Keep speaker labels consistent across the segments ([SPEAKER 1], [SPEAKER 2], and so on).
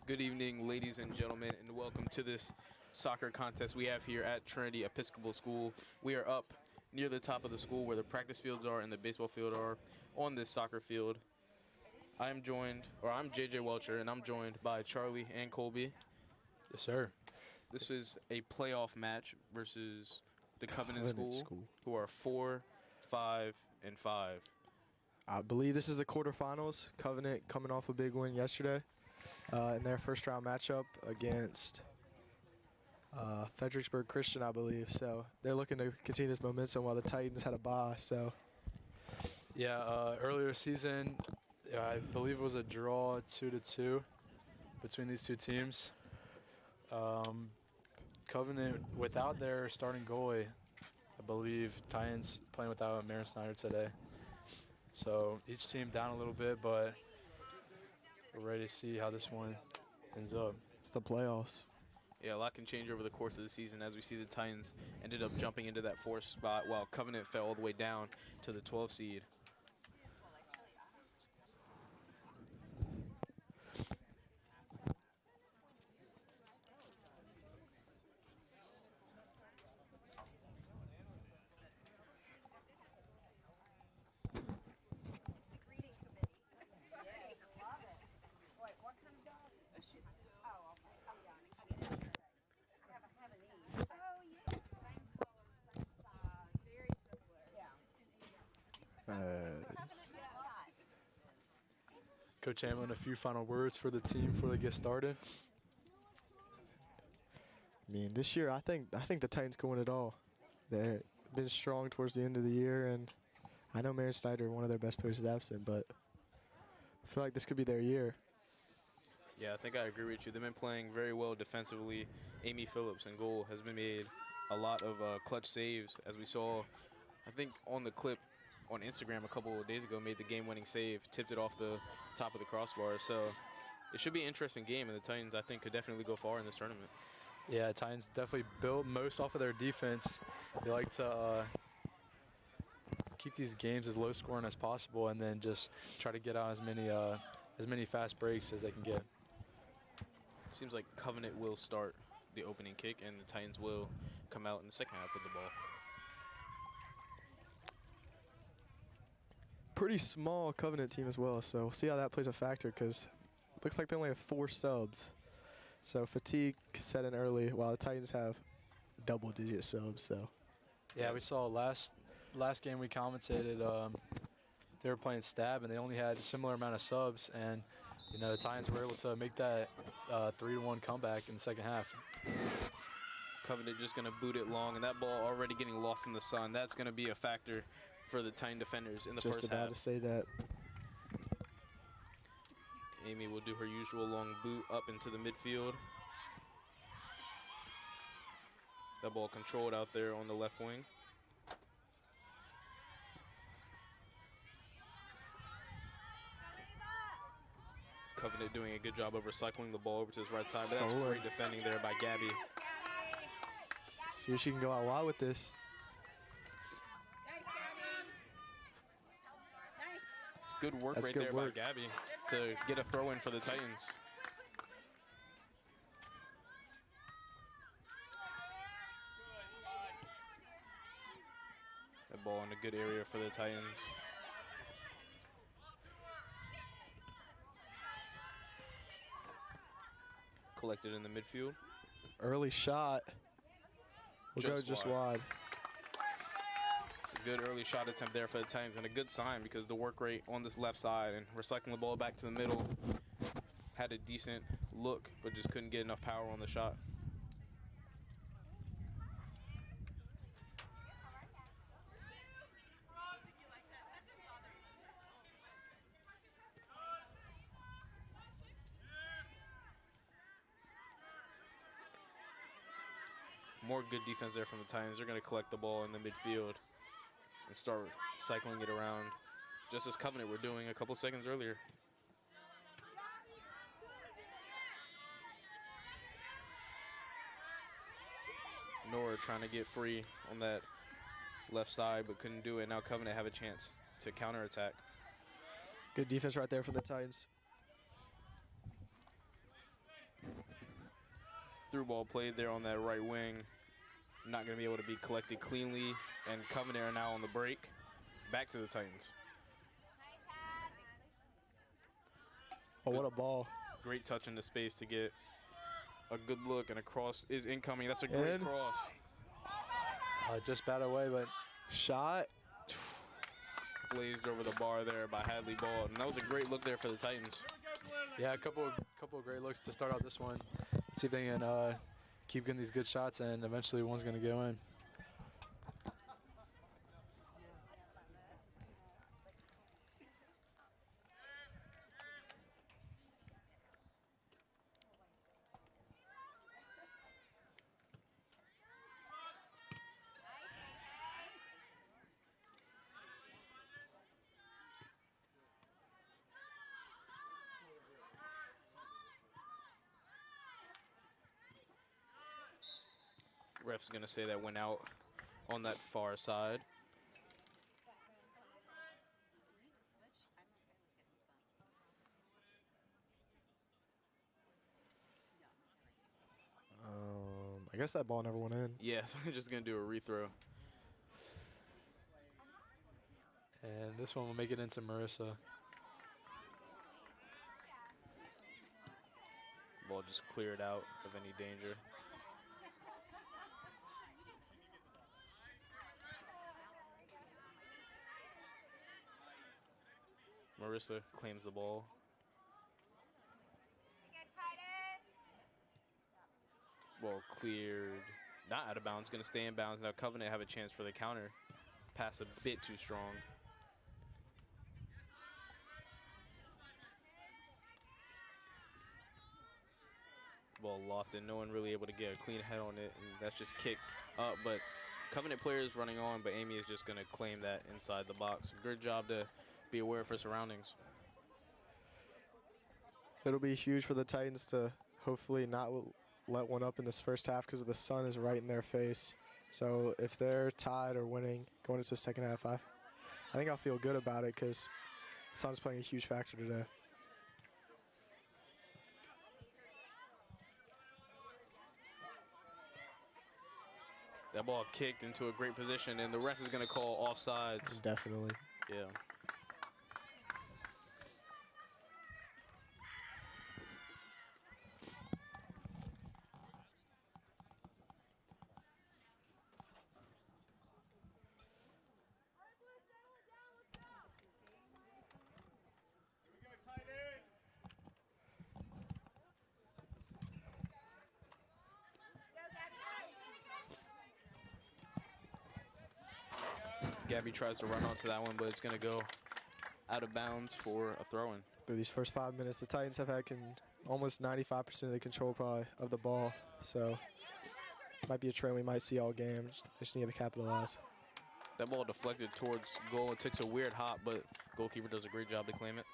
[SPEAKER 1] Good evening, ladies and gentlemen, and welcome to this soccer contest we have here at Trinity Episcopal School. We are up near the top of the school where the practice fields are and the baseball field are on this soccer field. I'm JJ Welcher, and I'm joined by Charlie and Colby.
[SPEAKER 2] Yes, sir.
[SPEAKER 1] This is a playoff match versus the Covenant School, who are 4, 5, and 5.
[SPEAKER 3] I believe this is the quarterfinals. Covenant coming off a big win yesterday in their first round matchup against Fredericksburg Christian, I believe. So they're looking to continue this momentum while the Titans had a bye. So
[SPEAKER 2] Yeah, earlier season, I believe it was a draw 2-2 between these two teams. Covenant, without their starting goalie, I believe Titans playing without Marin Snyder today. So each team down a little bit, but we're ready to see how this one ends up.
[SPEAKER 3] it's the playoffs.
[SPEAKER 1] Yeah, a lot can change over the course of the season as we see the Titans ended up jumping into that 4th spot while Covenant fell all the way down to the 12th seed.
[SPEAKER 2] Coach Hamlin, a few final words for the team before they get started.
[SPEAKER 3] I mean, this year I think the Titans can win it all. They've been strong towards the end of the year, and I know Marin Snyder, one of their best players, is absent, but I feel like this could be their year.
[SPEAKER 1] Yeah, I think I agree with you. They've been playing very well defensively. Amy Phillips in goal has been made a lot of clutch saves, as we saw, I think, on the clip on Instagram a couple of days ago, made the game-winning save, tipped it off the top of the crossbar. So it should be an interesting game, and the Titans, I think, could definitely go far in this tournament.
[SPEAKER 2] Yeah, Titans definitely built most off of their defense. They like to keep these games as low scoring as possible, and then just try to get out as many fast breaks as they can get.
[SPEAKER 1] Seems like Covenant will start the opening kick, and the Titans will come out in the second half with the ball.
[SPEAKER 3] Pretty small Covenant team as well, so we'll see how that plays a factor because it looks like they only have 4 subs. So fatigue set in early while the Titans have double-digit subs. So
[SPEAKER 2] Yeah, we saw last game we commentated, they were playing stab and they only had a similar amount of subs, and the Titans were able to make that 3-1 comeback in the second half.
[SPEAKER 1] Covenant just going to boot it long, and that ball already getting lost in the sun. That's going to be a factor for the Titan defenders in the first half.
[SPEAKER 3] just about to say that.
[SPEAKER 1] Amy will do her usual long boot up into the midfield. That ball controlled out there on the left wing. Covenant doing a good job of recycling the ball over to his right side. But that's great defending there by Gabby.
[SPEAKER 3] See if she can go out wide with this.
[SPEAKER 1] It's good work by Gabby to get a throw in for the Titans. That ball in a good area for the Titans. Collected in the midfield.
[SPEAKER 3] Early shot. We'll go just wide.
[SPEAKER 1] It's a good early shot attempt there for the Titans, and a good sign because the work rate on this left side and recycling the ball back to the middle had a decent look, but just couldn't get enough power on the shot. More good defense there from the Titans. They're going to collect the ball in the midfield and start cycling it around, just as Covenant were doing a couple seconds earlier. Nora trying to get free on that left side, but couldn't do it. Now Covenant have a chance to counterattack.
[SPEAKER 3] Good defense right there from the Titans.
[SPEAKER 1] Through ball played there on that right wing. Not going to be able to be collected cleanly. And Covenant are now on the break. Back to the Titans.
[SPEAKER 3] Oh, what a ball.
[SPEAKER 1] Great touch into space to get a good look, and a cross is incoming. That's a great cross.
[SPEAKER 2] Just batted away, but
[SPEAKER 3] shot.
[SPEAKER 1] Blazed over the bar there by Hadley Ball, and that was a great look there for the Titans.
[SPEAKER 2] Yeah, a couple of great looks to start out this one. Let's see if they can keep getting these good shots, and eventually one's going to go in.
[SPEAKER 1] Ref's going to say that went out on that far side.
[SPEAKER 3] I guess that ball never went in.
[SPEAKER 1] Yes, just going to do a rethrow.
[SPEAKER 2] And this one will make it into Marissa.
[SPEAKER 1] Ball just cleared out of any danger. Marissa claims the ball. Ball cleared. Not out of bounds. Going to stay in bounds. Now Covenant have a chance for the counter. Pass a bit too strong. Ball lofted. No one really able to get a clean head on it. And that's just kicked up. But Covenant players running on. But Amy is just going to claim that inside the box. Good job to be aware of her surroundings.
[SPEAKER 3] It'll be huge for the Titans to hopefully not let one up in this first half because the sun is right in their face. So if they're tied or winning going into the second half, I think I'll feel good about it because the sun's playing a huge factor today.
[SPEAKER 1] That ball kicked into a great position, and the ref is going to call offsides.
[SPEAKER 3] Definitely.
[SPEAKER 1] Yeah. Gabby tries to run onto that one, but it's going to go out of bounds for a throw-in.
[SPEAKER 3] Through these first 5 minutes, the Titans have had almost 95% of the control probably of the ball. So might be a trend we might see all game. Just need to capitalize.
[SPEAKER 1] That ball deflected towards goal. It takes a weird hop, but goalkeeper does a great job to claim it.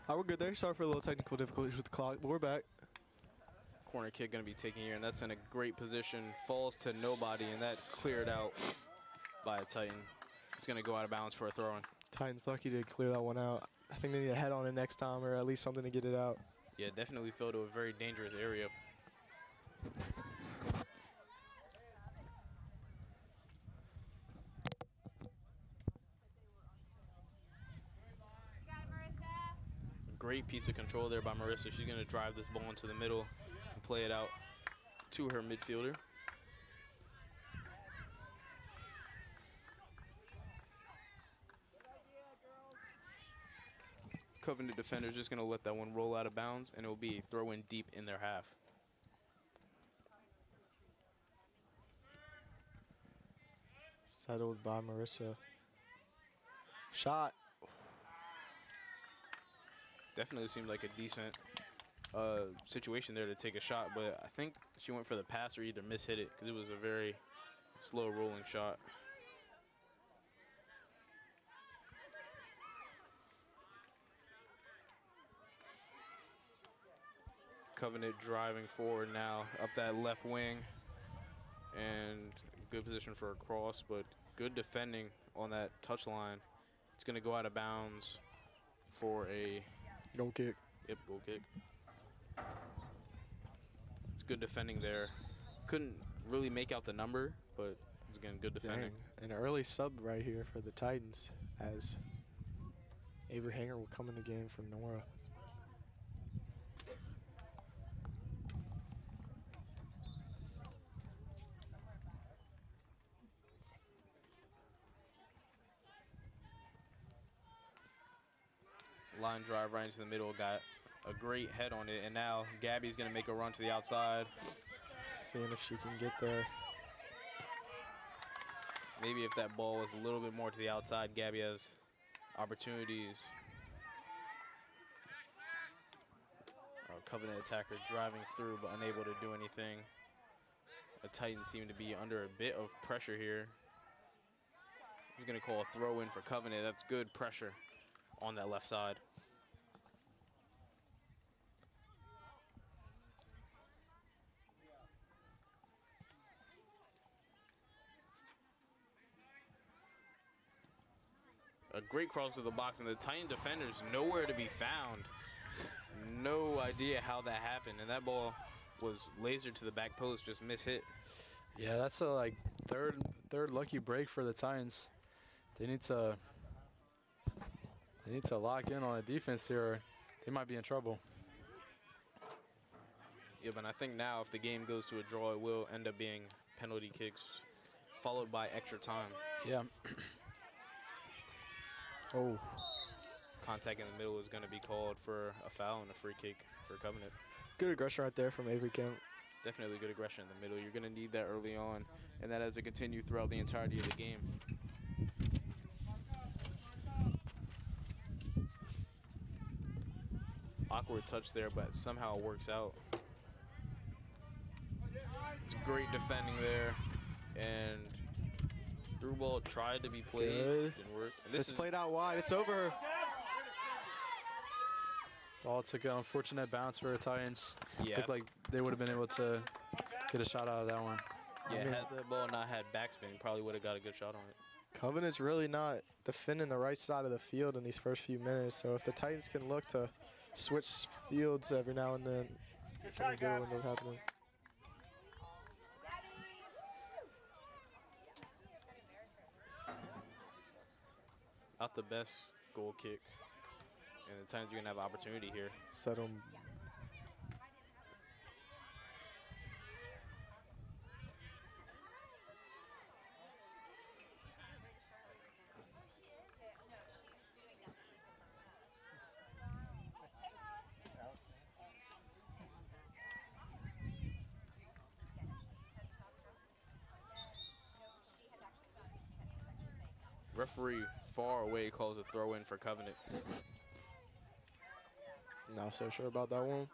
[SPEAKER 3] All right, we're good there. Sorry for a little technical difficulties with the clock, but we're back.
[SPEAKER 1] Corner kick going to be taken here, and that's in a great position. Falls to nobody, and that cleared out by a Titan. It's going to go out of bounds for a throw-in.
[SPEAKER 3] Titans lucky to clear that one out. I think they need a head on it next time, or at least something to get it out.
[SPEAKER 1] Yeah, definitely fell to a very dangerous area. Great piece of control there by Marissa. She's going to drive this ball into the middle and play it out to her midfielder. Covenant defender's just going to let that one roll out of bounds, and it will be a throw-in deep in their half.
[SPEAKER 3] Settled by Marissa. Shot.
[SPEAKER 1] Definitely seemed like a decent situation there to take a shot, but I think she went for the pass or either mishit it because it was a very slow rolling shot. Covenant driving forward now up that left wing, and good position for a cross, but good defending on that touch line. It's going to go out of bounds for a
[SPEAKER 3] Goal kick.
[SPEAKER 1] Yep, goal kick. It's good defending there. Couldn't really make out the number, but it's again good defending.
[SPEAKER 3] Dang. An early sub right here for the Titans as Avery Hanger will come in the game for Nora.
[SPEAKER 1] Line drive right into the middle, got a great head on it, and now Gabby's gonna make a run to the outside.
[SPEAKER 3] Seeing if she can get there.
[SPEAKER 1] Maybe if that ball was a little bit more to the outside, Gabby has opportunities. Covenant attacker driving through but unable to do anything. The Titans seem to be under a bit of pressure here. He's gonna call a throw in for Covenant. That's good pressure on that left side. A great cross to the box, and the Titan defenders nowhere to be found. No idea how that happened, and that ball was lasered to the back post, just mishit.
[SPEAKER 2] Yeah, that's a like third lucky break for the Titans. They need to lock in on the defense here, or they might be in trouble.
[SPEAKER 1] Yeah, but I think now if the game goes to a draw, it will end up being penalty kicks followed by extra time.
[SPEAKER 2] Yeah.
[SPEAKER 3] Oh,
[SPEAKER 1] Contact in the middle is going to be called for a foul and a free kick for Covenant.
[SPEAKER 3] good aggression right there from Avery Kemp.
[SPEAKER 1] Definitely good aggression in the middle. You're going to need that early on, and that has to continue throughout the entirety of the game. Awkward touch there, but somehow it works out. It's great defending there, and through ball tried to be played,
[SPEAKER 3] Good.
[SPEAKER 1] didn't work. And this
[SPEAKER 3] It's
[SPEAKER 1] is
[SPEAKER 3] played out wide. It's over.
[SPEAKER 2] Ball took an unfortunate bounce for the Titans.
[SPEAKER 1] Yeah.
[SPEAKER 2] Looked like they would have been able to get a shot out of that one.
[SPEAKER 1] Yeah,
[SPEAKER 3] I mean-
[SPEAKER 1] had the ball not had backspin, probably would have got a good shot on it.
[SPEAKER 3] Covenant's really not defending the right side of the field in these first few minutes. So if the Titans can look to switch fields every now and then, something good will end up happening.
[SPEAKER 1] Not the best goal kick, and the Titans are going to have opportunity here.
[SPEAKER 3] Settle.
[SPEAKER 1] Referee far away calls a throw in for Covenant.
[SPEAKER 3] Not so sure about that one.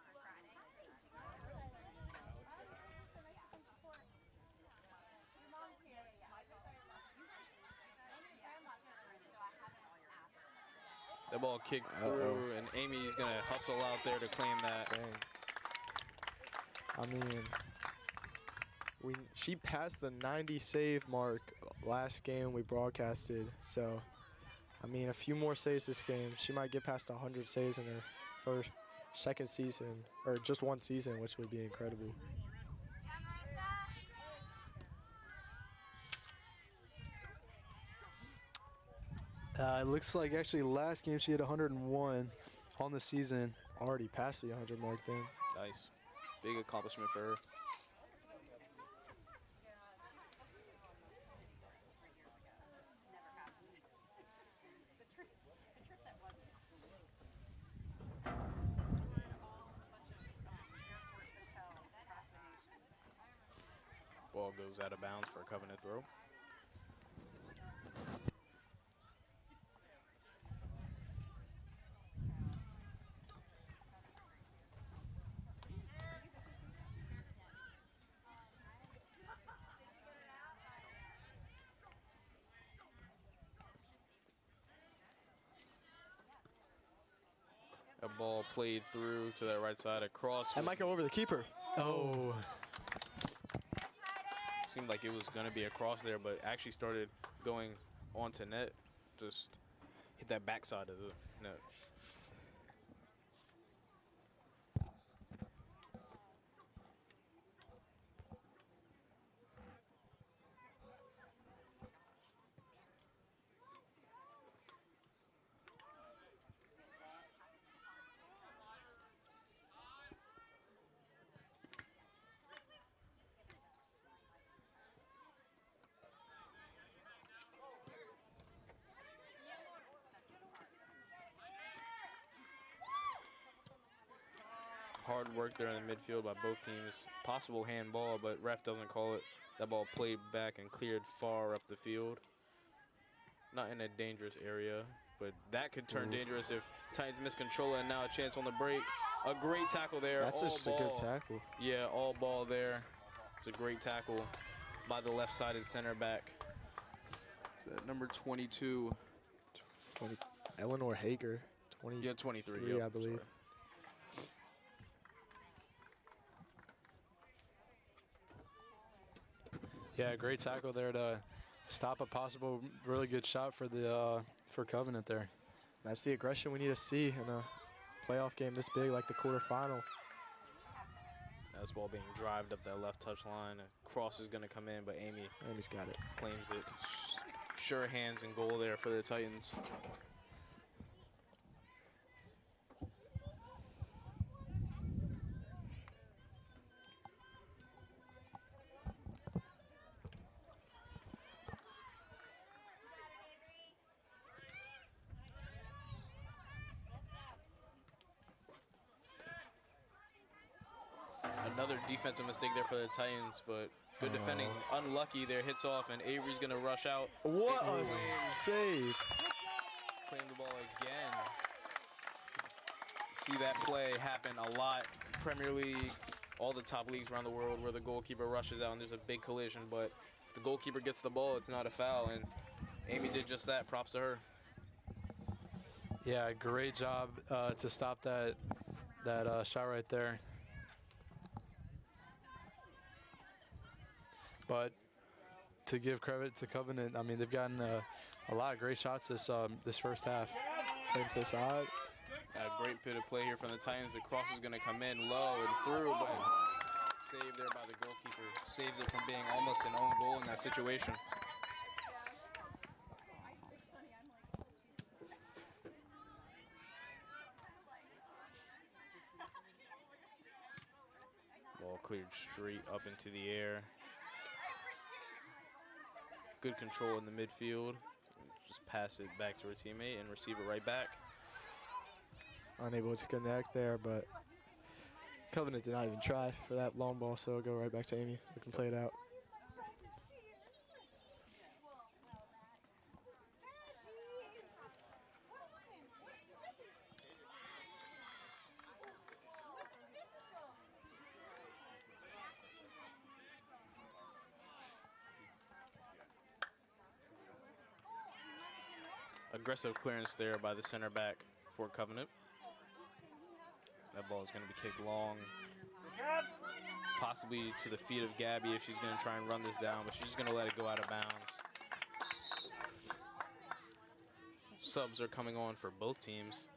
[SPEAKER 1] The ball kicked through, and Amy's going to hustle out there to claim that.
[SPEAKER 3] Dang. I mean, she passed the 90 save mark last game we broadcasted. So, I mean, a few more saves this game. She might get past 100 saves in her second season, or just one season, which would be incredible.
[SPEAKER 2] It looks like actually last game she had 101 on the season.
[SPEAKER 3] Already past the 100 mark then.
[SPEAKER 1] Nice. Big accomplishment for her. Ball goes out of bounds for a Covenant throw. A ball played through to that right side, across.
[SPEAKER 3] That might go over the keeper.
[SPEAKER 2] Oh.
[SPEAKER 1] Seemed like it was going to be across there, but actually started going onto net. Just hit that backside of the net. Hard work there in the midfield by both teams. Possible handball, but ref doesn't call it. That ball played back and cleared far up the field. Not in a dangerous area, but that could turn dangerous if Titans miss control, and now a chance on the break. A great tackle there.
[SPEAKER 3] That's just a good tackle.
[SPEAKER 1] Yeah, all ball there. It's a great tackle by the left-sided center back. So that number 22.
[SPEAKER 3] 20, Eleanor Hager. 20,
[SPEAKER 1] yeah, 23, yep,
[SPEAKER 3] I believe.
[SPEAKER 1] sorry.
[SPEAKER 2] Yeah, great tackle there to stop a possible really good shot for the for Covenant there.
[SPEAKER 3] That's the aggression we need to see in a playoff game this big, like the quarterfinal.
[SPEAKER 1] That's ball being drived up that left touch line. A cross is going to come in, but
[SPEAKER 3] Amy's got it.
[SPEAKER 1] claims it. Sure hands and goal there for the Titans. Another defensive mistake there for the Titans, but good defending. Unlucky there, hits off, and Avery's going to rush out.
[SPEAKER 3] What a save.
[SPEAKER 1] Claim the ball again. See that play happen a lot. Premier League, all the top leagues around the world where the goalkeeper rushes out and there's a big collision, but if the goalkeeper gets the ball, it's not a foul, and Amy did just that. Props to her.
[SPEAKER 2] Yeah, great job to stop that shot right there. But to give credit to Covenant, I mean, they've gotten a lot of great shots this first half.
[SPEAKER 3] Into the side.
[SPEAKER 1] A great bit of play here from the Titans. The cross is going to come in low and through, but saved there by the goalkeeper. Saves it from being almost an own goal in that situation. Ball cleared straight up into the air. Good control in the midfield. Just pass it back to her teammate and receive it right back.
[SPEAKER 3] Unable to connect there, but Covenant did not even try for that long ball, so it'll go right back to Amy, who can play it out.
[SPEAKER 1] Aggressive clearance there by the center back for Covenant. That ball is going to be kicked long, possibly to the feet of Gabby if she's going to try and run this down, but she's just going to let it go out of bounds. Subs are coming on for both teams.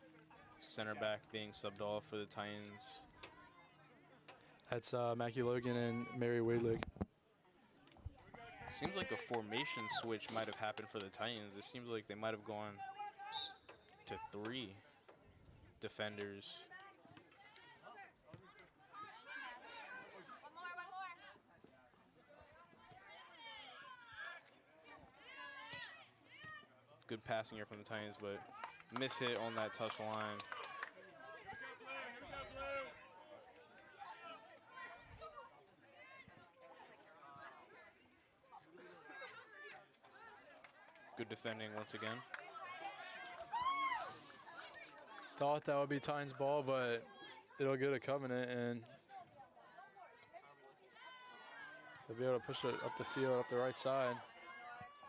[SPEAKER 1] Center back being subbed off for the Titans.
[SPEAKER 2] That's Mackie Logan and Mary Wadelig.
[SPEAKER 1] Seems like a formation switch might have happened for the Titans. It seems like they might have gone to 3 defenders. Good passing here from the Titans, but miss hit on that touch line. Good defending once again.
[SPEAKER 2] Thought that would be Tynes' ball, but it'll go to Covenant, and they'll be able to push it up the field, up the right side.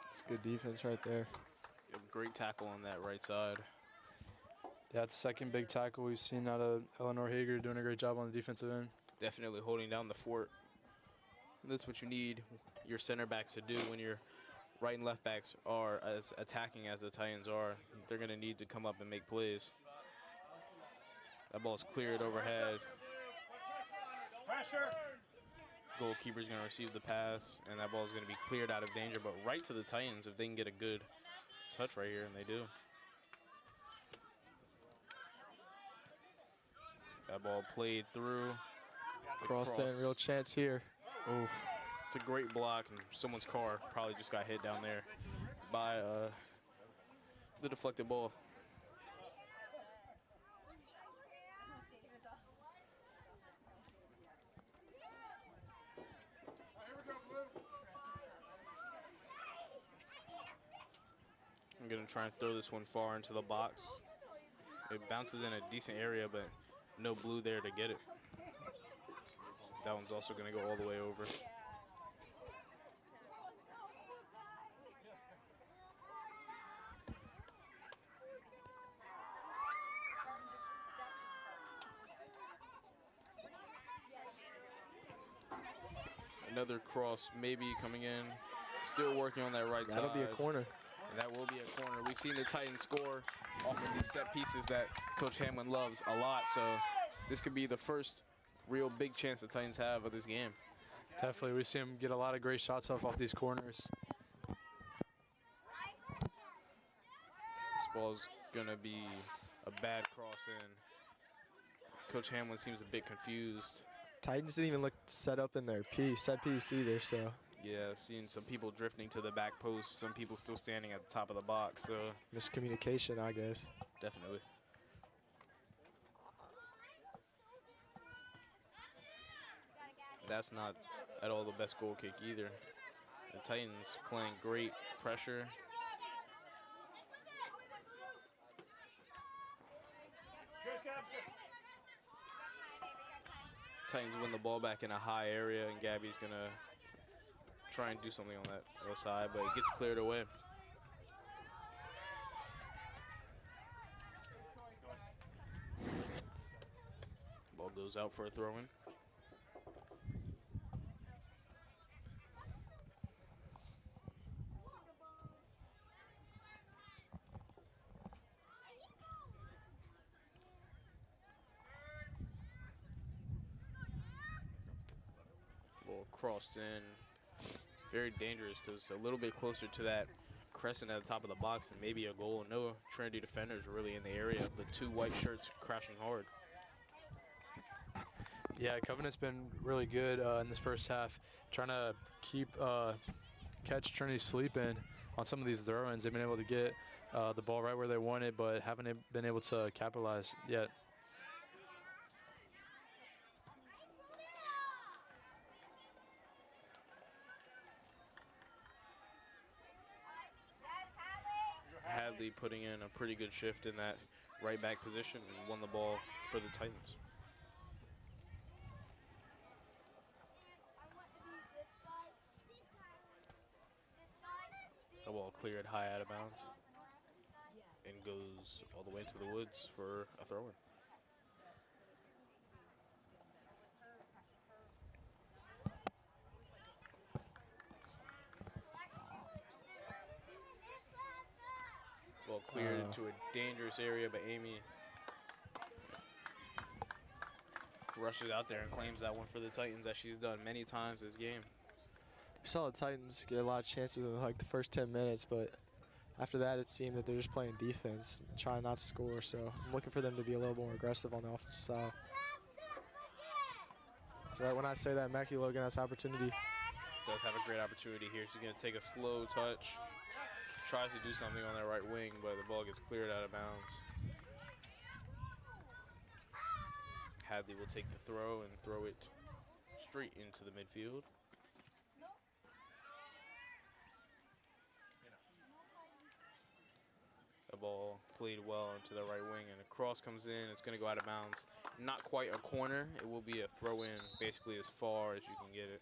[SPEAKER 3] It's good defense right there.
[SPEAKER 1] Great tackle on that right side.
[SPEAKER 2] That's the second big tackle we've seen out of Eleanor Hager, doing a great job on the defensive end.
[SPEAKER 1] Definitely holding down the fort. That's what you need your center backs to do when your right and left backs are as attacking as the Titans are. They're going to need to come up and make plays. That ball's cleared overhead.
[SPEAKER 4] Pressure.
[SPEAKER 1] Goalkeeper's going to receive the pass, and that ball's going to be cleared out of danger, but right to the Titans if they can get a good touch right here, and they do. That ball played through.
[SPEAKER 3] Crossed in, real chance here. Oh,
[SPEAKER 1] It's a great block, and someone's car probably just got hit down there by the deflected ball. I'm going to try and throw this one far into the box. It bounces in a decent area, but no blue there to get it. That one's also going to go all the way over. Another cross maybe coming in. Still working on that right side.
[SPEAKER 3] that'll be a corner.
[SPEAKER 1] And that will be a corner. We've seen the Titans score off of these set pieces that Coach Hamlin loves a lot. So this could be the first real big chance the Titans have of this game.
[SPEAKER 2] Definitely, we see him get a lot of great shots off these corners.
[SPEAKER 1] This ball's going to be a bad cross in. Coach Hamlin seems a bit confused.
[SPEAKER 3] Titans didn't even look set up in their set piece either, so.
[SPEAKER 1] Yeah, I've seen some people drifting to the back post, some people still standing at the top of the box, so
[SPEAKER 3] Miscommunication, I guess.
[SPEAKER 1] definitely. That's not at all the best goal kick either. The Titans playing great pressure. Titans win the ball back in a high area, and Gabby's going to try and do something on that other side, but it gets cleared away. Ball goes out for a throw-in. Ball crossed in. Very dangerous because a little bit closer to that crescent at the top of the box and maybe a goal. No Trinity defenders really in the area. The two white shirts crashing hard.
[SPEAKER 2] Yeah, Covenant's been really good in this first half, trying to catch Trinity sleeping on some of these throw-ins. They've been able to get the ball right where they want it, but haven't been able to capitalize yet.
[SPEAKER 1] Hadley putting in a pretty good shift in that right back position and won the ball for the Titans. The ball cleared high out of bounds and goes all the way to the woods for a throw-in. Ball cleared into a dangerous area, but Amy rushes out there and claims that one for the Titans, as she's done many times this game.
[SPEAKER 3] We saw the Titans get a lot of chances in like the first 10 minutes, but after that it seemed that they're just playing defense, trying not to score. So I'm looking for them to be a little more aggressive on the offensive side. So right when I say that, Mackie Logan has opportunity.
[SPEAKER 1] Does have a great opportunity here. She's going to take a slow touch. Tries to do something on that right wing, but the ball gets cleared out of bounds. Hadley will take the throw and throw it straight into the midfield. The ball played well into the right wing, and a cross comes in. It's going to go out of bounds. Not quite a corner. It will be a throw-in, basically as far as you can get it.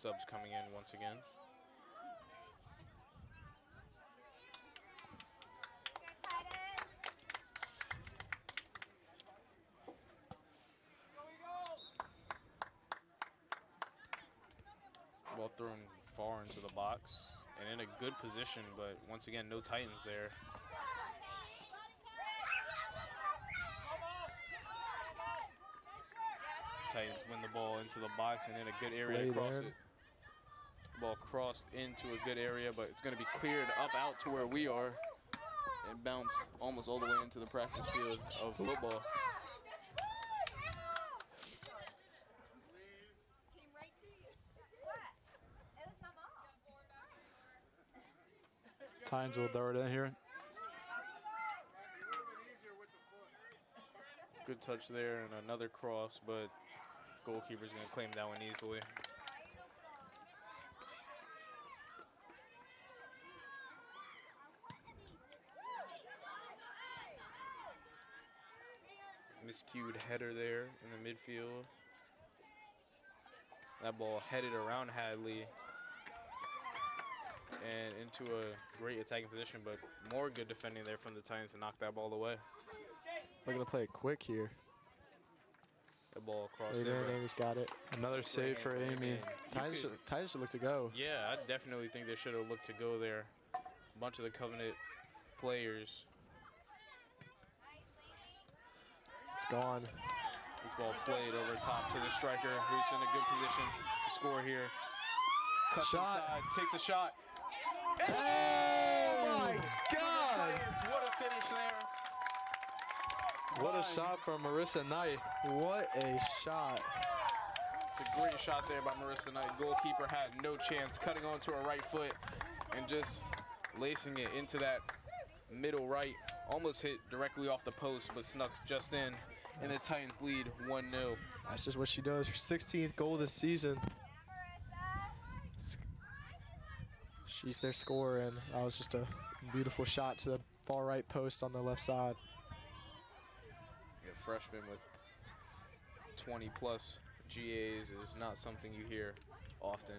[SPEAKER 1] Subs coming in once again. Ball thrown far into the box and in a good position, but once again, no Titans there. Titans win the ball into the box and in a good area to cross it. Ball crossed into a good area, but it's going to be cleared up out to where we are and bounce almost all the way into the practice field of football.
[SPEAKER 2] Titans will throw it in here.
[SPEAKER 1] Good touch there and another cross, but goalkeeper's going to claim that one easily. Miscued header there in the midfield. That ball headed around Hadley and into a great attacking position, but more good defending there from the Titans to knock that ball away.
[SPEAKER 3] We're going to play it quick here.
[SPEAKER 1] The ball across
[SPEAKER 3] there. Amy's got it.
[SPEAKER 2] Another save for Amy.
[SPEAKER 3] Titans should look to go.
[SPEAKER 1] Yeah, I definitely think they should have looked to go there. A bunch of the Covenant players.
[SPEAKER 3] It's gone.
[SPEAKER 1] This ball played over top to the striker, who's in a good position to score here. Cuts inside, takes a shot.
[SPEAKER 3] Oh my God!
[SPEAKER 1] What a finish there.
[SPEAKER 2] What a shot from Marissa Knight.
[SPEAKER 3] What a shot.
[SPEAKER 1] It's a great shot there by Marissa Knight. Goalkeeper had no chance, cutting onto her right foot and just lacing it into that middle right. Almost hit directly off the post, but snuck just in. And the Titans lead 1-0.
[SPEAKER 3] That's just what she does. Her 16th goal this season. She's their scorer, and that was just a beautiful shot to the far right post on the left side.
[SPEAKER 1] A freshman with 20+ GAs is not something you hear often.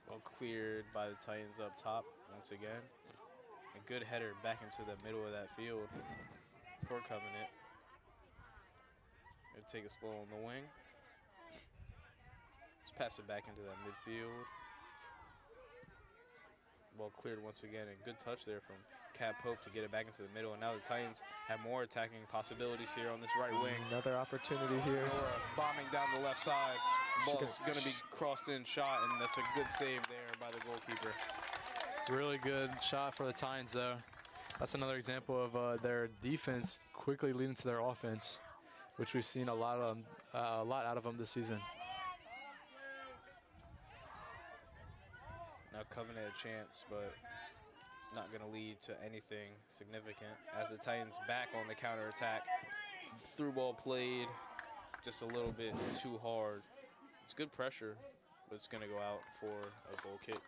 [SPEAKER 1] Well cleared by the Titans up top once again. A good header back into the middle of that field for Covenant. Gonna take it slow on the wing. Just pass it back into that midfield. Ball cleared once again, and good touch there from Kat Pope to get it back into the middle. And now the Titans have more attacking possibilities here on this right wing.
[SPEAKER 3] Another opportunity here.
[SPEAKER 1] Nora bombing down the left side. Ball's going to be crossed in, shot, and that's a good save there by the goalkeeper.
[SPEAKER 2] Really good shot for the Titans, though. That's another example of their defense quickly leading to their offense, which we've seen a lot out of them this season.
[SPEAKER 1] Now Covenant a chance, but not going to lead to anything significant as the Titans back on the counterattack. Through ball played just a little bit too hard. It's good pressure, but it's going to go out for a goal kick.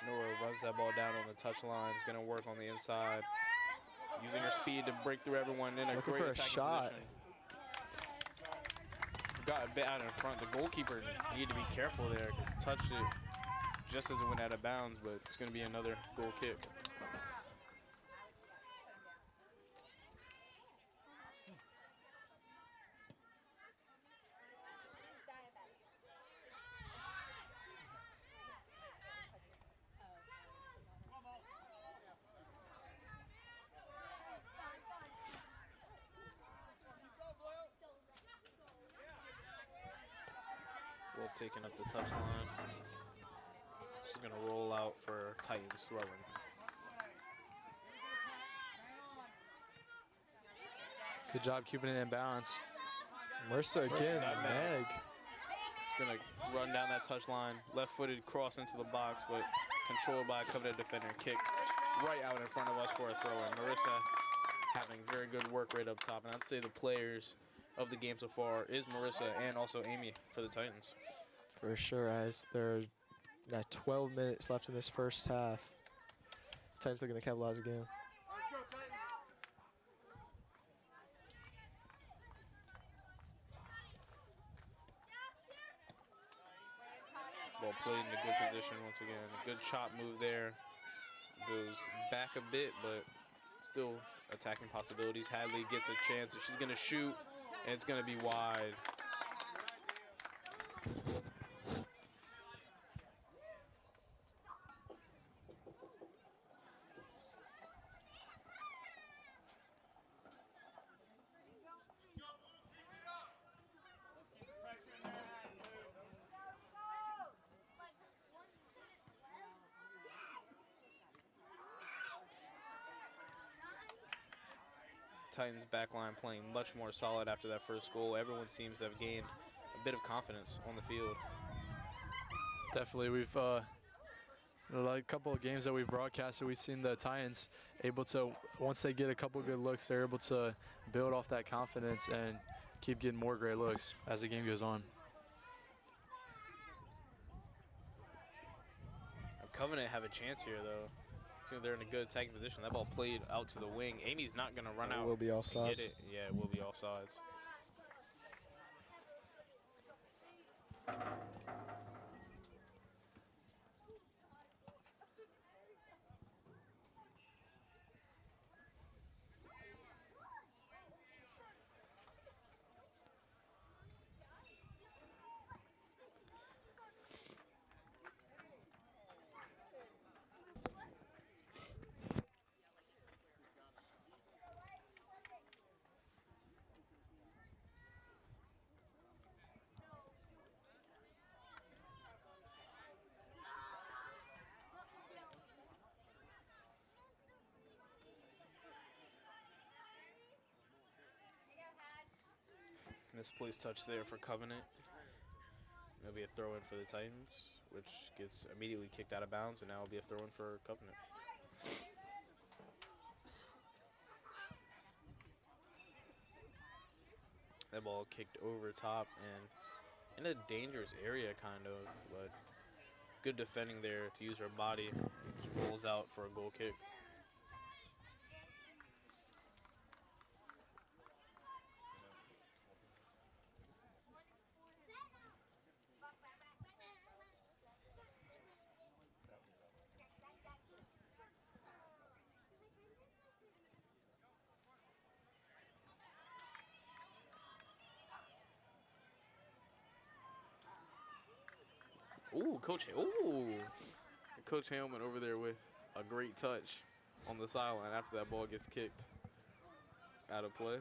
[SPEAKER 1] Nora runs that ball down on the touchline. Is going to work on the inside, using her speed to break through everyone in a
[SPEAKER 3] Looking
[SPEAKER 1] great
[SPEAKER 3] for a
[SPEAKER 1] attacking
[SPEAKER 3] shot.
[SPEAKER 1] position. Got a bit out in front. The goalkeeper needed to be careful there because touched it just as it went out of bounds, but it's going to be another goal kick. taking up the touchline. She's going to roll out for Titans throwing.
[SPEAKER 2] Good job keeping it in balance.
[SPEAKER 3] Mercer again, Meg.
[SPEAKER 1] Gonna run down that touchline, left-footed cross into the box, but controlled by a coveted defender. Kick right out in front of us for a throw-in. Marissa having very good work rate up top, and I'd say the players of the game so far is Marissa and also Amy for the Titans.
[SPEAKER 3] For sure, as there are 12 minutes left in this first half. Titans looking to capitalize again.
[SPEAKER 1] Ball played in a good position once again. A good chop move there. Goes back a bit, but still attacking possibilities. Hadley gets a chance. She's going to shoot, and it's going to be wide. Titans backline playing much more solid after that first goal. Everyone seems to have gained a bit of confidence on the field.
[SPEAKER 2] Definitely, we've like a couple of games that we've broadcasted, we've seen the Titans able to, once they get a couple good looks, they're able to build off that confidence and keep getting more great looks as the game goes on.
[SPEAKER 1] Covenant have a chance here, though. They're in a good attacking position. That ball played out to the wing. Amy's not going to run out.
[SPEAKER 3] It will be
[SPEAKER 1] and
[SPEAKER 3] offsides.
[SPEAKER 1] get it. Yeah, it will be offsides. Misplaced touch there for Covenant. It'll be a throw-in for the Titans, which gets immediately kicked out of bounds, and now it'll be a throw-in for Covenant. That ball kicked over top and in a dangerous area, kind of, but good defending there to use her body. She rolls out for a goal kick. Ooh, Coach Hellman over there with a great touch on the sideline after that ball gets kicked out of play.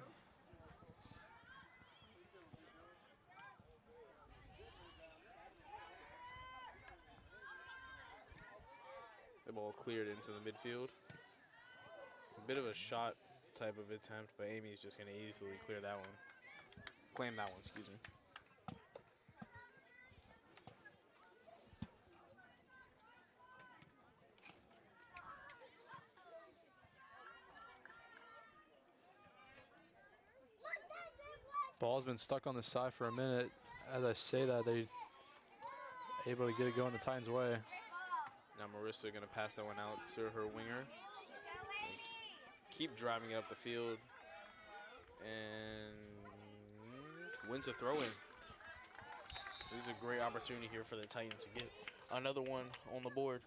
[SPEAKER 1] The ball cleared into the midfield. A bit of a shot type of attempt, but Amy's just going to easily clear that one. Claim that one, excuse me.
[SPEAKER 2] Ball's been stuck on the side for a minute. As I say that, they able to get it going the Titans' way.
[SPEAKER 1] Now Marissa going to pass that one out to her winger. Keep driving it up the field. And wins a throw-in. This is a great opportunity here for the Titans to get another one on the board.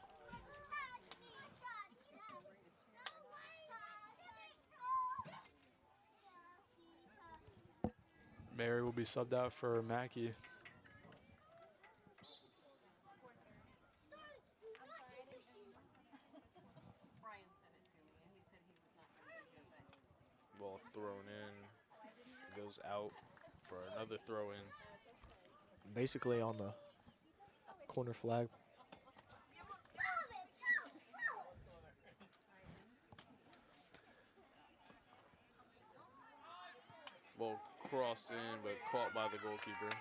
[SPEAKER 2] Mary will be subbed out for Mackey.
[SPEAKER 1] Ball thrown in, goes out for another throw in.
[SPEAKER 3] Basically on the corner flag.
[SPEAKER 1] Ball crossed in, but caught by the goalkeeper.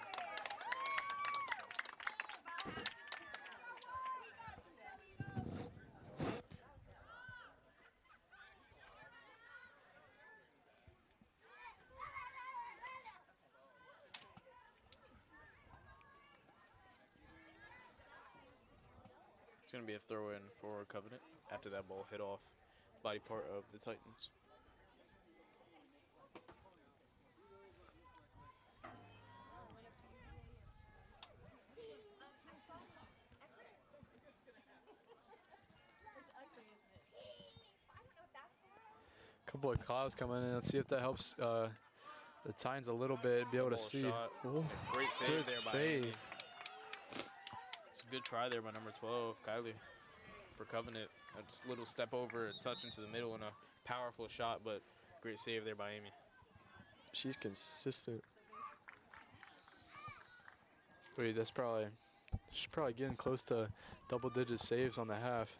[SPEAKER 1] It's going to be a throw-in for Covenant after that ball hit off body part of the Titans.
[SPEAKER 2] Couple of clouds coming in. Let's see if that helps the Titans a little bit, be able to
[SPEAKER 1] Ball
[SPEAKER 2] see.
[SPEAKER 1] shot.
[SPEAKER 3] Ooh,
[SPEAKER 1] Great save
[SPEAKER 3] good
[SPEAKER 1] there by
[SPEAKER 3] save.
[SPEAKER 1] Amy. It's a good try there by number 12, Kylie, for Covenant. A just little step over, a touch into the middle, and a powerful shot, but great save there by Amy.
[SPEAKER 3] She's consistent.
[SPEAKER 2] Wait, she's probably getting close to double-digit saves on the half.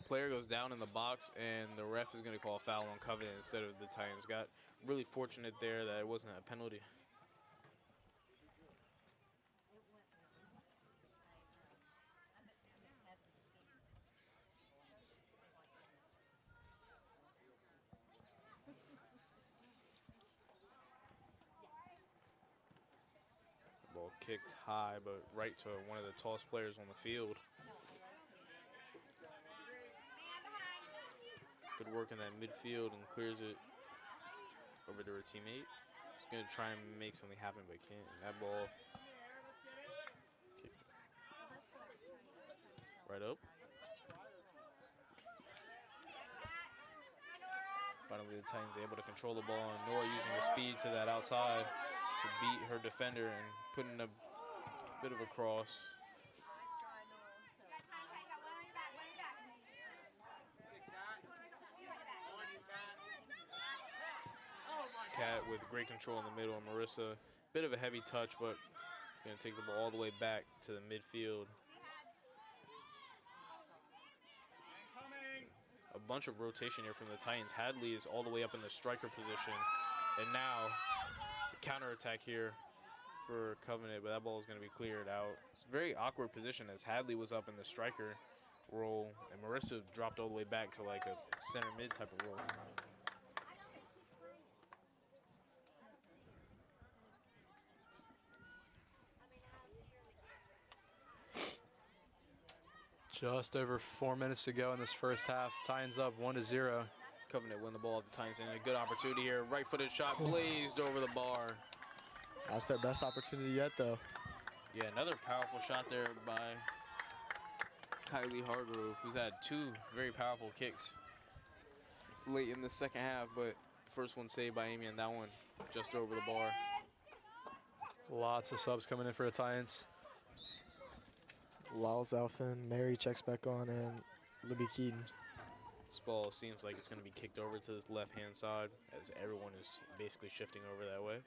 [SPEAKER 1] Player goes down in the box, and the ref is going to call a foul on Covenant instead of the Titans. Got really fortunate there that it wasn't a penalty. Ball kicked high, but right to one of the tallest players on the field. Good work in that midfield and clears it over to her teammate. She's going to try and make something happen, but can't. And that ball kicked right up. Finally, the Titans able to control the ball, and Nora using her speed to that outside to beat her defender and putting a bit of a cross. Cat with great control in the middle, and Marissa, bit of a heavy touch, but going to take the ball all the way back to the midfield. A bunch of rotation here from the Titans. Hadley is all the way up in the striker position, and now counterattack here for Covenant, but that ball is going to be cleared out. It's a very awkward position as Hadley was up in the striker role, and Marissa dropped all the way back to like a center mid type of role.
[SPEAKER 2] Just over 4 minutes to go in this first half. Titans up 1-0.
[SPEAKER 1] Covenant win the ball at the Titans, and a good opportunity here. Right-footed shot blazed over the bar.
[SPEAKER 3] That's their best opportunity yet, though.
[SPEAKER 1] Yeah, another powerful shot there by Kylie Hargrove, who's had two very powerful kicks late in the second half, but first one saved by Amy, and that one just over the bar.
[SPEAKER 2] Lots of subs coming in for the Titans.
[SPEAKER 3] Lyles Alphen, Mary checks back on, and Libby Keaton.
[SPEAKER 1] This ball seems like it's going to be kicked over to this left-hand side as everyone is basically shifting over that way.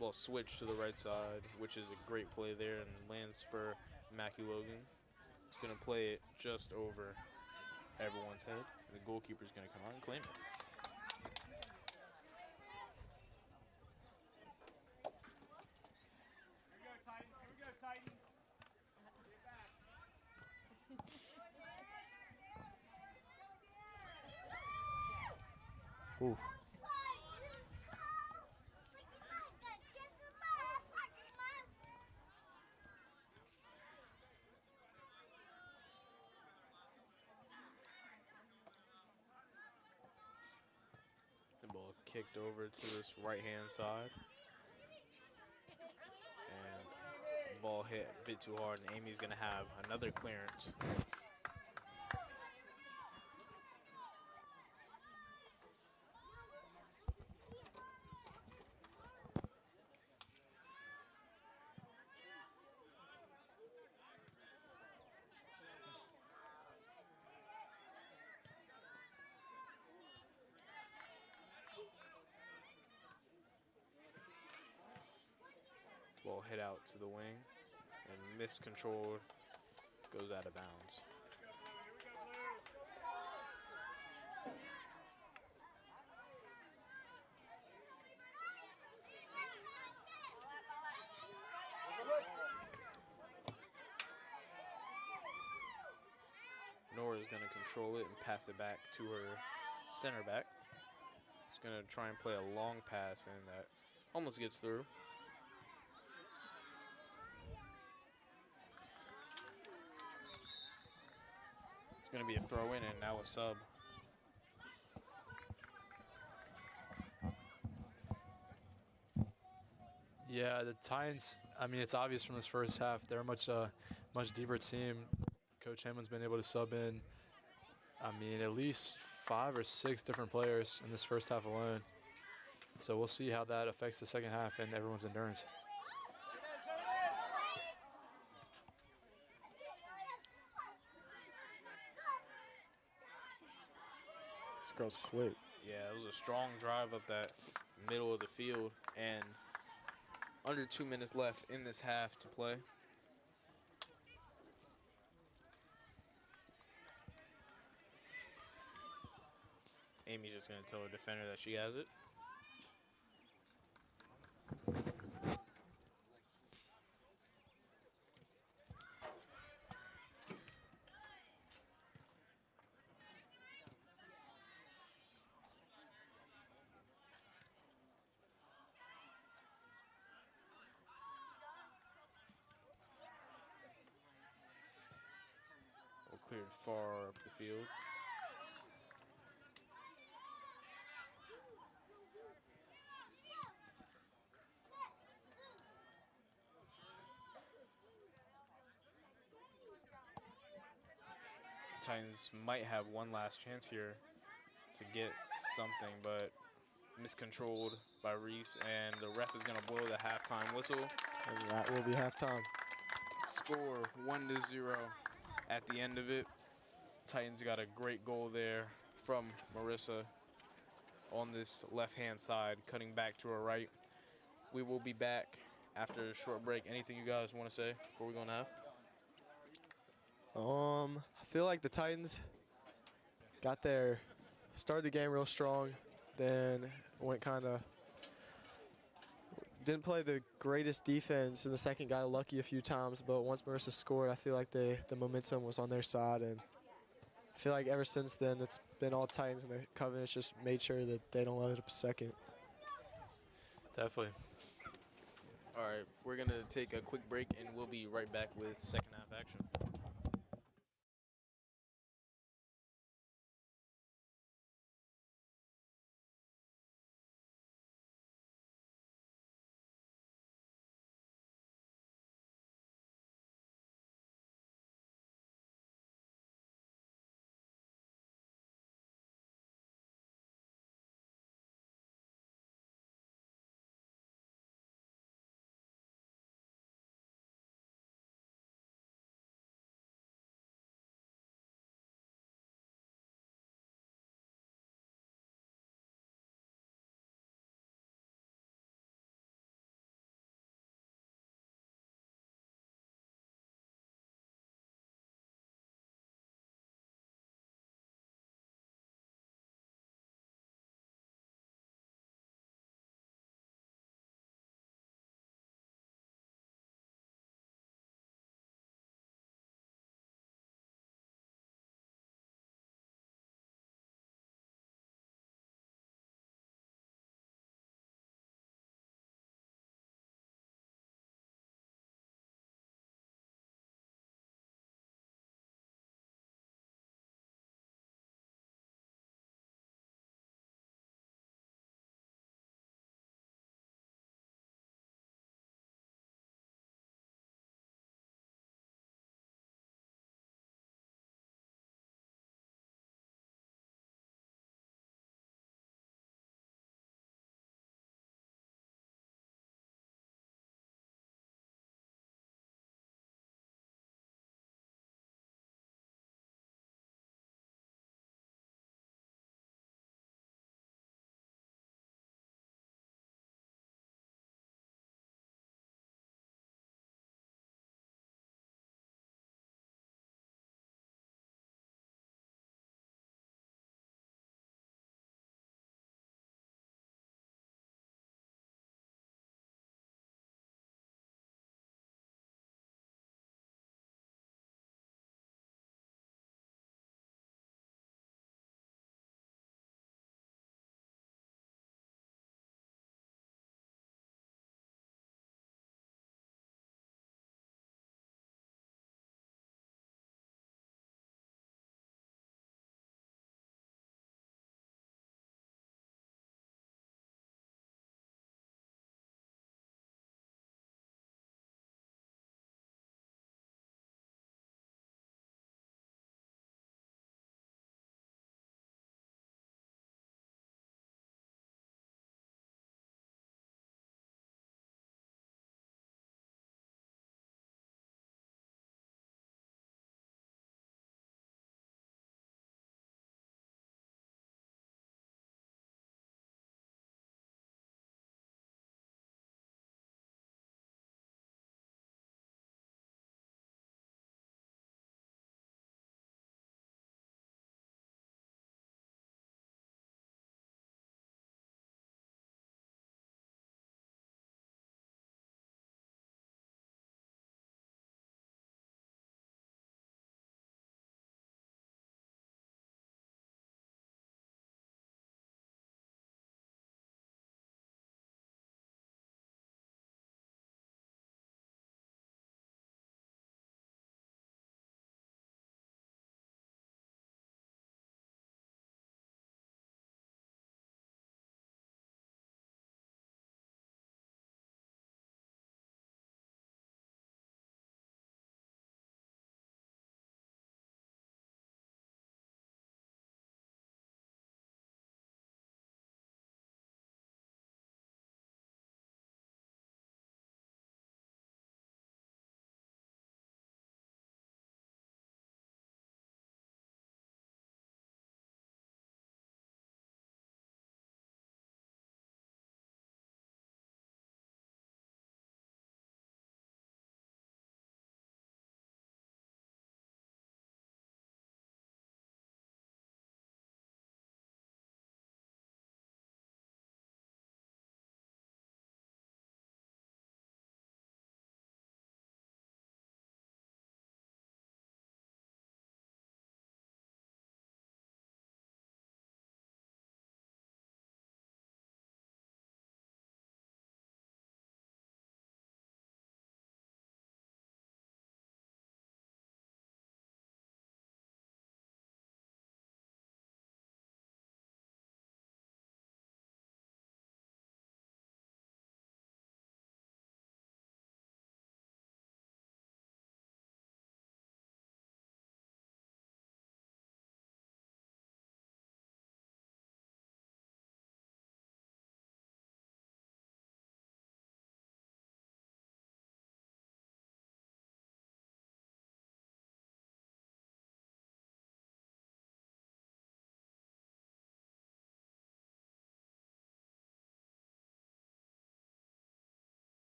[SPEAKER 1] Ball switched to the right side, which is a great play there, and lands for Mackie Logan. He's going to play it just over everyone's head. The goalkeeper's going to come out and claim it.
[SPEAKER 3] Ooh.
[SPEAKER 1] The ball kicked over to this right-hand side. And the ball hit a bit too hard, and Amy's going to have another clearance. hit out to the wing and miscontrolled, goes out of bounds. Nora's going to control it and pass it back to her center back. She's going to try and play a long pass, and that almost gets through. It's going to be a throw in, and now a sub.
[SPEAKER 2] Yeah, the Titans, I mean, it's obvious from this first half, they're a much deeper team. Coach Hammond's been able to sub in, I mean, at least 5 or 6 different players in this first half alone. So we'll see how that affects the second half and everyone's endurance.
[SPEAKER 3] This girl's quick.
[SPEAKER 1] Yeah, it was a strong drive up that middle of the field, and under 2 minutes left in this half to play. Amy's just going to tell her defender that she has it. Cleared far up the field. Titans might have one last chance here to get something, but miscontrolled by Reese, and the ref is going to blow the halftime whistle.
[SPEAKER 3] And that will be halftime.
[SPEAKER 1] Score 1-0 at the end of it. Titans got a great goal there from Marissa on this left-hand side, cutting back to her right. We will be back after a short break. Anything you guys want to say before we go on half?
[SPEAKER 3] I feel like the Titans started the game real strong, then went didn't play the greatest defense in the second, got lucky a few times, but once Marissa scored, I feel like the momentum was on their side, and I feel like ever since then it's been all Titans, and the Covenants just made sure that they don't let it up a second.
[SPEAKER 2] Definitely.
[SPEAKER 1] All right, we're going to take a quick break, and we'll be right back with second half action.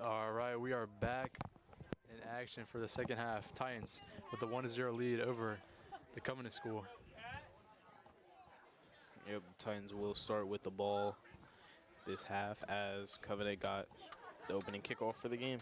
[SPEAKER 2] All right, we are back in action for the second half. Titans with the 1-0 lead over the Covenant School.
[SPEAKER 1] Yep, the Titans will start with the ball this half as Covenant got the opening kickoff for the game.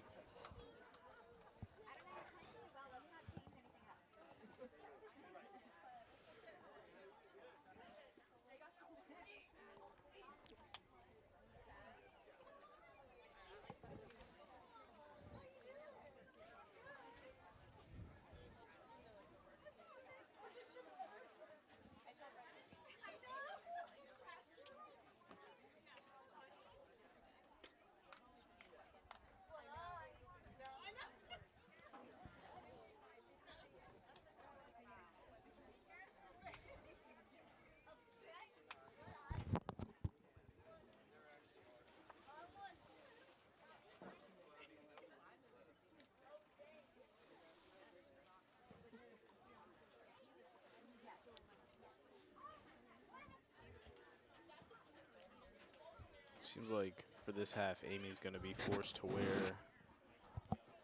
[SPEAKER 1] Seems like for this half, Amy's going to be forced to wear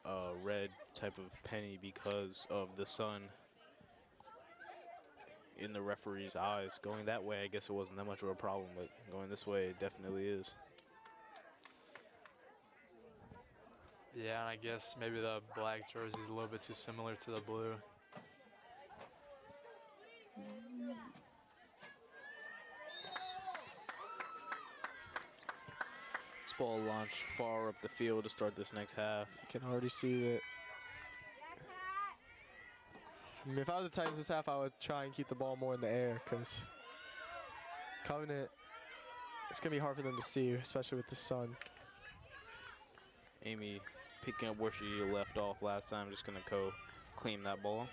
[SPEAKER 1] a red type of penny because of the sun in the referee's eyes. Going that way, I guess it wasn't that much of a problem, but going this way, it definitely is.
[SPEAKER 2] Yeah, and I guess maybe the black jersey is a little bit too similar to the blue.
[SPEAKER 1] This ball launched far up the field to start this next half.
[SPEAKER 3] You can already see that. I mean, if I was the Titans this half, I would try and keep the ball more in the air because Covenant, it's going to be hard for them to see, especially with the sun.
[SPEAKER 1] Amy picking up where she left off last time, just going to claim that ball.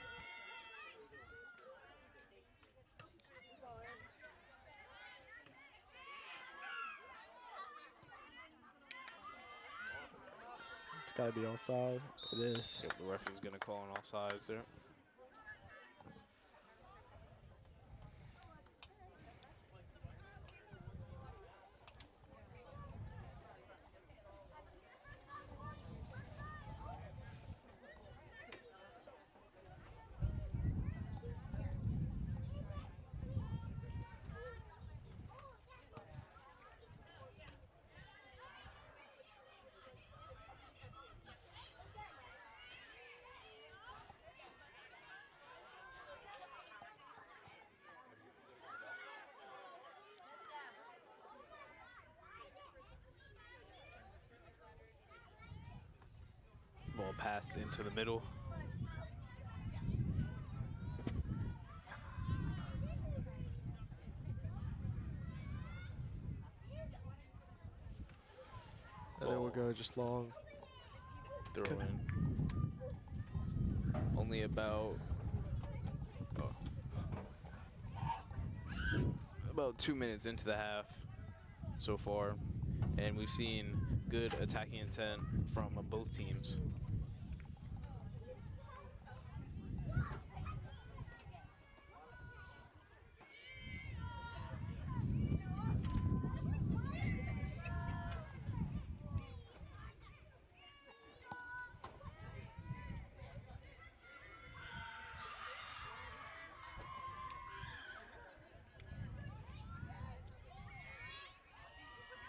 [SPEAKER 3] It's got to be offside. It is.
[SPEAKER 1] Yep, the referee's going to call an offsides there. Ball passed into the middle.
[SPEAKER 3] And then we'll go just long.
[SPEAKER 1] Throw in. Only about 2 minutes into the half so far, and we've seen good attacking intent from both teams.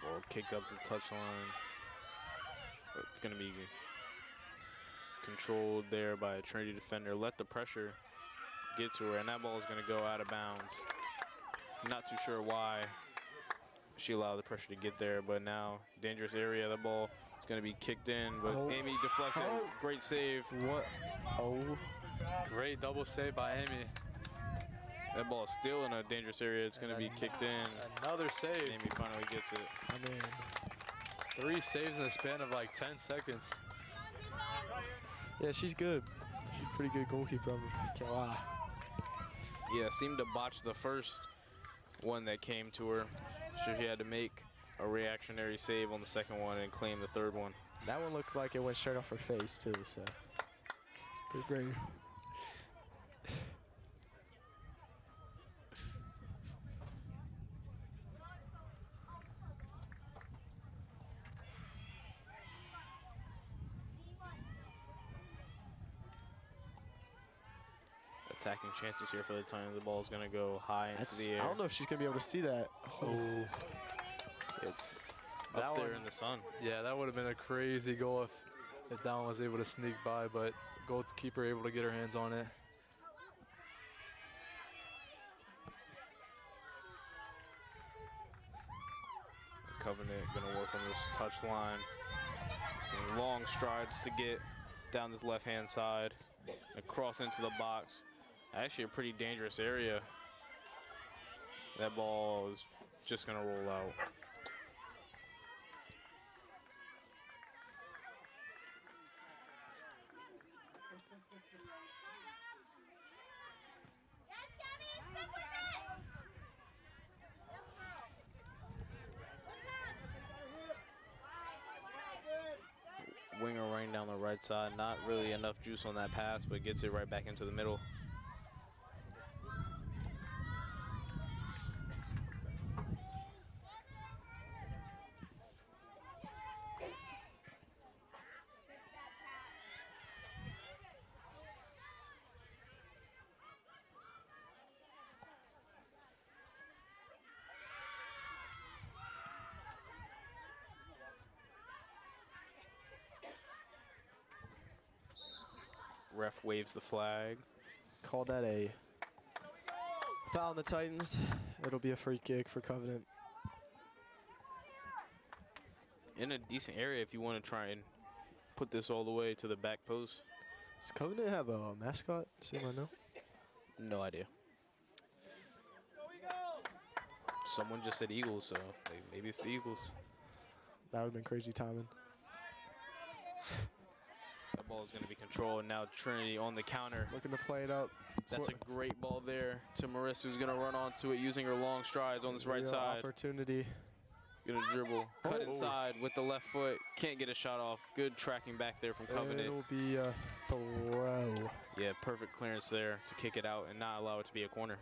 [SPEAKER 1] Ball kicked up the touchline. It's going to be controlled there by a Trinity defender. Let the pressure get to her, and that ball is going to go out of bounds. Not too sure why she allowed the pressure to get there, but now dangerous area. The ball is going to be kicked in, but Amy deflects it. Great save.
[SPEAKER 3] What? Oh.
[SPEAKER 2] Great double save by Amy.
[SPEAKER 1] That ball is still in a dangerous area. It's going to be kicked in.
[SPEAKER 2] Another save.
[SPEAKER 1] Amy finally gets it.
[SPEAKER 3] I mean,
[SPEAKER 2] 3 saves in the span of like 10 seconds.
[SPEAKER 3] yeah, she's good. She's a pretty good goalkeeper. I can't lie.
[SPEAKER 1] Yeah, seemed to botch the first one that came to her. So she had to make a reactionary save on the second one and claim the third one.
[SPEAKER 3] That one looked like it went straight off her face, too, so it's pretty brave.
[SPEAKER 1] attacking chances here for the Titans. The ball is going to go high into the air.
[SPEAKER 3] I don't know if she's going to be able to see that.
[SPEAKER 2] Oh,
[SPEAKER 1] It's
[SPEAKER 2] that
[SPEAKER 1] up there
[SPEAKER 2] one-
[SPEAKER 1] in the sun.
[SPEAKER 2] yeah, that would have been a crazy goal if that one was able to sneak by, but goalkeeper able to get her hands on it.
[SPEAKER 1] Covenant going to work on this touch line. Some long strides to get down this left-hand side and cross into the box. Actually a pretty dangerous area. That ball is just going to roll out. Winger running down the right side, not really enough juice on that pass, but gets it right back into the middle. Ref waves the flag.
[SPEAKER 3] Call that a foul on the Titans. It'll be a free kick for Covenant.
[SPEAKER 1] In a decent area if you want to try and put this all the way to the back post.
[SPEAKER 3] Does Covenant have a mascot? Does anyone know?
[SPEAKER 1] No idea. Someone just said Eagles, so maybe it's the Eagles.
[SPEAKER 3] That would have been crazy timing.
[SPEAKER 1] That ball is going to be controlled, and now Trinity on the counter.
[SPEAKER 3] Looking to play it up.
[SPEAKER 1] That's a great ball there to Marissa, who's going to run onto it using her long strides on this right
[SPEAKER 3] Real
[SPEAKER 1] side.
[SPEAKER 3] opportunity.
[SPEAKER 1] Going to dribble, cut
[SPEAKER 3] Oh.
[SPEAKER 1] inside with the left foot. Can't get a shot off. Good tracking back there from Covenant.
[SPEAKER 3] It'll be a throw.
[SPEAKER 1] Yeah, perfect clearance there to kick it out and not allow it to be a corner.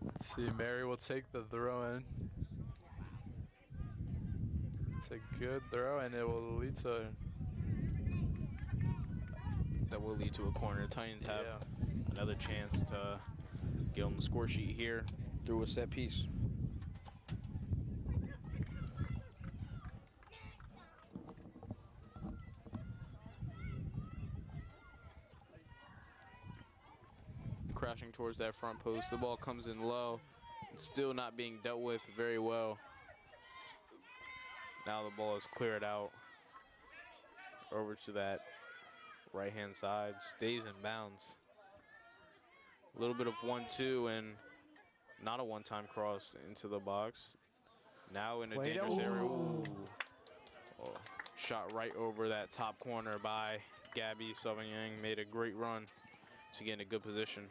[SPEAKER 2] Let's see, Mary will take the throw in. It's a good throw, and it will lead to.
[SPEAKER 1] That will lead to a corner. Titans have
[SPEAKER 2] Yeah.
[SPEAKER 1] another chance to get on the score sheet here through a set piece. Crashing towards that front post. The ball comes in low. Still not being dealt with very well. Now the ball is cleared out over to that right-hand side. Stays in bounds. A little bit of 1-2 and not a one-time cross into the box. Now in a
[SPEAKER 3] Played
[SPEAKER 1] dangerous
[SPEAKER 3] it.
[SPEAKER 1] area.
[SPEAKER 3] Ooh.
[SPEAKER 1] Oh, shot right over that top corner by Gabby Sauvignon. Made a great run to get in a good position.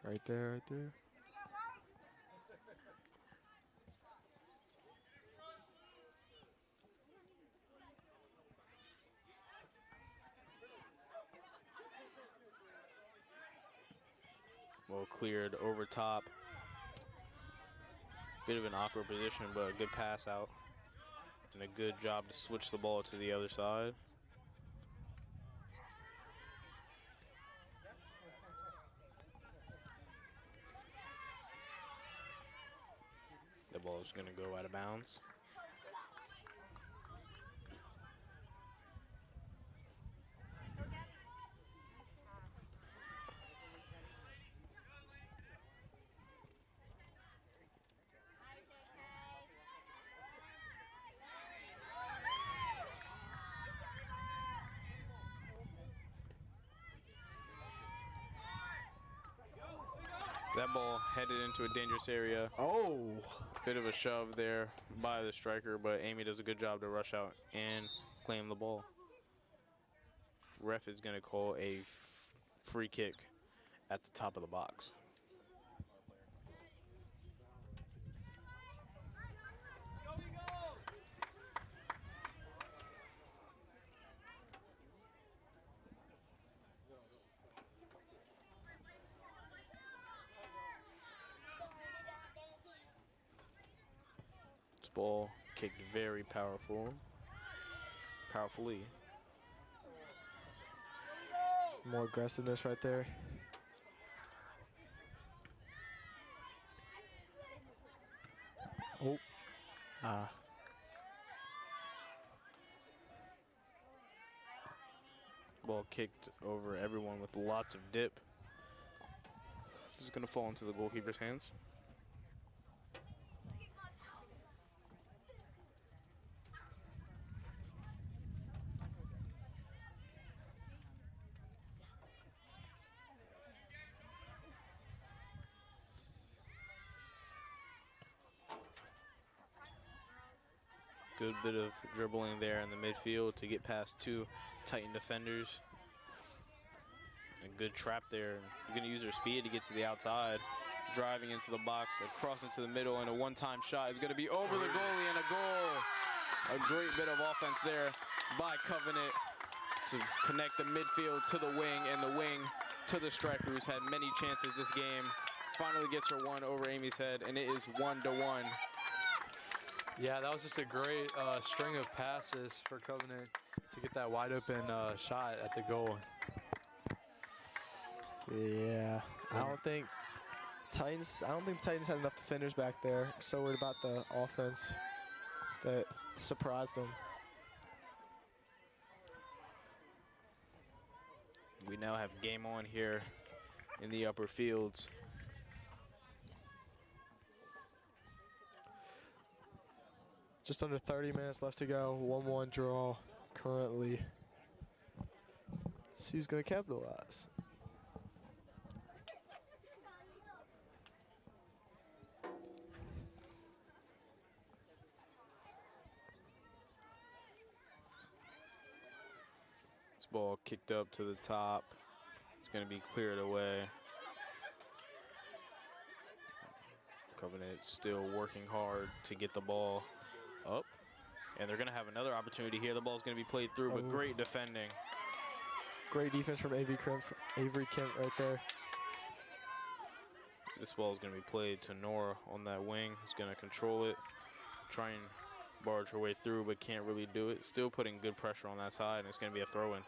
[SPEAKER 3] Right there, right there.
[SPEAKER 1] Well cleared over top. Bit of an awkward position, but a good pass out. And a good job to switch the ball to the other side. The ball is going to go out of bounds. That ball headed into a dangerous area.
[SPEAKER 3] Oh.
[SPEAKER 1] Bit of a shove there by the striker, but Amy does a good job to rush out and claim the ball. Ref is going to call a free kick at the top of the box. Ball kicked very powerfully.
[SPEAKER 3] More aggressiveness right there. Oh. Ah.
[SPEAKER 1] Ball kicked over everyone with lots of dip. This is going to fall into the goalkeeper's hands. Good bit of dribbling there in the midfield to get past two Titan defenders. A good trap there. You're going to use their speed to get to the outside. Driving into the box, across into the middle, and a one-time shot is going to be over the goalie and a goal. A great bit of offense there by Covenant to connect the midfield to the wing and the wing to the striker, who's had many chances this game. Finally gets her one over Amy's head, and it is 1-1.
[SPEAKER 2] Yeah, that was just a great string of passes for Covenant to get that wide open shot at the goal.
[SPEAKER 3] Yeah, I don't think Titans had enough defenders back there. So worried about the offense that surprised them.
[SPEAKER 1] We now have game on here in the upper fields.
[SPEAKER 3] Just under 30 minutes left to go. 1-1 draw currently. Let's see who's going to capitalize.
[SPEAKER 1] This ball kicked up to the top. It's going to be cleared away. Covenant still working hard to get the ball up. And they're going to have another opportunity here. The ball's going to be played through, but great defending.
[SPEAKER 3] Great defense from Avery Kemp right there.
[SPEAKER 1] This ball is going to be played to Nora on that wing. Who's going to control it, try and barge her way through, but can't really do it. Still putting good pressure on that side, and it's going to be a throw-in.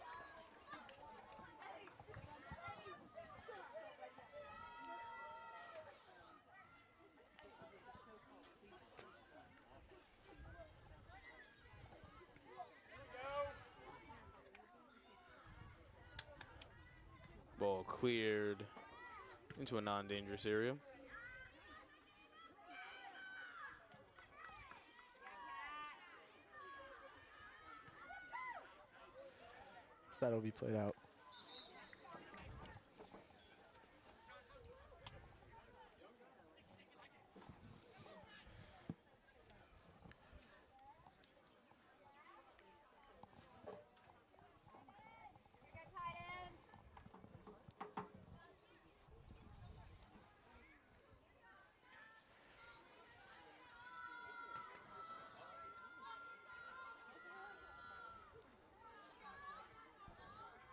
[SPEAKER 1] Ball cleared into a non-dangerous area.
[SPEAKER 3] So that'll be played out.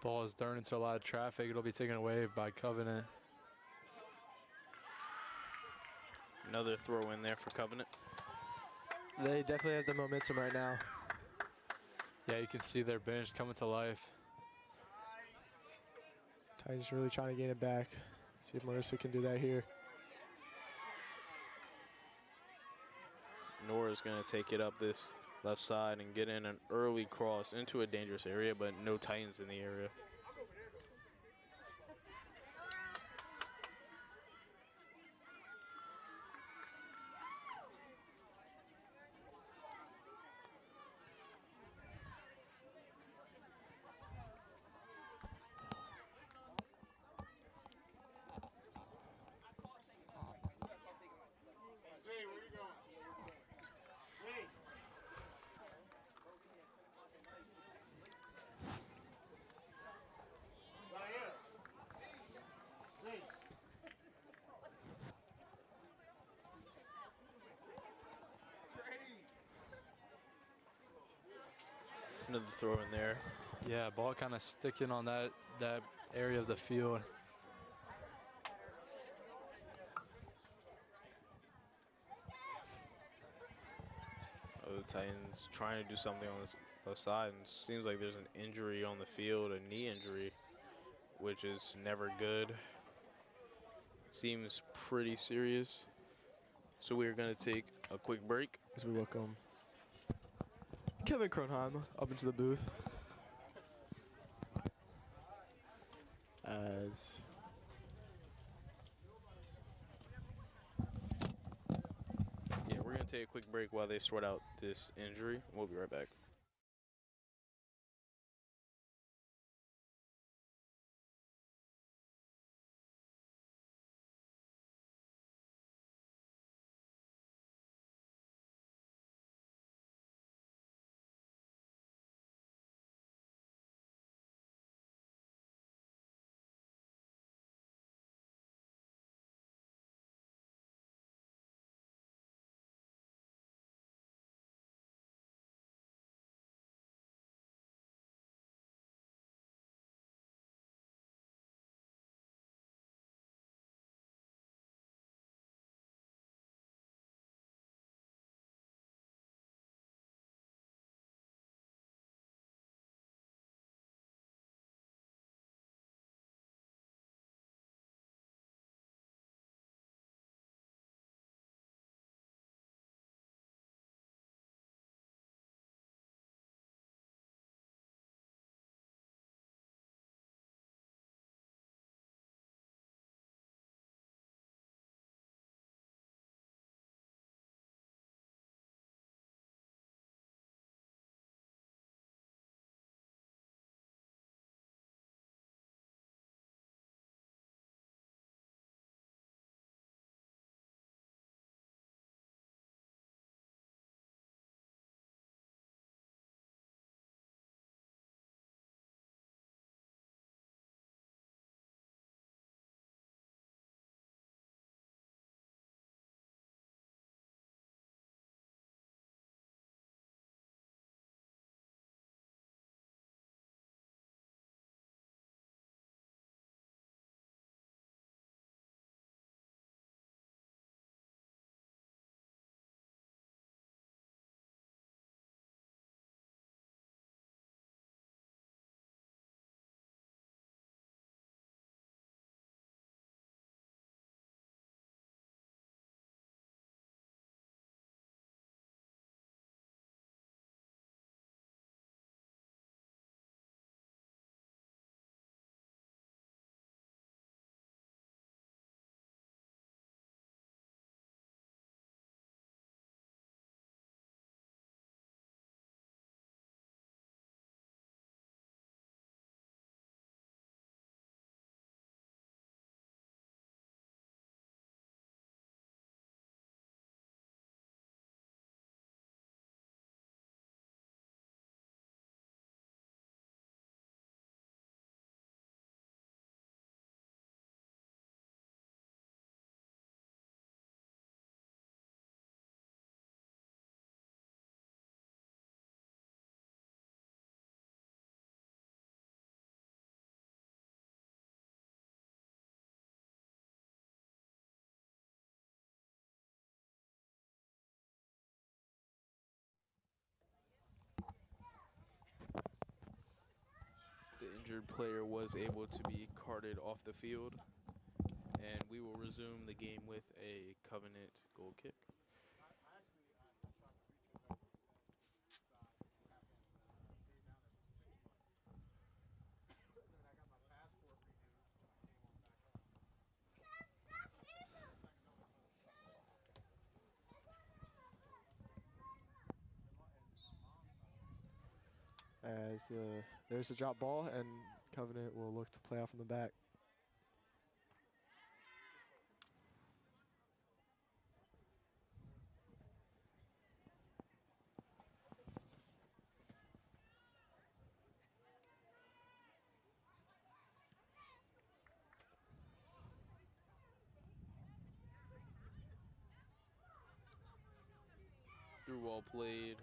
[SPEAKER 2] Ball is turned into a lot of traffic. It'll be taken away by Covenant.
[SPEAKER 1] Another throw in there for Covenant.
[SPEAKER 3] They definitely have the momentum right now.
[SPEAKER 2] Yeah, you can see their bench coming to life.
[SPEAKER 3] Titans really trying to gain it back. See if Marissa can do that here.
[SPEAKER 1] Nora's going to take it up this left side and get in an early cross into a dangerous area, but no Titans in the area. Another throw in there.
[SPEAKER 2] Yeah, ball kind of sticking on that area of the field.
[SPEAKER 1] for the Titans, trying to do something on this left side, and seems like there's an injury on the field, a knee injury, which is never good. Seems pretty serious. So we're going to take a quick break.
[SPEAKER 3] As we welcome Kevin Kronheim up into the booth. As
[SPEAKER 1] Yeah, we're going to take a quick break while they sort out this injury. We'll be right back. The injured player was able to be carted off the field, and we will resume the game with a Covenant goal kick.
[SPEAKER 3] as there's a drop ball, and Covenant will look to play off in the back.
[SPEAKER 1] Through ball played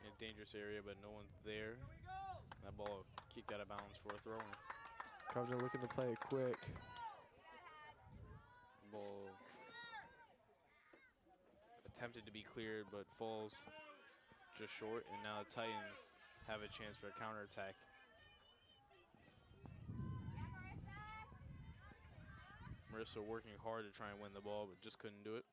[SPEAKER 1] in a dangerous area, but no one's there. That ball kicked out of bounds for a throw-in.
[SPEAKER 3] Covenant looking to play it quick.
[SPEAKER 1] Ball attempted to be cleared, but falls just short, and now the Titans have a chance for a counterattack. Marissa working hard to try and win the ball, but just couldn't do it.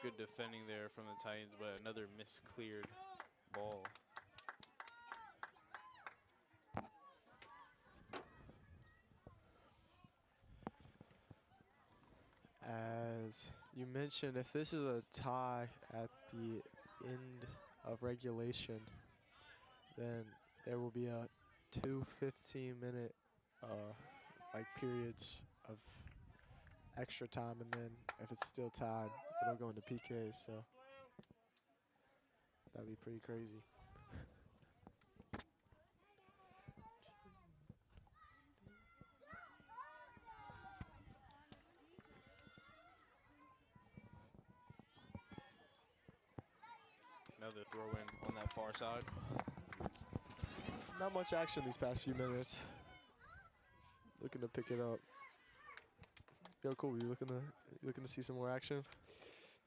[SPEAKER 1] Good defending there from the Titans, but another miscleared ball.
[SPEAKER 3] As you mentioned, if this is a tie at the end of regulation, then there will be a 2 15-minute like periods of extra time, and then if it's still tied, it'll go into PKs. So that'd be pretty crazy.
[SPEAKER 1] Another throw in on that far side.
[SPEAKER 3] Not much action these past few minutes. Looking to pick it up. Yo, cool. You looking to see some more action?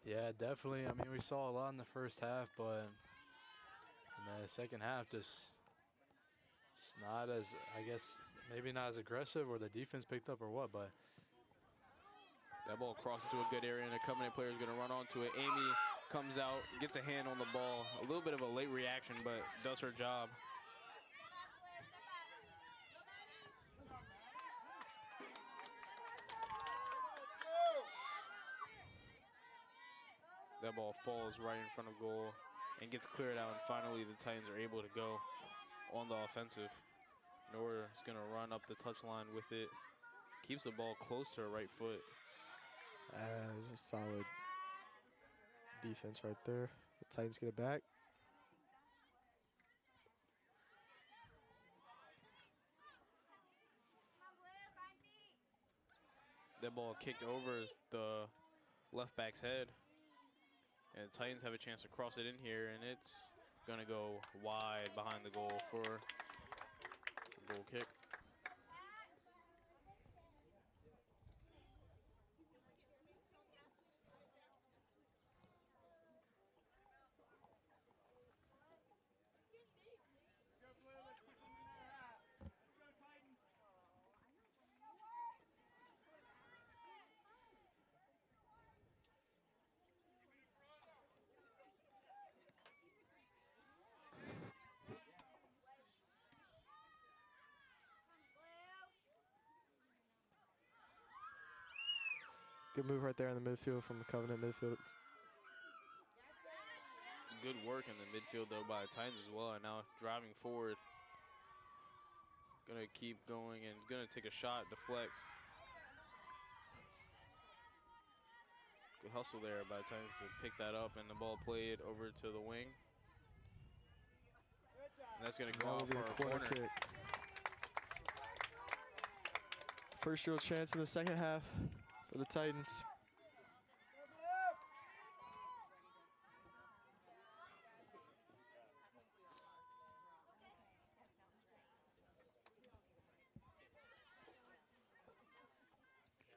[SPEAKER 2] Yeah, definitely. I mean, we saw a lot in the first half, but in the second half, just not as, I guess, maybe not as aggressive, or the defense picked up or what, but.
[SPEAKER 1] That ball crossed into a good area, and the Covenant player is going to run onto it. Amy comes out, gets a hand on the ball. A little bit of a late reaction, but does her job. That ball falls right in front of goal and gets cleared out, and finally the Titans are able to go on the offensive. Nora is going to run up the touchline with it. Keeps the ball close to her right foot.
[SPEAKER 3] As a solid defense right there. The Titans get it back.
[SPEAKER 1] That ball kicked over the left back's head. And the Titans have a chance to cross it in here, and it's going to go wide behind the goal for a goal kick.
[SPEAKER 3] Good move right there in the midfield from the Covenant midfield.
[SPEAKER 1] It's good work in the midfield, though, by the Titans as well. And now driving forward. Going to keep going and going to take a shot, deflects. Good hustle there by the Titans to pick that up, and the ball played over to the wing. And that's going to go out for a corner
[SPEAKER 3] kick. First real chance in the second half for the Titans.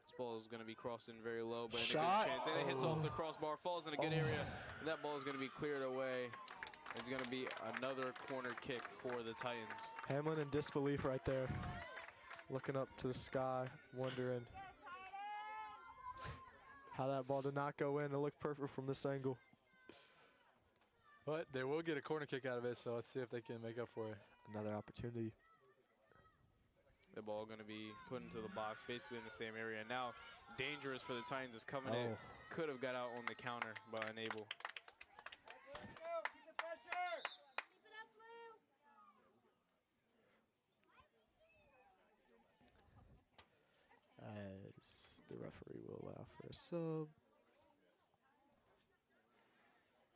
[SPEAKER 1] This ball is going to be crossed in very low, but in a
[SPEAKER 3] Shot.
[SPEAKER 1] good chance. And it hits off the crossbar, falls in a good area. And that ball is going to be cleared away. It's going to be another corner kick for the Titans.
[SPEAKER 3] Hamlin in disbelief right there. Looking up to the sky, wondering how that ball did not go in. It looked perfect from this angle.
[SPEAKER 2] But they will get a corner kick out of it, so let's see if they can make up for it.
[SPEAKER 3] Another opportunity.
[SPEAKER 1] The ball going to be put into the box, basically in the same area. Now, dangerous for the Titans is coming in. Could have got out on the counter, but unable.
[SPEAKER 3] As the referee will allow for a sub.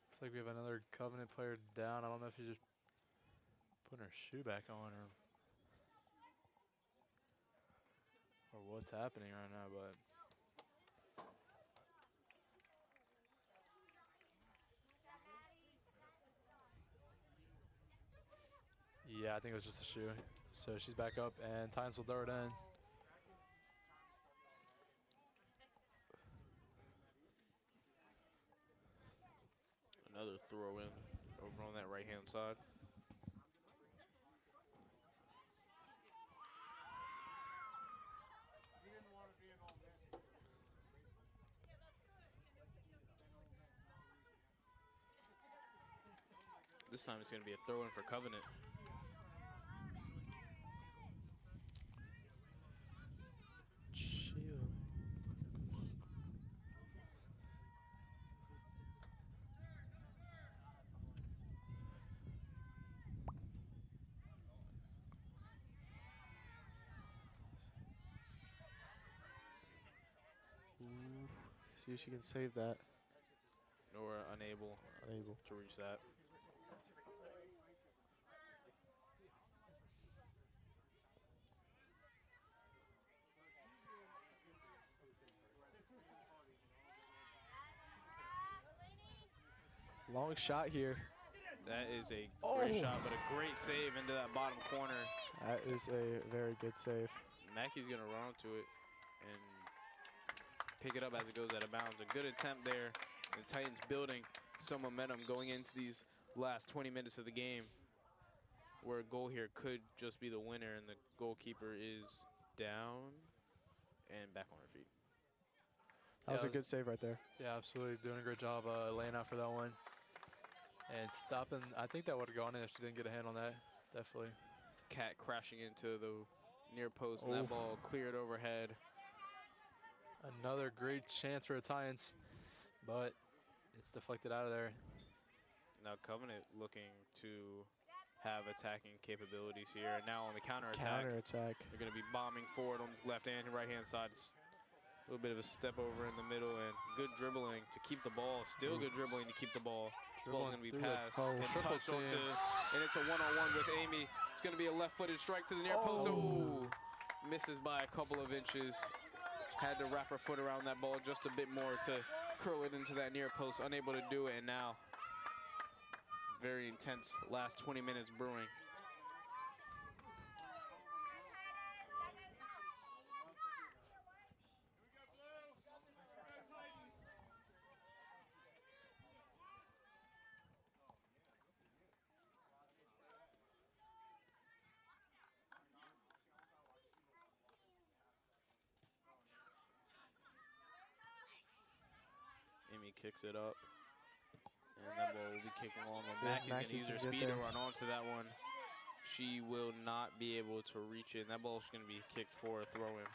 [SPEAKER 2] Looks like we have another Covenant player down. I don't know if he's just putting her shoe back on or what's happening right now, but Yeah, I think it was just a shoe. So she's back up, and Titans will throw it in.
[SPEAKER 1] Another throw in over on that right-hand side. This time it's going to be a throw-in for Covenant.
[SPEAKER 3] Chill. Ooh. See if she can save that.
[SPEAKER 1] Nor unable
[SPEAKER 3] Unable.
[SPEAKER 1] to reach that.
[SPEAKER 3] Long shot here.
[SPEAKER 1] That is a great
[SPEAKER 3] Oh.
[SPEAKER 1] shot, but a great save into that bottom corner.
[SPEAKER 3] That is a very good save.
[SPEAKER 1] Mackey's going to run onto it and pick it up as it goes out of bounds. A good attempt there. The Titans building some momentum going into these last 20 minutes of the game, where a goal here could just be the winner, and the goalkeeper is down and back on her feet.
[SPEAKER 3] That was a good save right there.
[SPEAKER 2] Yeah, absolutely. Doing a great job laying out for that one. And stopping, I think that would have gone in if she didn't get a hand on that. Definitely.
[SPEAKER 1] Cat crashing into the near post, and that ball cleared overhead.
[SPEAKER 2] Another great chance for the Titans, but it's deflected out of there.
[SPEAKER 1] Now Covenant looking to have attacking capabilities here. And now on the counter-attack, they're going to be bombing forward on the left-hand and right-hand side. It's a little bit of a step over in the middle, and good dribbling to keep the ball. Still good dribbling to keep the ball. The ball's going to be passed and touched onto, and it's a one-on-one with Amy. It's going to be a left-footed strike to the near post. Oh, misses by a couple of inches. Had to wrap her foot around that ball just a bit more to curl it into that near post. Unable to do it, and now very intense last 20 minutes brewing. Amy kicks it up, and that ball will be kicking along. Mackey's going to use her speed to run onto that one. She will not be able to reach it, and that ball is going to be kicked for a throw-in.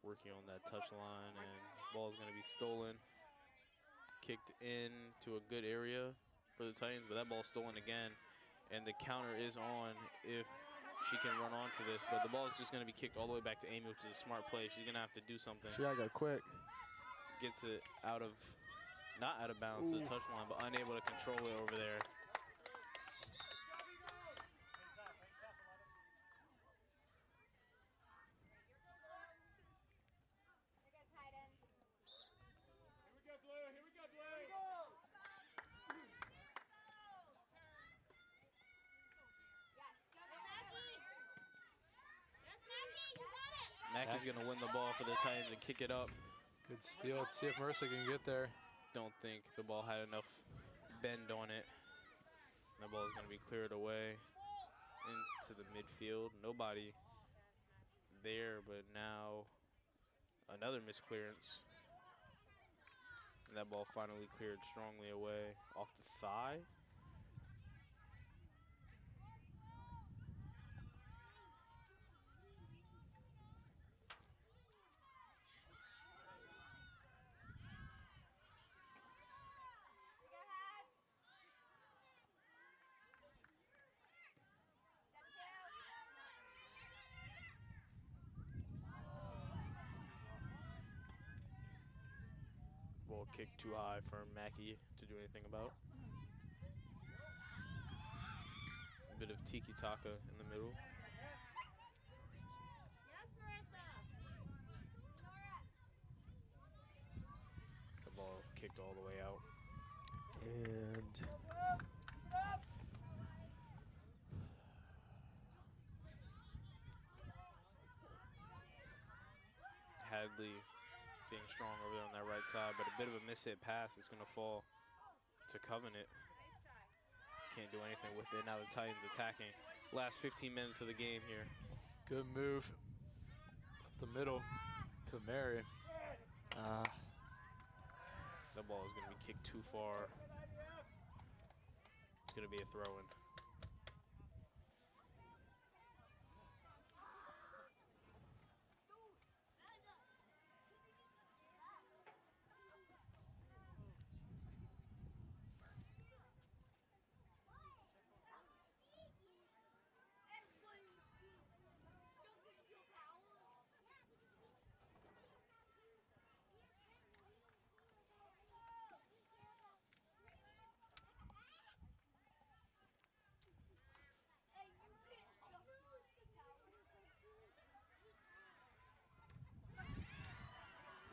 [SPEAKER 1] Working on that touch line, and the ball is going to be stolen. Kicked in to a good area for the Titans, but that ball's stolen again. And the counter is on if she can run onto this, but the ball is just going to be kicked all the way back to Amy, which is a smart play. She's going to have to do something.
[SPEAKER 3] She gotta go quick.
[SPEAKER 1] Gets it out of, not out of bounds to the touch line, but unable to control it over there. Mackey's going to win the ball for the Titans and kick it up.
[SPEAKER 2] Good steal. Let's see if Marissa can get there.
[SPEAKER 1] Don't think the ball had enough bend on it. That ball is going to be cleared away into the midfield. Nobody there, but now another misclearance. And that ball finally cleared strongly away off the thigh. Ball kicked too high for Mackey to do anything about. A bit of tiki-taka in the middle.
[SPEAKER 4] Yes, Marissa.
[SPEAKER 1] kicked all the way out.
[SPEAKER 3] And
[SPEAKER 1] Hadley being strong over there on that right side, but a bit of a mishit pass is going to fall to Covenant. Can't do anything with it. Now the Titans attacking. Last 15 minutes of the game here.
[SPEAKER 2] Good move up the middle to Mary.
[SPEAKER 1] The ball is going to be kicked too far. It's going to be a throw-in.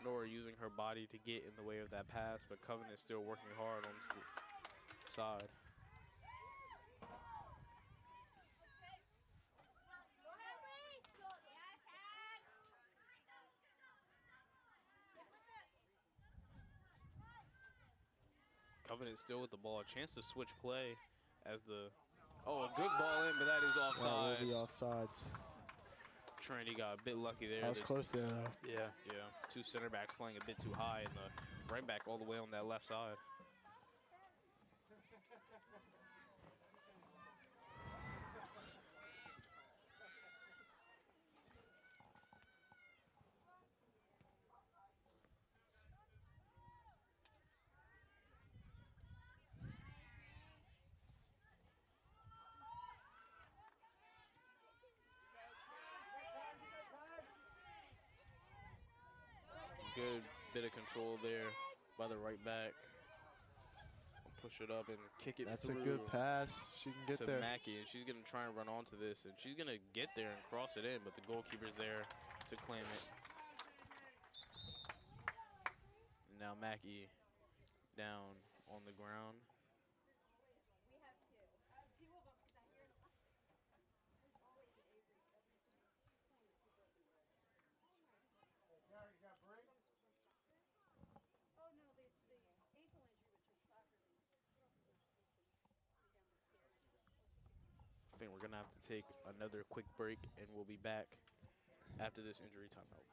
[SPEAKER 1] Nora using her body to get in the way of that pass, but Covenant still working hard on the side. Covenant still with the ball. A chance to switch play as the, oh, a good ball in, but that is
[SPEAKER 3] that
[SPEAKER 1] offside.
[SPEAKER 3] will be offsides.
[SPEAKER 1] Trinity got a bit lucky there.
[SPEAKER 3] That was close there, though.
[SPEAKER 2] Yeah.
[SPEAKER 1] Yeah, two center backs playing a bit too high, and the right back all the way on that left side. Good bit of control there by the right back. Push it up and kick it
[SPEAKER 3] That's
[SPEAKER 1] through.
[SPEAKER 3] a good pass. She can get
[SPEAKER 1] to
[SPEAKER 3] there.
[SPEAKER 1] Mackey, and she's going to try and run onto this, and she's going to get there and cross it in, but the goalkeeper's there to claim it. And now Mackey down on the ground. I think we're going to have to take another quick break, and we'll be back after this injury timeout.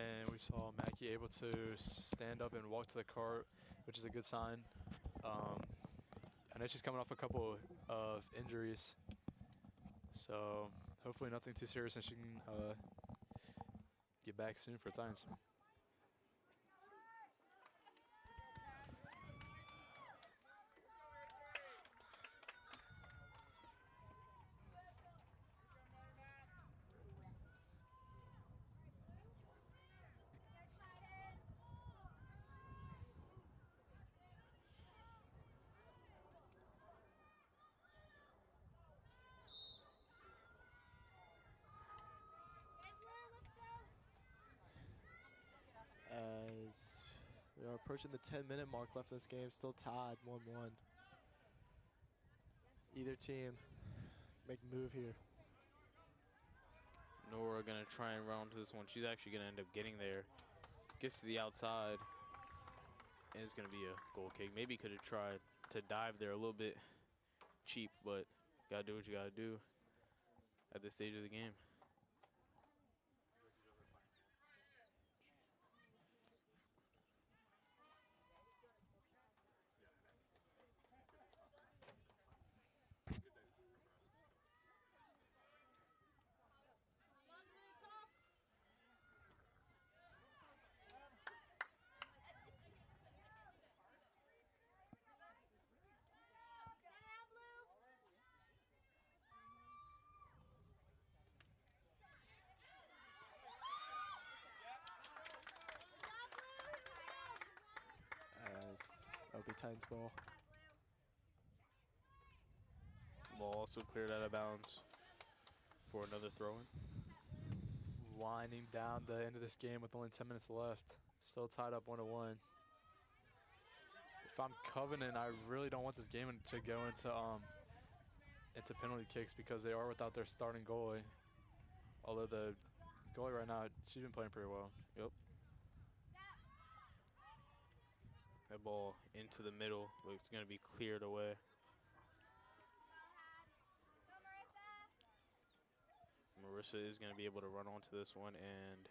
[SPEAKER 2] And we saw Mackie able to stand up and walk to the cart, which is a good sign. I know she's coming off a couple of injuries, so hopefully nothing too serious and she can get back soon for Titans.
[SPEAKER 3] As we are approaching the 10-minute mark left in this game, still tied 1-1. Either team make a move here.
[SPEAKER 1] Nora gonna try and round to this one. She's actually gonna end up getting there. Gets to the outside, and it's gonna be a goal kick. Maybe could have tried to dive there a little bit cheap, but gotta do what you gotta do at this stage of the game.
[SPEAKER 3] As that'll be Titans ball.
[SPEAKER 1] Ball also cleared out of bounds for another throw-in.
[SPEAKER 2] Winding down the end of this game with only 10 minutes left. Still tied up 1-1. If I'm Covenant, I really don't want this game to go into penalty kicks because they are without their starting goalie. Although the goalie right now, she's been playing pretty well.
[SPEAKER 1] Yep. That ball into the middle, but it's going to be cleared away. Marissa is going to be able to run onto this one and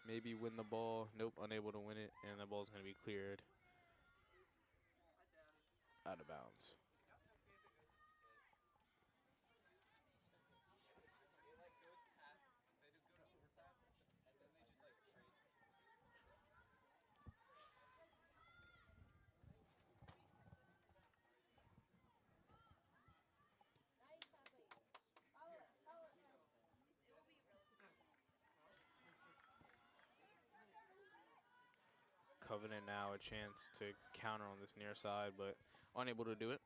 [SPEAKER 1] maybe win the ball. Nope, unable to win it, and the ball's going to be cleared out of bounds. Covenant now a chance to counter on this near side, but unable to do it.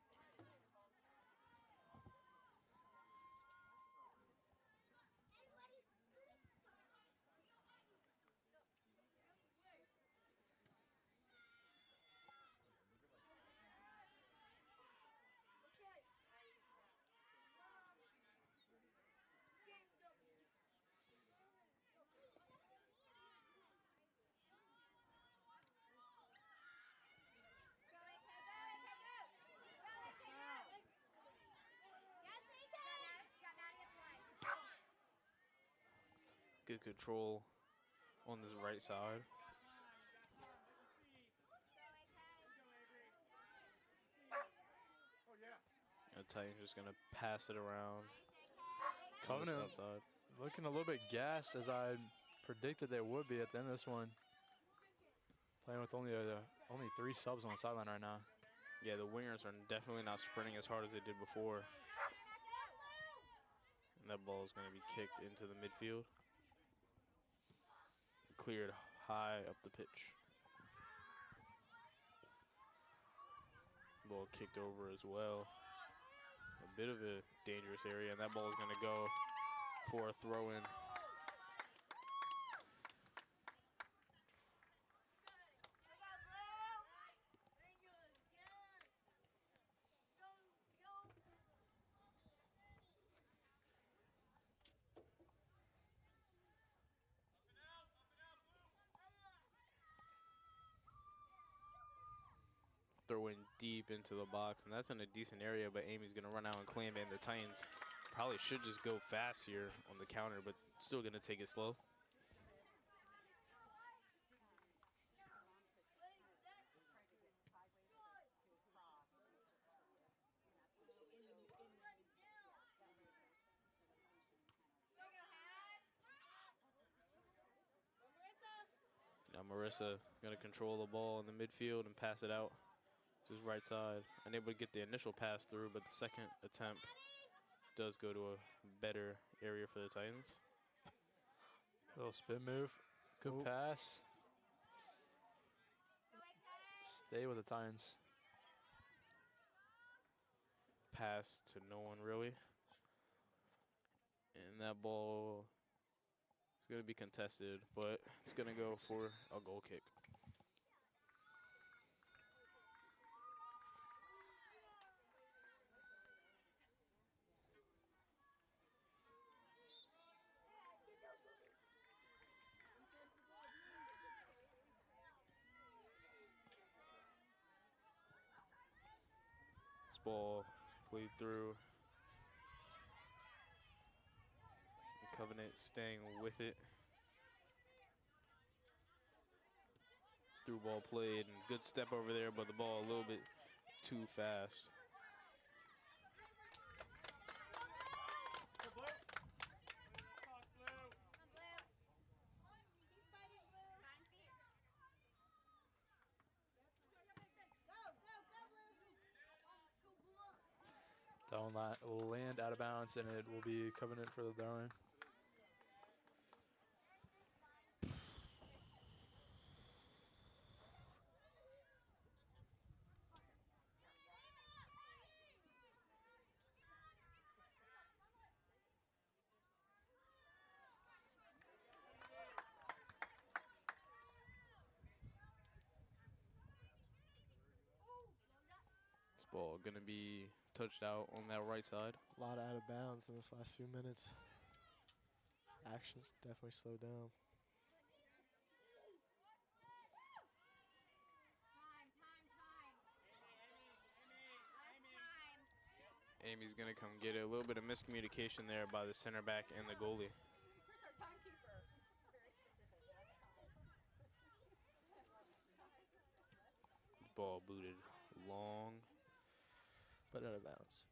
[SPEAKER 1] Good control on this right side. And Titan's just gonna pass it around.
[SPEAKER 2] Covenant
[SPEAKER 1] outside.
[SPEAKER 2] looking a little bit gassed as I predicted they would be at the end of this one. Playing with only 3 subs on the sideline right now.
[SPEAKER 1] Yeah, the wingers are definitely not sprinting as hard as they did before. And that ball is going to be kicked into the midfield. Cleared high up the pitch. Ball kicked over as well. A bit of a dangerous area, and that ball is going to go for a throw-in. Throw in deep into the box, and that's in a decent area, but Amy's going to run out and claim it, and the Titans probably should just go fast here on the counter, but still going to take it slow. Marissa going to control the ball in the midfield and pass it out to his right side. Unable to get the initial pass through, but the second attempt does go to a better area for the Titans.
[SPEAKER 2] Little spin move. Good pass. Stay with the Titans.
[SPEAKER 1] Pass to no one really. And that ball is going to be contested, but it's going to go for a goal kick. This ball played through. Covenant staying with it. Through ball played and good step over there, but the ball a little bit too fast.
[SPEAKER 2] That one will land out of bounds, and it will be Covenant for the throw-in.
[SPEAKER 1] This ball gonna be touched out on that right side.
[SPEAKER 3] A lot out of bounds in this last few minutes. Action's definitely slowed down.
[SPEAKER 1] Amy's gonna come get it. A little bit of miscommunication there by the center back and the goalie. Ball booted long,
[SPEAKER 3] but out of bounds.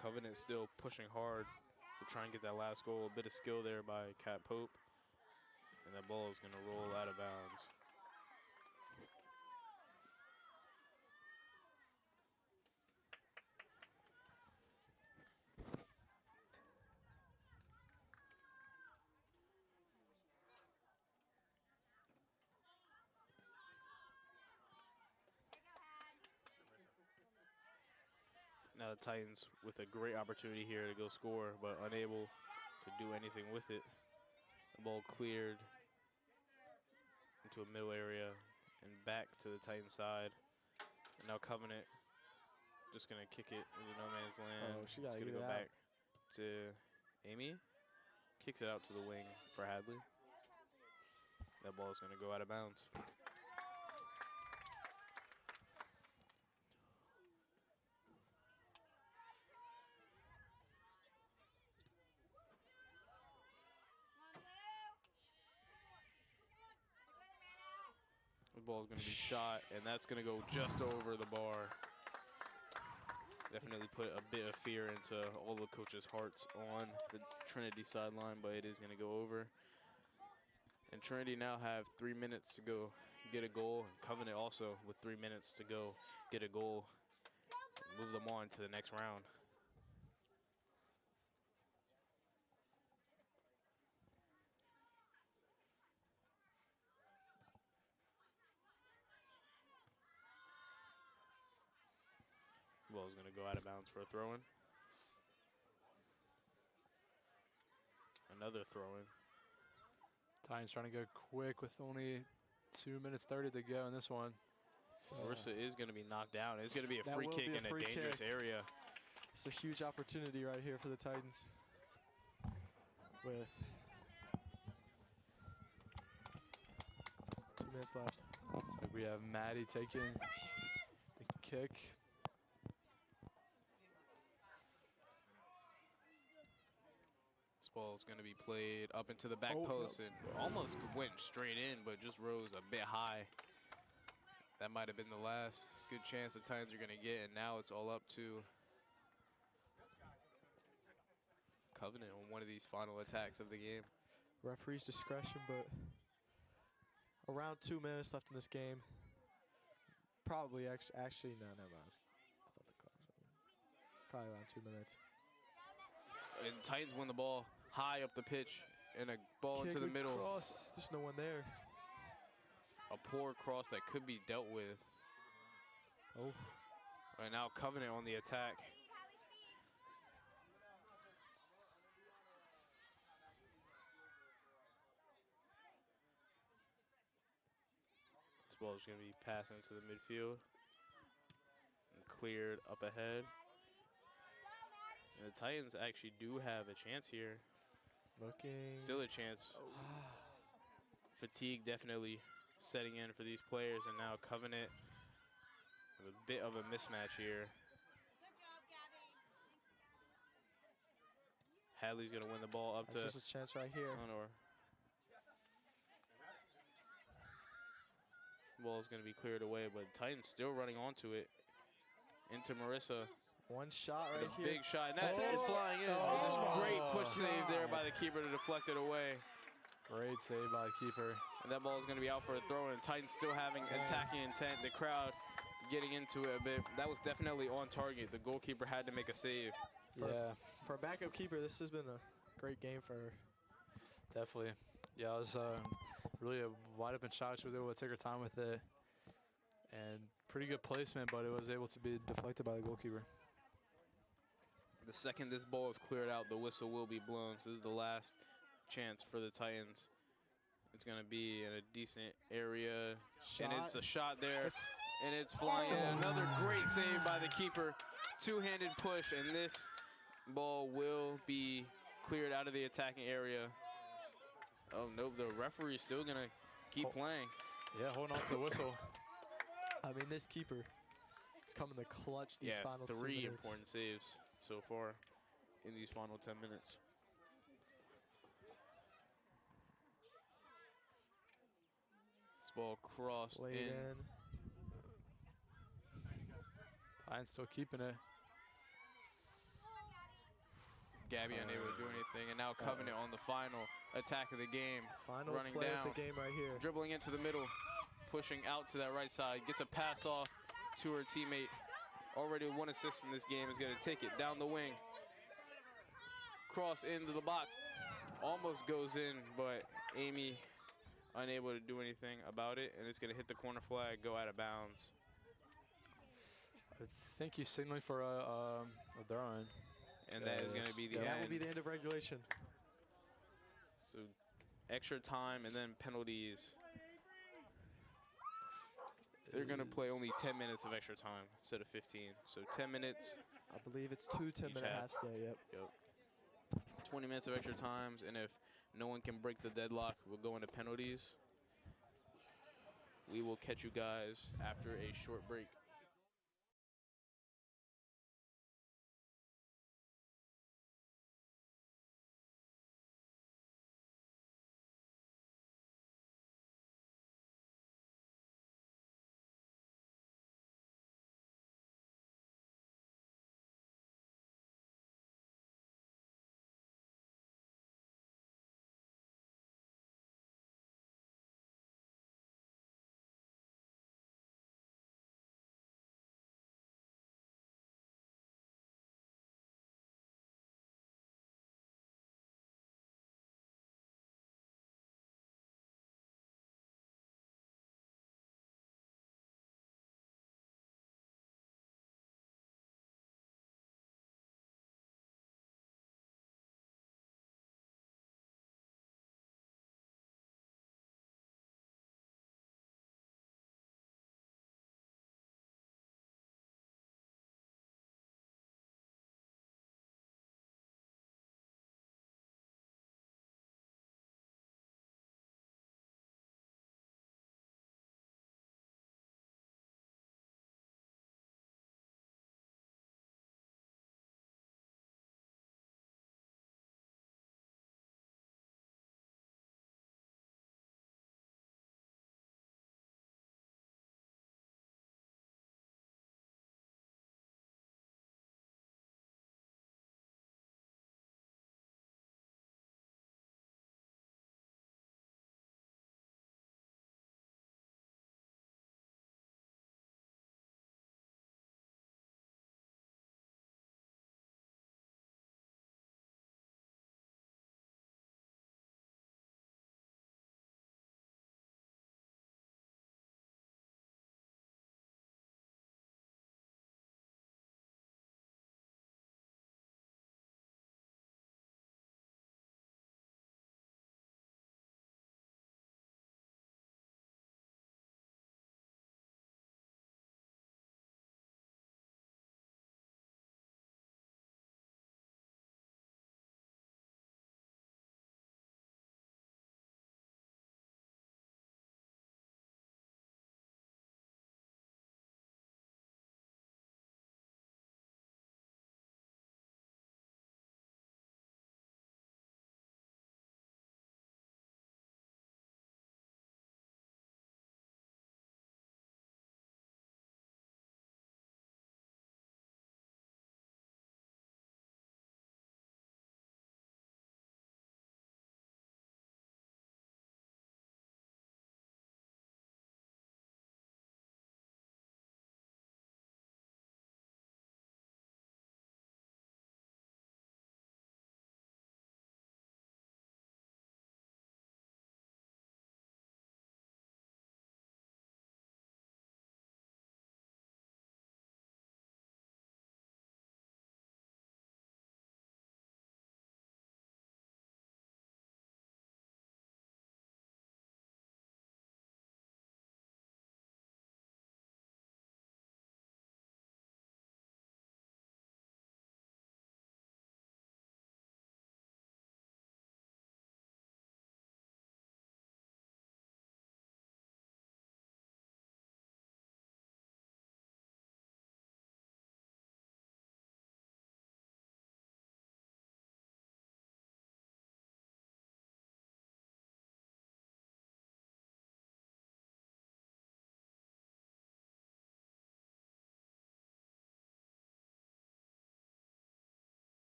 [SPEAKER 1] Covenant still pushing hard to try and get that last goal. A bit of skill there by Cat Pope. And that ball is going to roll out of bounds. Now the Titans with a great opportunity here to go score, but unable to do anything with it. The ball cleared into a middle area and back to the Titan side. And now Covenant just gonna kick it into no man's land.
[SPEAKER 3] Oh, she gotta
[SPEAKER 1] it's gonna
[SPEAKER 3] get
[SPEAKER 1] go
[SPEAKER 3] it out.
[SPEAKER 1] back to Amy. Kicks it out to the wing for Hadley. That ball is gonna go out of bounds. The ball is going to be shot, and that's going to go just over the bar. Definitely put a bit of fear into all the coaches' hearts on the Trinity sideline, but it is going to go over. And Trinity now have 3 minutes to go get a goal. And Covenant also with 3 minutes to go get a goal. Move them on to the next round. Ball is going to go out of bounds for a throw-in. Another throw-in.
[SPEAKER 2] Titans trying to go quick with only 2 minutes 30 to go in this one.
[SPEAKER 1] Marissa is going to be knocked down. It's going to be a
[SPEAKER 3] That
[SPEAKER 1] free
[SPEAKER 3] will
[SPEAKER 1] kick
[SPEAKER 3] be a
[SPEAKER 1] in a
[SPEAKER 3] free
[SPEAKER 1] dangerous
[SPEAKER 3] kick.
[SPEAKER 1] area.
[SPEAKER 3] It's a huge opportunity right here for the Titans. With 2 minutes left.
[SPEAKER 2] So we have Maddie taking the kick.
[SPEAKER 1] Ball's going to be played up into the back
[SPEAKER 3] Oh,
[SPEAKER 1] post and almost went straight in, but just rose a bit high. That might have been the last good chance the Titans are going to get, and now it's all up to Covenant on one of these final attacks of the game.
[SPEAKER 3] Referee's discretion, but around 2 minutes left in this game. Probably actually no, never mind. I thought the clock was over. Probably around 2 minutes.
[SPEAKER 1] And Titans win the ball high up the pitch, and a ball into the
[SPEAKER 3] Kick
[SPEAKER 1] middle.
[SPEAKER 3] across. There's no one there.
[SPEAKER 1] A poor cross that could be dealt with.
[SPEAKER 3] Oh,
[SPEAKER 1] And now Covenant on the attack. This ball is going to be passing to the midfield and cleared up ahead. And the Titans actually do have a chance here.
[SPEAKER 3] looking.
[SPEAKER 1] Still a chance. Fatigue definitely setting in for these players, and now Covenant have a bit of a mismatch here. Hadley's going to win the ball up
[SPEAKER 3] That's
[SPEAKER 1] to
[SPEAKER 3] just a chance right here.
[SPEAKER 1] Honor. Ball is going to be cleared away, but Titans still running onto it. Into Marissa.
[SPEAKER 3] One shot
[SPEAKER 1] With
[SPEAKER 3] right
[SPEAKER 1] a
[SPEAKER 3] here.
[SPEAKER 1] big shot, and that's
[SPEAKER 3] Oh.
[SPEAKER 1] it's flying in.
[SPEAKER 3] Oh.
[SPEAKER 1] This great push save there
[SPEAKER 3] God.
[SPEAKER 1] by the keeper to deflect it away.
[SPEAKER 2] Great save by the keeper.
[SPEAKER 1] And that ball is going to be out for a throw, and Titans still having attacking intent. The crowd getting into it a bit. That was definitely on target. The goalkeeper had to make a save.
[SPEAKER 3] For a backup keeper, this has been a great game for her.
[SPEAKER 2] Definitely. Yeah, it was really a wide open shot. She was able to take her time with it. And pretty good placement, but it was able to be deflected by the goalkeeper.
[SPEAKER 1] The second this ball is cleared out, the whistle will be blown. So this is the last chance for the Titans. It's going to be in a decent area.
[SPEAKER 3] Shot.
[SPEAKER 1] And it's a shot there.
[SPEAKER 3] It's
[SPEAKER 1] And it's flying in. Another great save by the keeper. Two-handed push, and this ball will be cleared out of the attacking area. Oh, no, the referee's still going to keep playing.
[SPEAKER 2] Yeah, holding on to the whistle.
[SPEAKER 3] I mean, this keeper is coming to clutch these final 2
[SPEAKER 1] three
[SPEAKER 3] minutes.
[SPEAKER 1] important saves so far in these final 10 minutes. This ball crossed
[SPEAKER 3] Laid in.
[SPEAKER 2] Titans still keeping it.
[SPEAKER 1] Gabby unable to do anything, and now Covenant on the final attack of the game.
[SPEAKER 3] Final
[SPEAKER 1] running
[SPEAKER 3] play
[SPEAKER 1] down,
[SPEAKER 3] of the game right here.
[SPEAKER 1] dribbling into the middle, pushing out to that right side, gets a pass off to her teammate. Already one assist in this game, is going to take it down the wing. Cross into the box, almost goes in, but Amy unable to do anything about it, and it's going to hit the corner flag, go out of bounds.
[SPEAKER 2] I think he's signaling for a throw-in.
[SPEAKER 1] And that is going to be the
[SPEAKER 3] That
[SPEAKER 1] end.
[SPEAKER 3] will be the end of regulation.
[SPEAKER 1] So extra time and then penalties. They're going to play only 10 minutes of extra time instead of 15. So 10 minutes,
[SPEAKER 3] I believe it's two 10-minute
[SPEAKER 1] half.
[SPEAKER 3] halves there, yep.
[SPEAKER 1] 20 minutes of extra times, and if no one can break the deadlock, we'll go into penalties. We will catch you guys after a short break.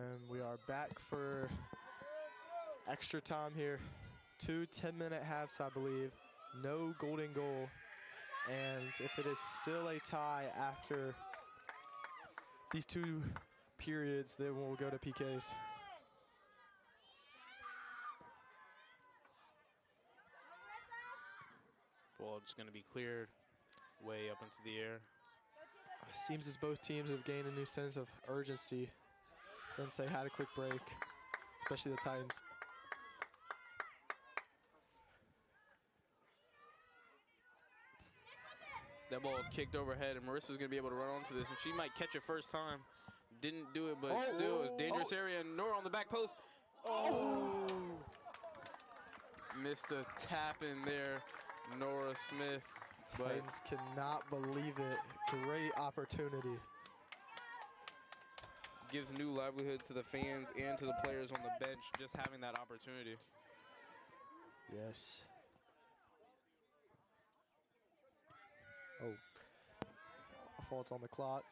[SPEAKER 3] And we are back for extra time here. 2 10-minute halves, I believe. No golden goal. And if it is still a tie after these 2 periods, then we'll go to PKs.
[SPEAKER 1] Ball just going to be cleared way up into the air.
[SPEAKER 3] Seems as both teams have gained a new sense of urgency since they had a quick break, especially the Titans.
[SPEAKER 1] That ball kicked overhead, and Marissa's going to be able to run onto this, and she might catch it first time. Didn't do it, but still, a dangerous area. And Nora on the back post. Oh! Missed a tap in there, Nora Smith.
[SPEAKER 3] Titans cannot believe it. Great opportunity.
[SPEAKER 1] Gives new livelihood to the fans and to the players on the bench just having that opportunity.
[SPEAKER 3] Yes. Oh. Fault's on the clock.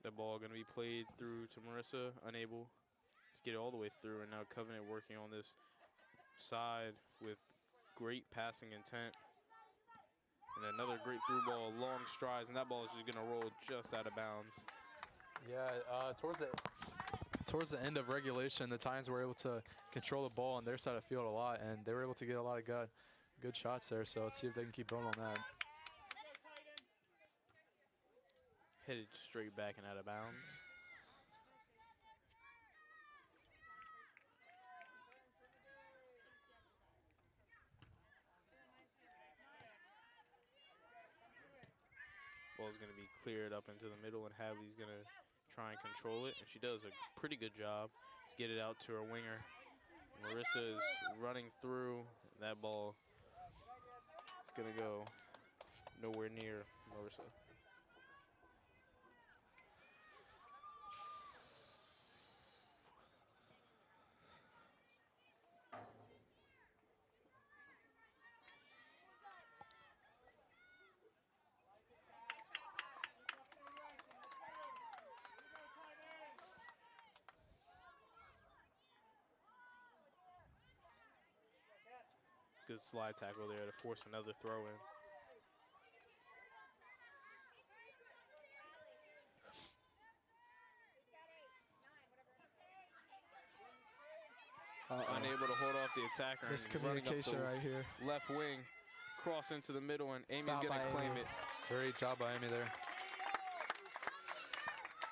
[SPEAKER 1] That ball going to be played through to Marissa, unable to get it all the way through. And now Covenant working on this side with great passing intent. And another great through ball, long strides, and that ball is just going to roll just out of bounds.
[SPEAKER 2] Yeah, towards the end of regulation, the Titans were able to control the ball on their side of the field a lot, and they were able to get a lot of good shots there. So let's see if they can keep building on that.
[SPEAKER 1] Headed straight back and out of bounds. Ball's going to be cleared up into the middle, and Hadley's going to try and control it, and she does a pretty good job to get it out to her winger. Marissa is running through. That ball is going to go nowhere near Marissa. Good slide tackle there to force another throw in. Unable to hold off the attacker.
[SPEAKER 3] Miscommunication right here.
[SPEAKER 1] Left wing, cross into the middle, and Amy's going to claim it.
[SPEAKER 2] Great job by Amy there.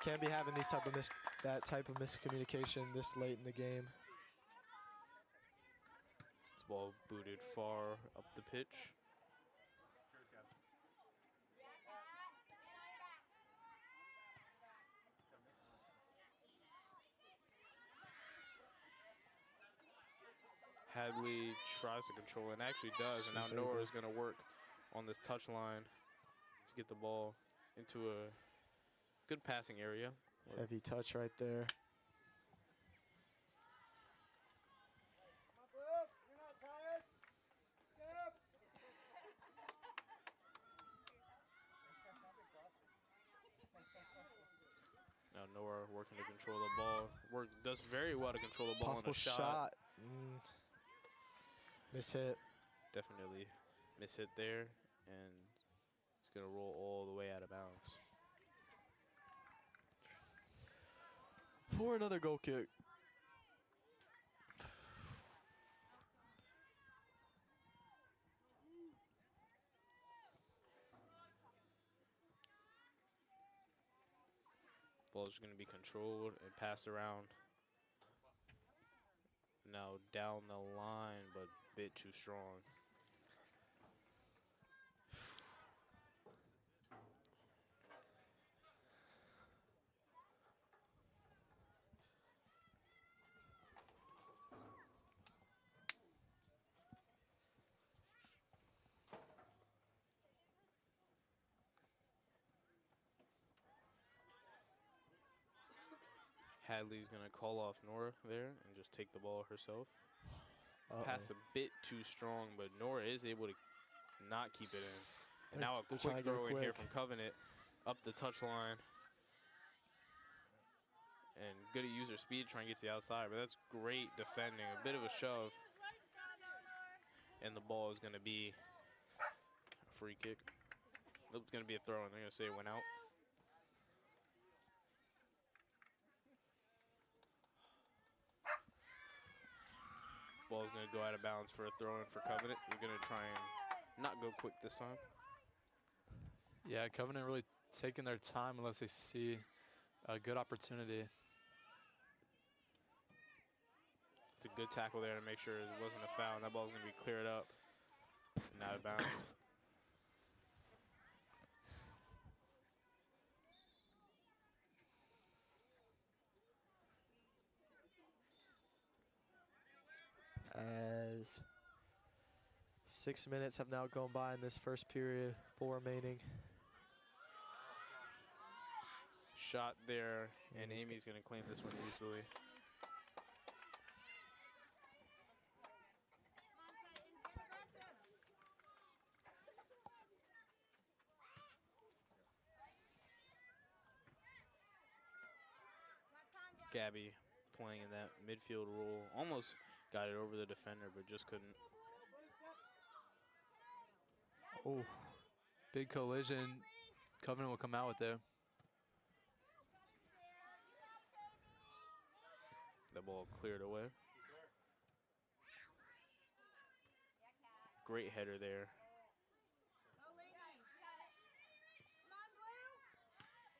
[SPEAKER 3] Can't be having that type of miscommunication this late in the game.
[SPEAKER 1] This ball booted far up the pitch. Hadley tries to control it and actually does, and now Nora is going to work on this touch line to get the ball into a good passing area.
[SPEAKER 3] Heavy touch right there.
[SPEAKER 1] Now Nora working to control the ball. Does very well to control the ball.
[SPEAKER 3] Possible
[SPEAKER 1] on a
[SPEAKER 3] shot. Miss hit.
[SPEAKER 1] Definitely miss hit there, and it's going to roll all the way out of bounds.
[SPEAKER 3] For another goal kick.
[SPEAKER 1] Ball is going to be controlled and passed around. Now down the line, but a bit too strong. Hadley's going to call off Nora there and just take the ball herself. Pass a bit too strong, but Nora is able to not keep it in. And now a quick throw in here from Covenant up the touchline. and good at user speed trying to get to the outside, but that's great defending. A bit of a shove, and the ball is going to be a free kick. Nope, it's going to be a throw, and they're going to say it went out. Ball's going to go out of bounds for a throw-in for Covenant. They're going to try and not go quick this time.
[SPEAKER 2] Yeah, Covenant really taking their time unless they see a good opportunity.
[SPEAKER 1] It's a good tackle there to make sure it wasn't a foul, and that ball's going to be cleared up and out of bounds.
[SPEAKER 3] As 6 minutes have now gone by in this first period, 4 remaining.
[SPEAKER 1] Shot there, and Amy's going to claim this one easily. Gabby playing in that midfield role, almost got it over the defender, but just couldn't.
[SPEAKER 2] Oh, big collision. Covenant will come out with there.
[SPEAKER 1] The ball cleared away. Great header there.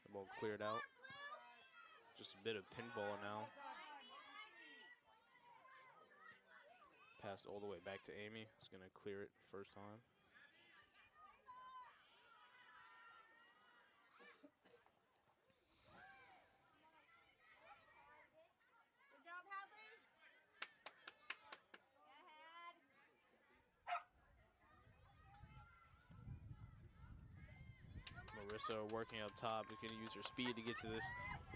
[SPEAKER 1] The ball cleared out. Just a bit of pinball now. Passed all the way back to Amy. It's going to clear it first time. Marissa working up top, is going to use her speed to get to this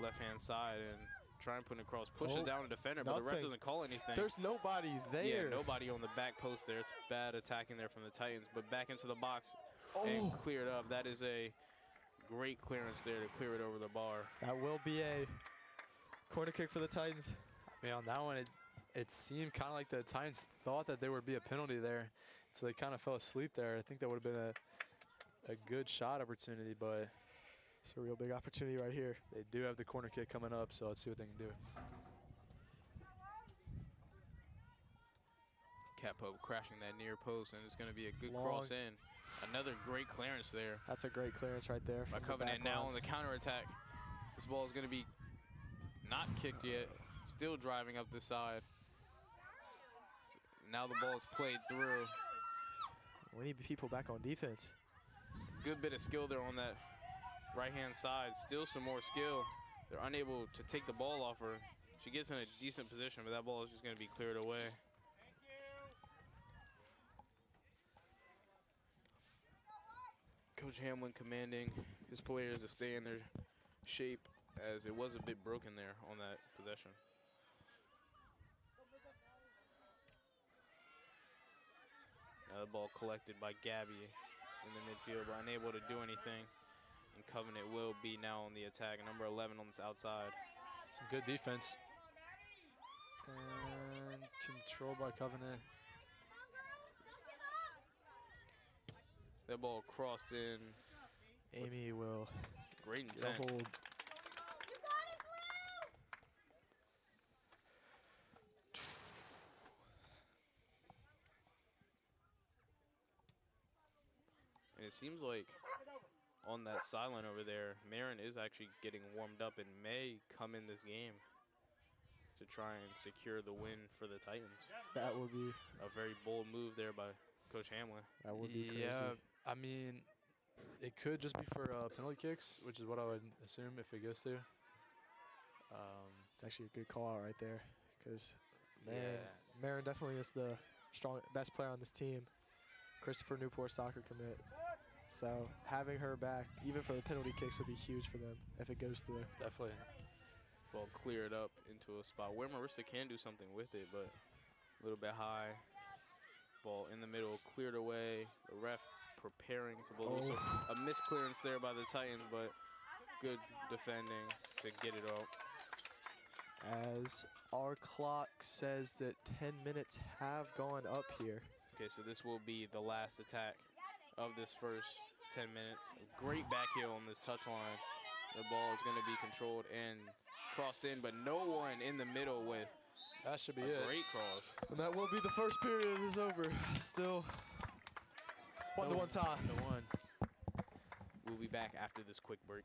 [SPEAKER 1] left-hand side and try and put it across. Push it down to defender, but the ref doesn't call anything.
[SPEAKER 3] There's nobody there.
[SPEAKER 1] Yeah, nobody on the back post there. It's bad attacking there from the Titans, but back into the box and cleared up. That is a great clearance there to clear it over the bar.
[SPEAKER 3] That will be a corner kick for the Titans.
[SPEAKER 2] I mean, on that one, it seemed kind of like the Titans thought that there would be a penalty there, so they kind of fell asleep there. I think that would have been a good shot opportunity, but
[SPEAKER 3] it's a real big opportunity right here.
[SPEAKER 2] They do have the corner kick coming up, so let's see what they can do.
[SPEAKER 1] Capo crashing that near post, and it's going to be a good cross in. Another great clearance there.
[SPEAKER 3] That's a great clearance right there.
[SPEAKER 1] By Covenant now on the counterattack. This ball is going to be not kicked yet. Still driving up the side. Now the ball is played through.
[SPEAKER 3] We need people back on defense.
[SPEAKER 1] Good bit of skill there on that right-hand side. Still some more skill. They're unable to take the ball off her. She gets in a decent position, but that ball is just going to be cleared away. Coach Hamlin commanding his players to stay in their shape, as it was a bit broken there on that possession. Now the ball collected by Gabby in the midfield, but unable to do anything. And Covenant will be now on the attack. Number 11 on this outside.
[SPEAKER 2] Some good defense. And controlled by Covenant.
[SPEAKER 1] That ball crossed in.
[SPEAKER 3] Amy will
[SPEAKER 1] great
[SPEAKER 3] get a
[SPEAKER 1] intent.
[SPEAKER 3] hold.
[SPEAKER 1] And it seems like on that sideline over there, Marin is actually getting warmed up and may come in this game to try and secure the win for the Titans.
[SPEAKER 3] That would be
[SPEAKER 1] a very bold move there by Coach Hamlin.
[SPEAKER 3] That would be crazy.
[SPEAKER 2] Yeah, I mean, it could just be for penalty kicks, which is what I would assume if it goes to.
[SPEAKER 3] It's actually a good call out right there, because Marin definitely is the best player on this team. Christopher Newport, soccer commit. So having her back, even for the penalty kicks, would be huge for them if it goes through.
[SPEAKER 2] Definitely.
[SPEAKER 1] Ball cleared up into a spot where Marissa can do something with it, but a little bit high. Ball in the middle, cleared away. The ref preparing to blow. So a misclearance there by the Titans, but good defending to get it out.
[SPEAKER 3] as our clock says that 10 minutes have gone up here.
[SPEAKER 1] Okay, so this will be the last attack of this first 10 minutes. A great back heel on this touch line. The ball is going to be controlled and crossed in, but no one in the middle with
[SPEAKER 2] That should be
[SPEAKER 1] a
[SPEAKER 2] it.
[SPEAKER 1] great cross.
[SPEAKER 3] And that will be the first period is over. Still 1-1 tie.
[SPEAKER 2] 1-1.
[SPEAKER 1] We'll be back after this quick break.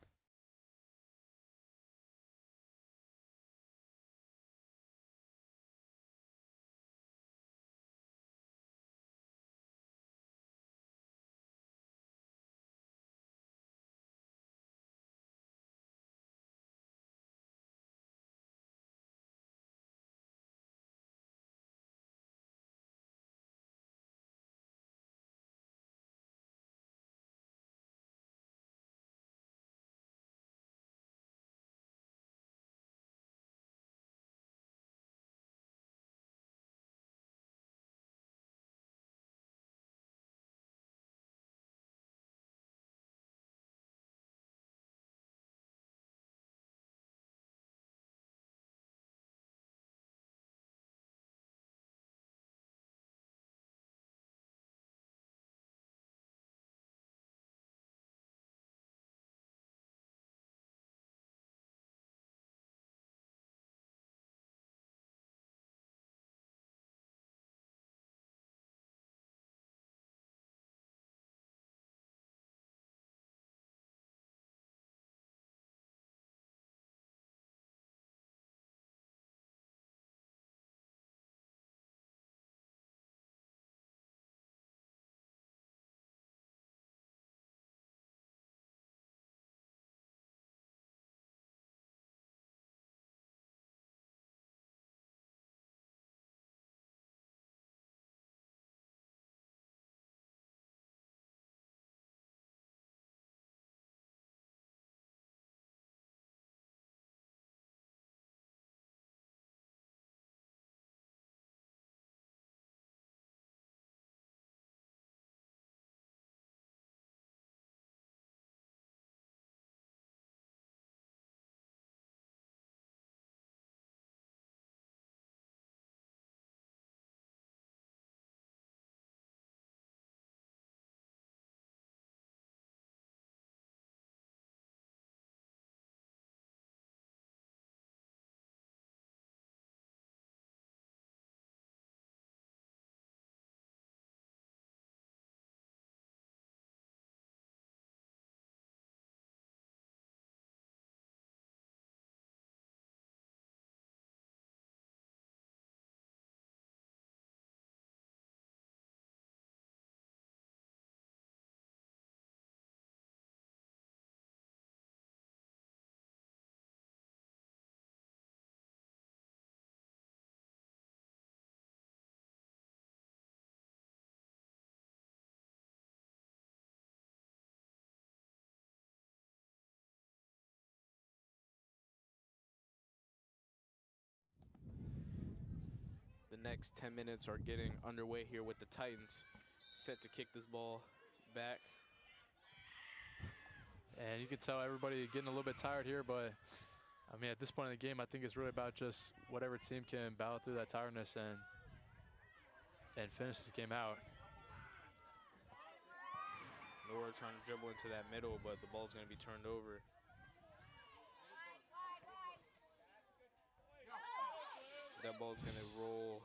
[SPEAKER 1] The next 10 minutes are getting underway here with the Titans set to kick this ball back.
[SPEAKER 2] And you can tell everybody getting a little bit tired here, but I mean, at this point in the game, I think it's really about just whatever team can battle through that tiredness and finish this game out.
[SPEAKER 1] Nora trying to dribble into that middle, but the ball's going to be turned over. That ball's going to roll.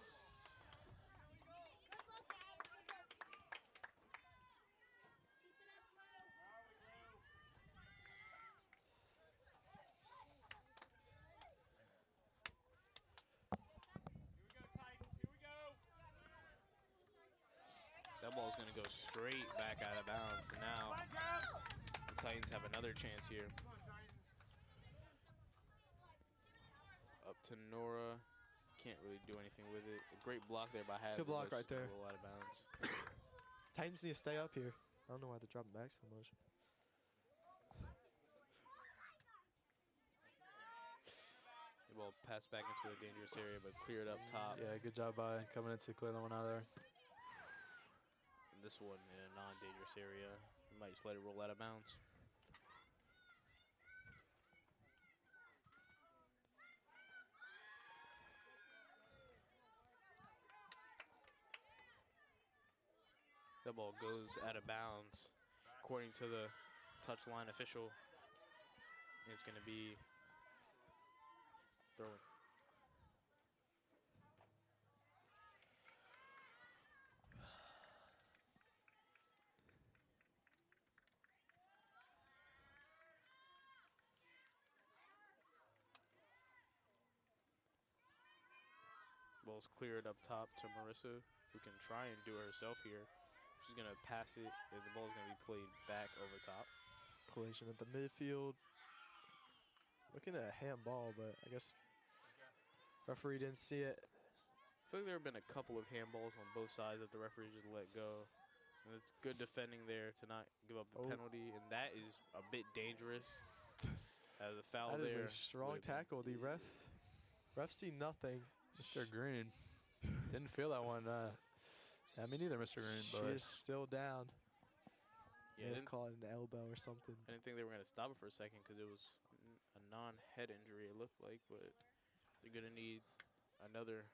[SPEAKER 1] That ball's going to go straight back out of bounds. And now the Titans have another chance here. Up to Nora. Can't really do anything with it. A great block there by Hadley.
[SPEAKER 3] Good block right there.
[SPEAKER 1] Roll out of bounds.
[SPEAKER 3] Titans need to stay up here. I don't know why they're dropping back so much.
[SPEAKER 1] The ball passed back into a dangerous area, but cleared up top.
[SPEAKER 2] Yeah, good job by coming in to clear that one out of there.
[SPEAKER 1] And this one in a non-dangerous area. You might just let it roll out of bounds. ball goes out of bounds, according to the touchline official. It's going to be throwing. Ball's cleared up top to Marissa, who can try and do it herself here. She's going to pass it, and the ball's going to be played back over top.
[SPEAKER 3] Collision at the midfield. Looking at a handball, but I guess referee didn't see it.
[SPEAKER 1] I feel like there have been a couple of handballs on both sides that the referee just let go. And it's good defending there to not give up a penalty, and that is a bit dangerous. As a foul
[SPEAKER 3] That
[SPEAKER 1] there.
[SPEAKER 3] is a strong tackle. The ref see nothing.
[SPEAKER 2] Mr. Green didn't feel that one. I mean, neither, Mr. Green.
[SPEAKER 3] She
[SPEAKER 2] But
[SPEAKER 3] is still down.
[SPEAKER 1] Yeah,
[SPEAKER 3] They've caught an elbow or something.
[SPEAKER 1] I didn't think they were going to stop it for a second because it was a non-head injury, it looked like, but they're going to need another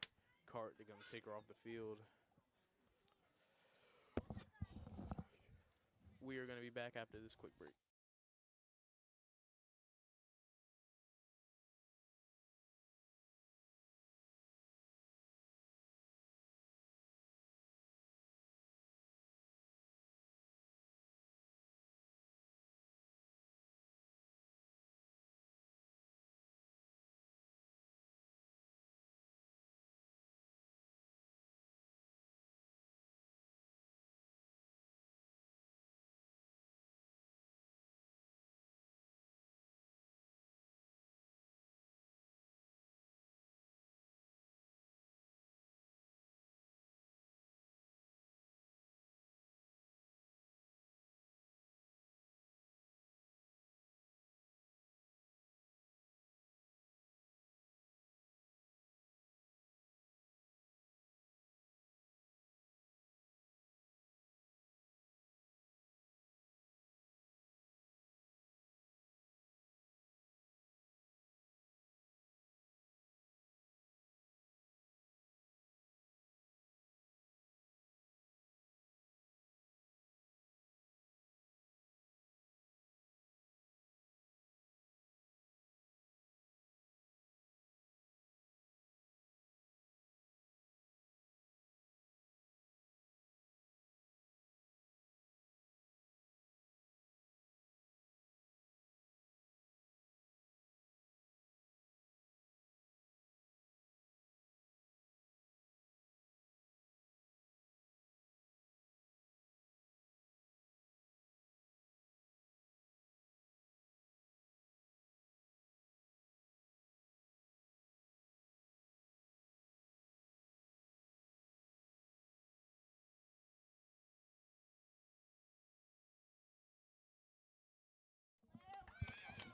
[SPEAKER 1] cart to come take her off the field. We are going to be back after this quick break.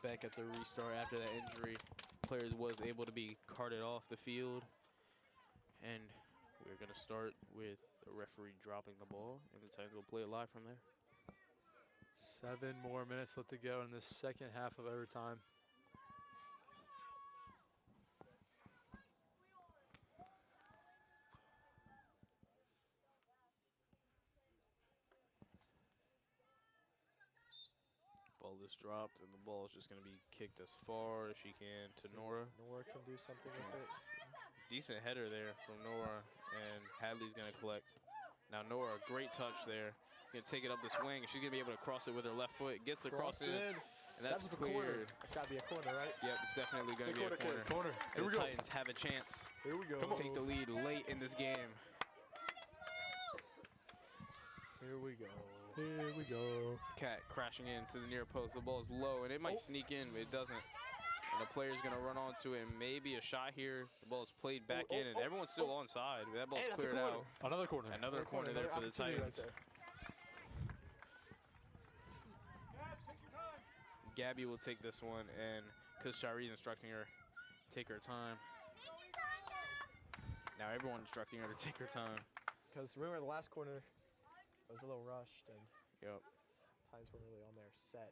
[SPEAKER 1] Back at the restart after that injury, players was able to be carted off the field, and we're going to start with the referee dropping the ball, and the Titans will play it live from there.
[SPEAKER 2] 7 more minutes left to go in the second half of overtime.
[SPEAKER 1] Ball is dropped, and the ball is just going to be kicked as far as she can to Nora.
[SPEAKER 3] Nora can do something with it.
[SPEAKER 1] Decent header there from Nora, and Hadley's going to collect. Now Nora, great touch there. Going to take it up the swing. She's going to be able to cross it with her left foot. Gets the cross in, and that's cleared.
[SPEAKER 3] It's got to be a corner, right?
[SPEAKER 1] Yep, it's definitely going to be a corner.
[SPEAKER 2] Corner.
[SPEAKER 1] And
[SPEAKER 2] Here
[SPEAKER 1] the
[SPEAKER 2] we go.
[SPEAKER 1] Titans have a chance
[SPEAKER 3] Here we go.
[SPEAKER 1] to take the lead late in this game.
[SPEAKER 3] Here we go. Here we go.
[SPEAKER 1] Cat crashing into the near post. The ball is low, and it might sneak in, but it doesn't. And the player's going to run onto it, and maybe a shot here. The ball is played back in, and everyone's still onside. That ball's cleared out.
[SPEAKER 2] Another corner.
[SPEAKER 1] Another corner there for the Titans.
[SPEAKER 3] Right.
[SPEAKER 1] Gabby will take this one, and because Shari's instructing her, take her time. Now everyone's instructing her to take her time.
[SPEAKER 3] Because remember the last corner, it was a little rushed, and
[SPEAKER 1] Yep.
[SPEAKER 3] times weren't really on their set.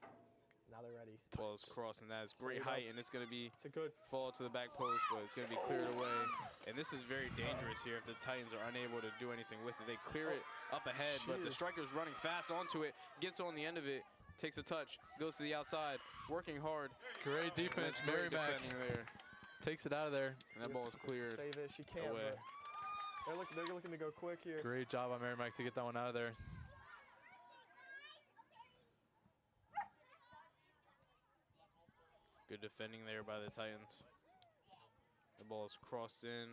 [SPEAKER 3] Now they're ready.
[SPEAKER 1] Ball is crossed, and that's great height, and it's going to be
[SPEAKER 3] It's a good
[SPEAKER 1] fall to the back post, but it's going to be cleared away. And this is very dangerous here if the Titans are unable to do anything with it. They clear it up ahead, but the striker's running fast onto it, gets on the end of it, takes a touch, goes to the outside, working hard.
[SPEAKER 2] Great defense, Mary Mac.
[SPEAKER 1] There.
[SPEAKER 2] Takes it out of there.
[SPEAKER 1] And that ball is cleared
[SPEAKER 3] save it. She can't,
[SPEAKER 1] away.
[SPEAKER 3] but they're looking to go quick here.
[SPEAKER 2] Great job on Mary Mac to get that one out of there.
[SPEAKER 1] Good defending there by the Titans. The ball is crossed in,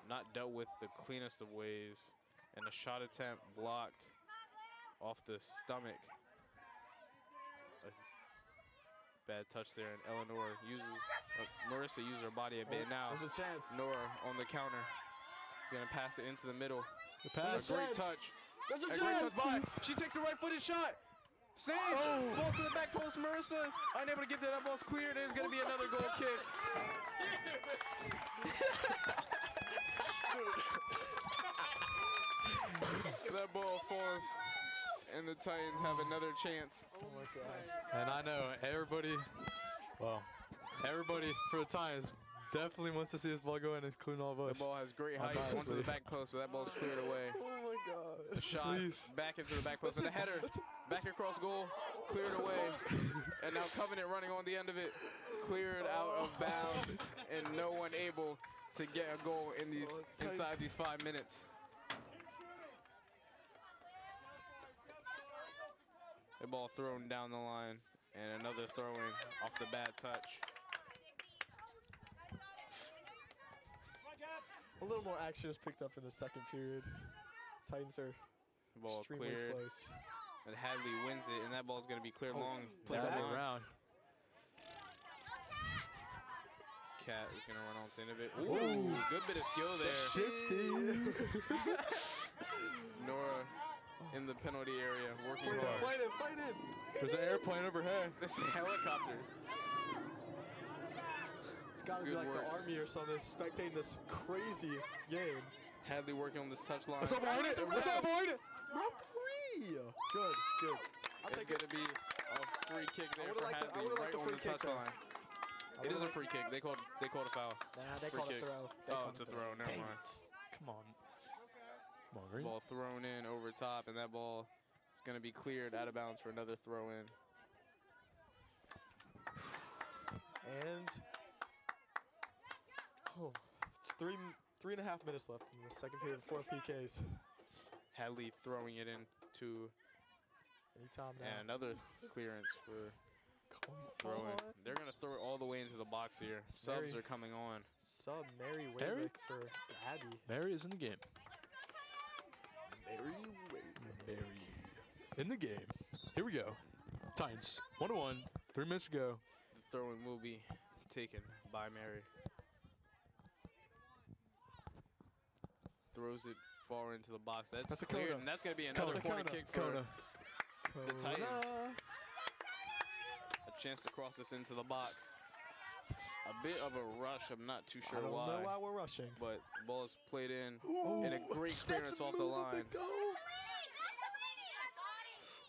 [SPEAKER 1] not dealt with the cleanest of ways, and the shot attempt blocked off the stomach. A bad touch there, and Marissa uses her body a bit now.
[SPEAKER 3] There's a chance.
[SPEAKER 1] Nora on the counter, gonna pass it into the middle.
[SPEAKER 2] The pass.
[SPEAKER 1] A great touch.
[SPEAKER 3] There's a
[SPEAKER 1] Great
[SPEAKER 3] chance.
[SPEAKER 1] touch by. She takes the right-footed shot. Save! Falls to the back post. Marissa unable to get there. That ball's cleared. It's going to be another goal kick. That ball falls, and the Titans have another chance.
[SPEAKER 3] Oh my God.
[SPEAKER 2] And I know everybody for the Titans definitely wants to see this ball go in, including all of us.
[SPEAKER 1] The ball has great height onto the back post, but that ball's cleared away.
[SPEAKER 3] Oh my God.
[SPEAKER 1] The shot back into the back post, and the header back across goal, cleared away. And now Covenant running on the end of it, cleared out of bounds, and no one able to get a goal in these inside these 5 minutes. The ball thrown down the line, and another throw-in off the bad touch.
[SPEAKER 3] A little more action is picked up in the second period. Titans are
[SPEAKER 1] Ball
[SPEAKER 3] extremely
[SPEAKER 1] cleared,
[SPEAKER 3] close.
[SPEAKER 1] and Hadley wins it, and that ball's going to be cleared long.
[SPEAKER 3] play
[SPEAKER 1] Down
[SPEAKER 3] back.
[SPEAKER 1] the line.
[SPEAKER 2] Brown.
[SPEAKER 1] Cat is going to run on to the end of it. Ooh, good bit of skill there. Nora in the penalty area, working hard.
[SPEAKER 3] Fight it.
[SPEAKER 2] There's an airplane overhead.
[SPEAKER 1] This is a helicopter.
[SPEAKER 3] It's got to be
[SPEAKER 1] Good
[SPEAKER 3] like
[SPEAKER 1] work.
[SPEAKER 3] the Army or something, spectating this crazy game.
[SPEAKER 1] Hadley working on this touch line.
[SPEAKER 2] Let's not avoid it. Let's not avoid it.
[SPEAKER 3] Referee! Good. I'll
[SPEAKER 1] It's
[SPEAKER 3] take
[SPEAKER 1] going
[SPEAKER 3] it.
[SPEAKER 1] to be a free kick there
[SPEAKER 3] would've
[SPEAKER 1] for
[SPEAKER 3] liked
[SPEAKER 1] Hadley,
[SPEAKER 3] a
[SPEAKER 1] right on
[SPEAKER 3] free
[SPEAKER 1] the
[SPEAKER 3] kick
[SPEAKER 1] touch
[SPEAKER 3] there.
[SPEAKER 1] line. It is a free kick. They called a foul.
[SPEAKER 3] Nah, they
[SPEAKER 1] Free
[SPEAKER 3] called a
[SPEAKER 1] kick.
[SPEAKER 3] throw.
[SPEAKER 1] Oh, it's a throw. Never
[SPEAKER 3] Dang
[SPEAKER 1] mind.
[SPEAKER 3] it.
[SPEAKER 2] Come on. Come on, Green.
[SPEAKER 1] Ball thrown in over top, and that ball is going to be cleared out of bounds for another throw in.
[SPEAKER 3] And it's 3.5 minutes left in the second period, 4 PKs.
[SPEAKER 1] Hadley throwing it into
[SPEAKER 3] Anytime now.
[SPEAKER 1] and another clearance for
[SPEAKER 3] Come
[SPEAKER 1] throw in.
[SPEAKER 3] on.
[SPEAKER 1] They're going to throw it all the way into the box here. Subs
[SPEAKER 3] Mary.
[SPEAKER 1] are coming on.
[SPEAKER 3] Sub Mary
[SPEAKER 2] Mary?
[SPEAKER 3] Waywick for Abby.
[SPEAKER 2] Mary is in the game.
[SPEAKER 3] Mary Waywick.
[SPEAKER 2] Mary in the game. Here we go. Titans 1-1. 3 minutes to go.
[SPEAKER 1] The throw in will be taken by Mary. Throws it far into the box. That's
[SPEAKER 3] a
[SPEAKER 1] cleared,
[SPEAKER 3] Kona.
[SPEAKER 1] and that's going to be another
[SPEAKER 3] That's a
[SPEAKER 1] corner
[SPEAKER 3] Kona.
[SPEAKER 1] kick for
[SPEAKER 2] Kona.
[SPEAKER 1] the Titans.
[SPEAKER 3] Kona.
[SPEAKER 1] A chance to cross this into the box. A bit of a rush. I'm not too sure
[SPEAKER 3] I don't
[SPEAKER 1] why.
[SPEAKER 3] know why we're rushing.
[SPEAKER 1] But the ball is played in,
[SPEAKER 3] Ooh,
[SPEAKER 1] and a great clearance
[SPEAKER 3] that's a
[SPEAKER 1] off the
[SPEAKER 3] move
[SPEAKER 1] line.
[SPEAKER 3] go.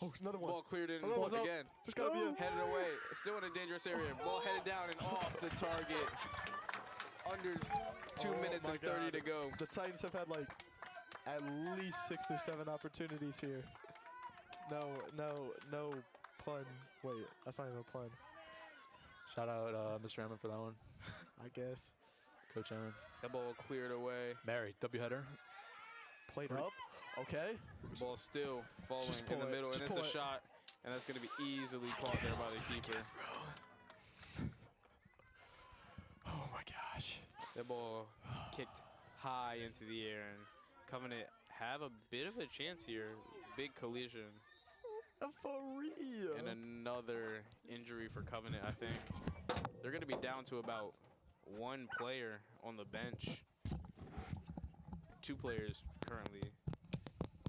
[SPEAKER 3] Oh, another one.
[SPEAKER 1] Ball cleared in
[SPEAKER 3] Hello, what's up?
[SPEAKER 1] again.
[SPEAKER 3] There's gotta be a
[SPEAKER 1] Headed away. Still in a dangerous area. Ball headed down and off the target. Under 2 minutes
[SPEAKER 3] my
[SPEAKER 1] and 30
[SPEAKER 3] God.
[SPEAKER 1] to go.
[SPEAKER 3] The Titans have had like at least 6 or 7 opportunities here. No pun. Wait, that's not even a pun.
[SPEAKER 2] Shout out Mr. Hammond for that one.
[SPEAKER 3] I guess.
[SPEAKER 2] Coach Hammond.
[SPEAKER 1] The ball cleared away.
[SPEAKER 2] Mary, W header.
[SPEAKER 3] Played up. Okay.
[SPEAKER 1] Ball still falling
[SPEAKER 3] Just
[SPEAKER 1] in
[SPEAKER 3] pull
[SPEAKER 1] the
[SPEAKER 3] it.
[SPEAKER 1] middle, and
[SPEAKER 3] Just
[SPEAKER 1] it's a
[SPEAKER 3] pull it.
[SPEAKER 1] shot, and that's going to be easily caught there by the keeper.
[SPEAKER 3] Oh my gosh.
[SPEAKER 1] That ball kicked high into the air, and Covenant have a bit of a chance here. Big collision,
[SPEAKER 3] For real.
[SPEAKER 1] and another injury for Covenant, I think. They're going to be down to about 1 player on the bench. 2 players currently,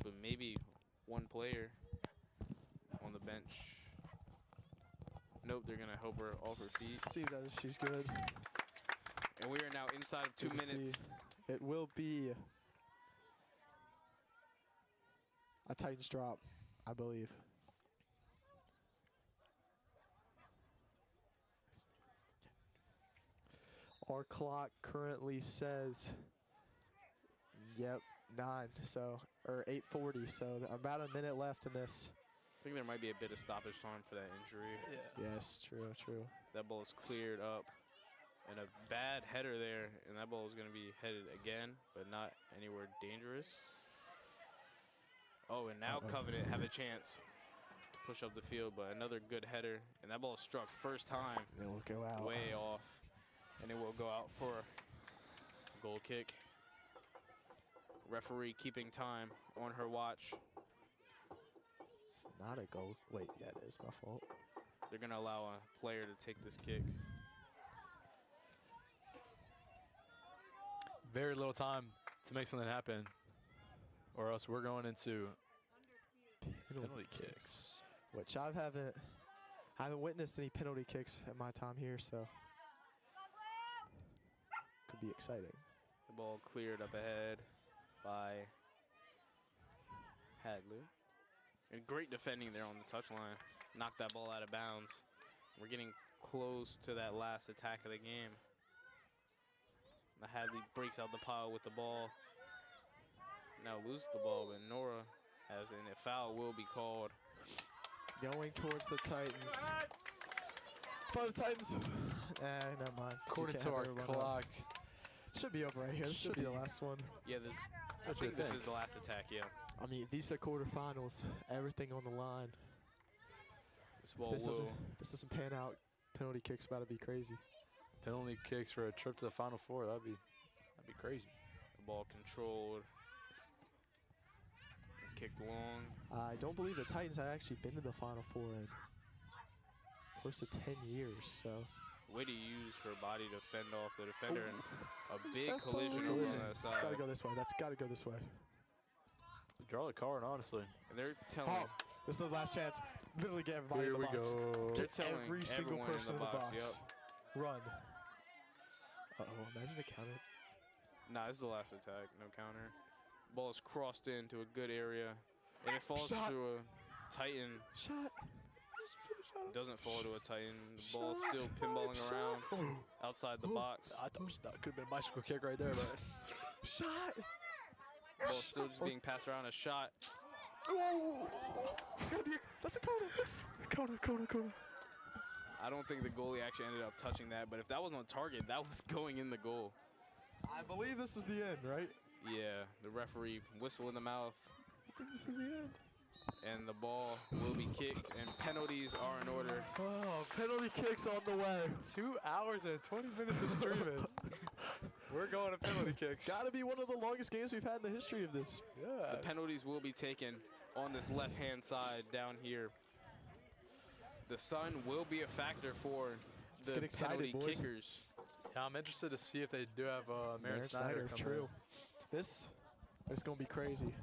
[SPEAKER 1] but maybe 1 player on the bench. Nope, they're going to help her off her feet.
[SPEAKER 3] See that she's good.
[SPEAKER 1] And we are now inside of 2
[SPEAKER 3] Good to
[SPEAKER 1] minutes.
[SPEAKER 3] see. It will be a Titans drop, I believe. Our clock currently says, yep, 9. So, or 8:40. So about a minute left in this.
[SPEAKER 1] I think there might be a bit of stoppage time for that injury.
[SPEAKER 2] Yeah.
[SPEAKER 3] Yes, true, true.
[SPEAKER 1] That ball is cleared up. And a bad header there, and that ball is going to be headed again, but not anywhere dangerous. Oh, and now Covenant have a chance to push up the field, but another good header, and that ball struck first time.
[SPEAKER 3] It will go out.
[SPEAKER 1] Way off, and it will go out for a goal kick. Referee keeping time on her watch.
[SPEAKER 3] It's not a goal. Wait, yeah, it is my fault.
[SPEAKER 1] They're going to allow a player to take this kick.
[SPEAKER 2] Very little time to make something happen, or else we're going into penalty kicks.
[SPEAKER 3] Which I haven't witnessed any penalty kicks in my time here, so could be exciting.
[SPEAKER 1] The ball cleared up ahead by Hadley. And great defending there on the touchline. Knocked that ball out of bounds. We're getting close to that last attack of the game. Hadley breaks out the pile with the ball. Now loses the ball, but Nora has it, and a foul will be called.
[SPEAKER 3] Going towards the Titans. For the Titans. Never mind.
[SPEAKER 2] According to our clock,
[SPEAKER 3] should be over right here. This should be the last one.
[SPEAKER 1] Yeah, I think this is the last attack, yeah.
[SPEAKER 3] I mean, these are quarterfinals. Everything on the line.
[SPEAKER 1] This ball
[SPEAKER 3] If this doesn't pan out, penalty kick's about to be crazy.
[SPEAKER 2] penalty kicks for a trip to the Final Four. That'd be crazy.
[SPEAKER 1] The ball controlled. And kicked long.
[SPEAKER 3] I don't believe the Titans have actually been to the Final Four in close to 10 years, so.
[SPEAKER 1] Way to use her body to fend off the defender, and a big
[SPEAKER 3] That's
[SPEAKER 1] collision over on that side.
[SPEAKER 3] It's gotta go this way. That's gotta go this way.
[SPEAKER 2] Draw the card, honestly.
[SPEAKER 1] And they're telling
[SPEAKER 3] this is the last chance. Literally get everybody in the box.
[SPEAKER 2] Here we go.
[SPEAKER 1] they're telling
[SPEAKER 3] Every single
[SPEAKER 1] everyone
[SPEAKER 3] person
[SPEAKER 1] in the box.
[SPEAKER 3] Yep.
[SPEAKER 1] Yep.
[SPEAKER 3] Run. Imagine a counter.
[SPEAKER 1] Nah, this is the last attack. No counter. Ball is crossed into a good area, and it falls
[SPEAKER 3] Shot.
[SPEAKER 1] to a Titan.
[SPEAKER 3] Shot.
[SPEAKER 1] Doesn't fall to a Titan. The ball's still pinballing around outside the box.
[SPEAKER 2] I thought that could have been a bicycle kick right there, but
[SPEAKER 3] Shot.
[SPEAKER 1] Ball still just being passed around. A shot.
[SPEAKER 3] Oh, it's gonna be. That's a corner. Corner.
[SPEAKER 1] I don't think the goalie actually ended up touching that, but if that was on target, that was going in the goal.
[SPEAKER 3] I believe this is the end, right?
[SPEAKER 1] Yeah, the referee whistle in the mouth,
[SPEAKER 3] I think this is the end.
[SPEAKER 1] and the ball will be kicked, and penalties are in order.
[SPEAKER 3] Oh, penalty kicks on the way.
[SPEAKER 2] 2 hours and 20 minutes of streaming. We're going to penalty kicks.
[SPEAKER 3] Gotta be one of the longest games we've had in the history of this.
[SPEAKER 2] Yeah.
[SPEAKER 1] The penalties will be taken on this left-hand side down here. The sun will be a factor for
[SPEAKER 3] Let's
[SPEAKER 1] the
[SPEAKER 3] get excited,
[SPEAKER 1] penalty
[SPEAKER 3] boys.
[SPEAKER 1] kickers.
[SPEAKER 2] Yeah, I'm interested to see if they do have Maren
[SPEAKER 3] Maren
[SPEAKER 2] Snyder coming
[SPEAKER 3] true.
[SPEAKER 2] in.
[SPEAKER 3] This is gonna be crazy.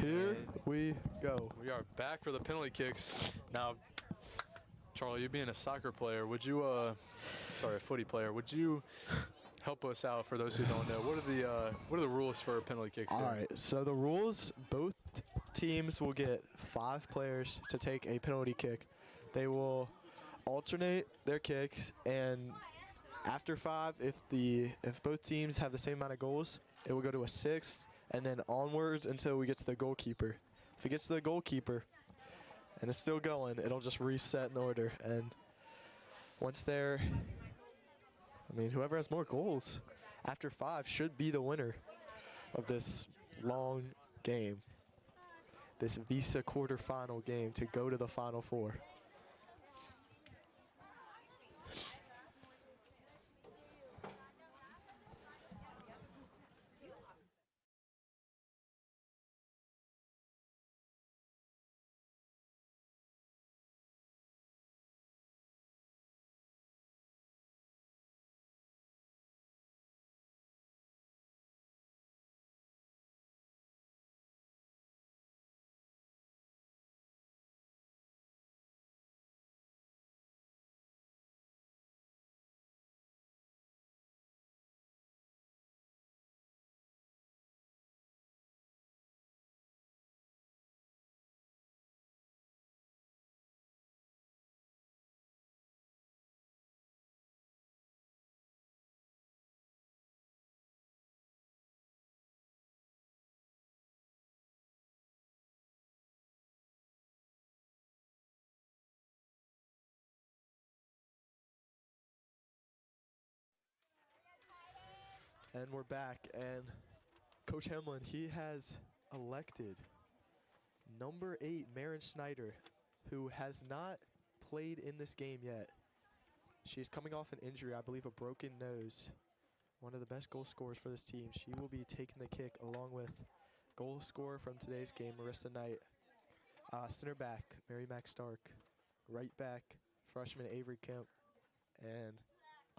[SPEAKER 3] Here
[SPEAKER 2] And
[SPEAKER 3] we go.
[SPEAKER 2] we are back for the penalty kicks. Now, Charlie, you being a soccer player, would you, sorry, a footy player, would you help us out for those who don't know? What are the rules for penalty kicks
[SPEAKER 3] All
[SPEAKER 2] here?
[SPEAKER 3] right, so the rules, both teams will get 5 players to take a penalty kick. They will alternate their kicks, and after 5, if both teams have the same amount of goals, it will go to a 6th, and then onwards until we get to the goalkeeper. If it gets to the goalkeeper and it's still going, it'll just reset in order. And once they're, I mean, whoever has more goals after 5 should be the winner of this long game, this VISAA quarterfinal game to go to the Final Four. And we're back, and Coach Hemlin, he has elected number 8, Maren Schneider, who has not played in this game yet. She's coming off an injury, I believe a broken nose. One of the best goal scorers for this team. She will be taking the kick along with goal scorer from today's game, Marissa Knight. Center back, Mary Mac Stark. Right back, freshman Avery Kemp. And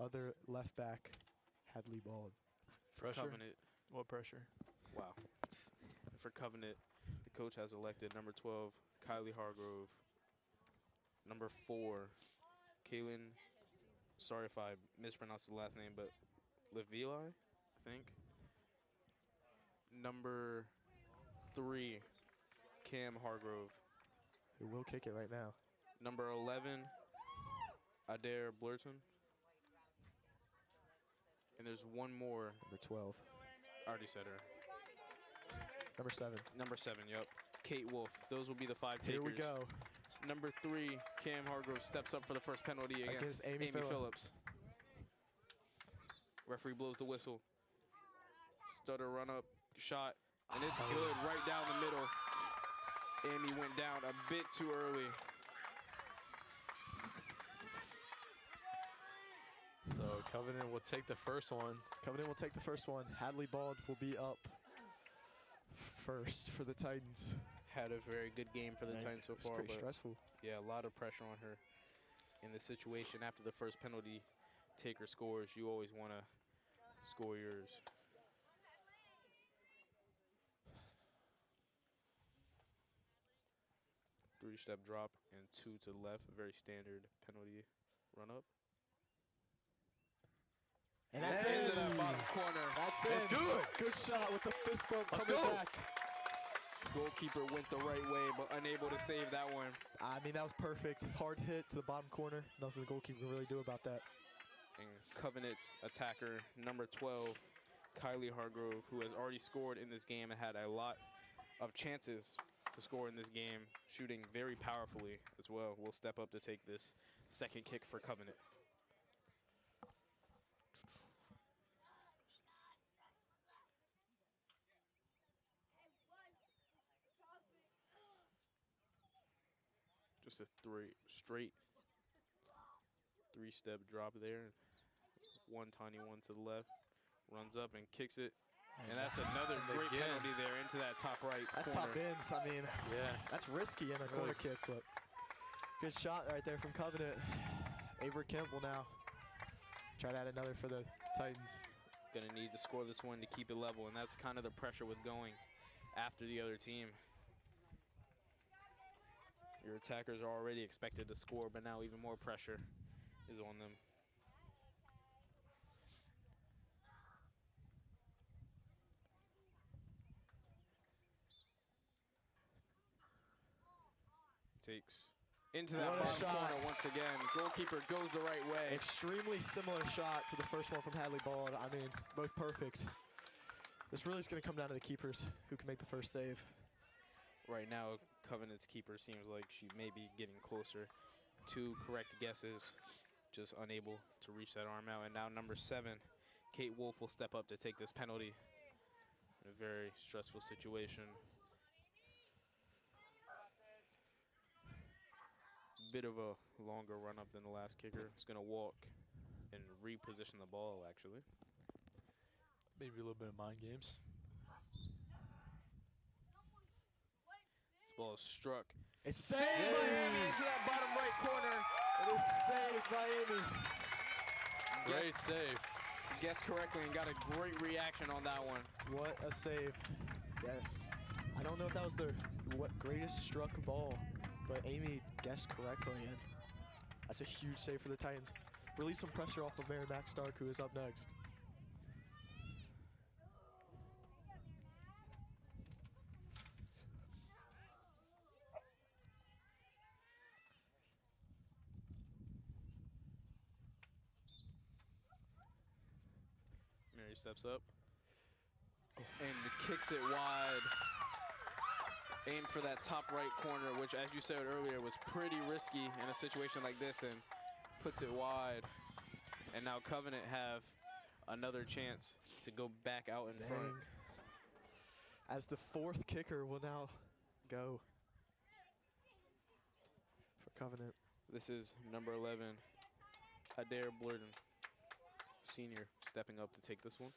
[SPEAKER 3] other left back, Hadley Bald.
[SPEAKER 2] Pressure?
[SPEAKER 1] Covenant.
[SPEAKER 2] What pressure?
[SPEAKER 1] Wow. And for Covenant, the coach has elected number 12, Kylie Hargrove. Number 4, Kaylin, sorry if I mispronounced the last name, but Levili, I think. Number 3, Cam Hargrove.
[SPEAKER 3] Who will kick it right now.
[SPEAKER 1] Number 11, Adair Blurton. And there's one more.
[SPEAKER 3] Number 12.
[SPEAKER 1] I already said her.
[SPEAKER 3] Number 7.
[SPEAKER 1] Number 7, yep. Kate Wolf. Those will be the 5 takers.
[SPEAKER 3] Here we go.
[SPEAKER 1] Number 3, Cam Hargrove steps up for the first penalty against
[SPEAKER 3] Amy
[SPEAKER 1] Phillips. Referee blows the whistle. Stutter run up, shot, and it's good right down the middle. Amy went down a bit too early.
[SPEAKER 2] So Covenant will take the first one.
[SPEAKER 3] Covenant will take the first one. Hadley Bald will be up first for the Titans.
[SPEAKER 1] Had a very good game for the Titans so
[SPEAKER 3] It's
[SPEAKER 1] far.
[SPEAKER 3] pretty
[SPEAKER 1] But
[SPEAKER 3] stressful.
[SPEAKER 1] yeah, a lot of pressure on her in the situation. After the first penalty taker scores, you always want to score yours. Three-step drop and 2 to the left. Very standard penalty run up.
[SPEAKER 3] And that's
[SPEAKER 1] into
[SPEAKER 3] in.
[SPEAKER 1] that bottom corner.
[SPEAKER 3] That's
[SPEAKER 2] That's
[SPEAKER 3] in.
[SPEAKER 2] good.
[SPEAKER 3] Good shot with the fist bump
[SPEAKER 2] Let's
[SPEAKER 3] coming
[SPEAKER 2] go.
[SPEAKER 3] back.
[SPEAKER 1] Goalkeeper went the right way, but unable to save that one.
[SPEAKER 3] I mean, that was perfect. Hard hit to the bottom corner. Nothing the goalkeeper can really do about that.
[SPEAKER 1] And Covenant's attacker, number 12, Kylie Hargrove, who has already scored in this game and had a lot of chances to score in this game, shooting very powerfully as well, will step up to take this second kick for Covenant. Just a straight three-step drop there. One tiny one to the left. Runs up and kicks it. And that's another great
[SPEAKER 2] again.
[SPEAKER 1] penalty there into that top right
[SPEAKER 3] That's
[SPEAKER 1] corner.
[SPEAKER 3] top ends. I mean,
[SPEAKER 2] Yeah.
[SPEAKER 3] that's risky in a corner kick, but good shot right there from Covenant. Avery Kemp will now try to add another for the Titans.
[SPEAKER 1] Gonna need to score this one to keep it level, and that's kind of the pressure with going after the other team. Your attackers are already expected to score, but now even more pressure is on them. Takes into that bottom corner once again. Goalkeeper goes the right way.
[SPEAKER 3] Extremely similar shot to the first one from Hadley Ball. I mean, both perfect. This really is going to come down to the keepers who can make the first save.
[SPEAKER 1] Right now, Covenant's keeper seems like she may be getting closer to correct guesses, just unable to reach that arm out. And now number 7, Kate Wolf, will step up to take this penalty in a very stressful situation. Bit of a longer run up than the last kicker. He's going to walk and reposition the ball, actually.
[SPEAKER 2] Maybe a little bit of mind games.
[SPEAKER 1] This ball is struck.
[SPEAKER 3] It's saved
[SPEAKER 1] by
[SPEAKER 3] Amy
[SPEAKER 1] into that bottom right corner.
[SPEAKER 3] It is saved by Amy.
[SPEAKER 2] Great save.
[SPEAKER 1] Guessed correctly and got a great reaction on that one.
[SPEAKER 3] What a save. Yes. I don't know if that was the greatest struck ball, but Amy guessed correctly, and that's a huge save for the Titans. Relieve some pressure off of Mary Mack Stark, who is up next.
[SPEAKER 1] Mary steps up and kicks it wide. Aimed for that top right corner, which, as you said earlier, was pretty risky in a situation like this, and puts it wide. And now Covenant have another chance to go back out in front.
[SPEAKER 3] As the 4th kicker will now go for Covenant.
[SPEAKER 1] This is number 11, Adair Blurden, senior, stepping up to take this one.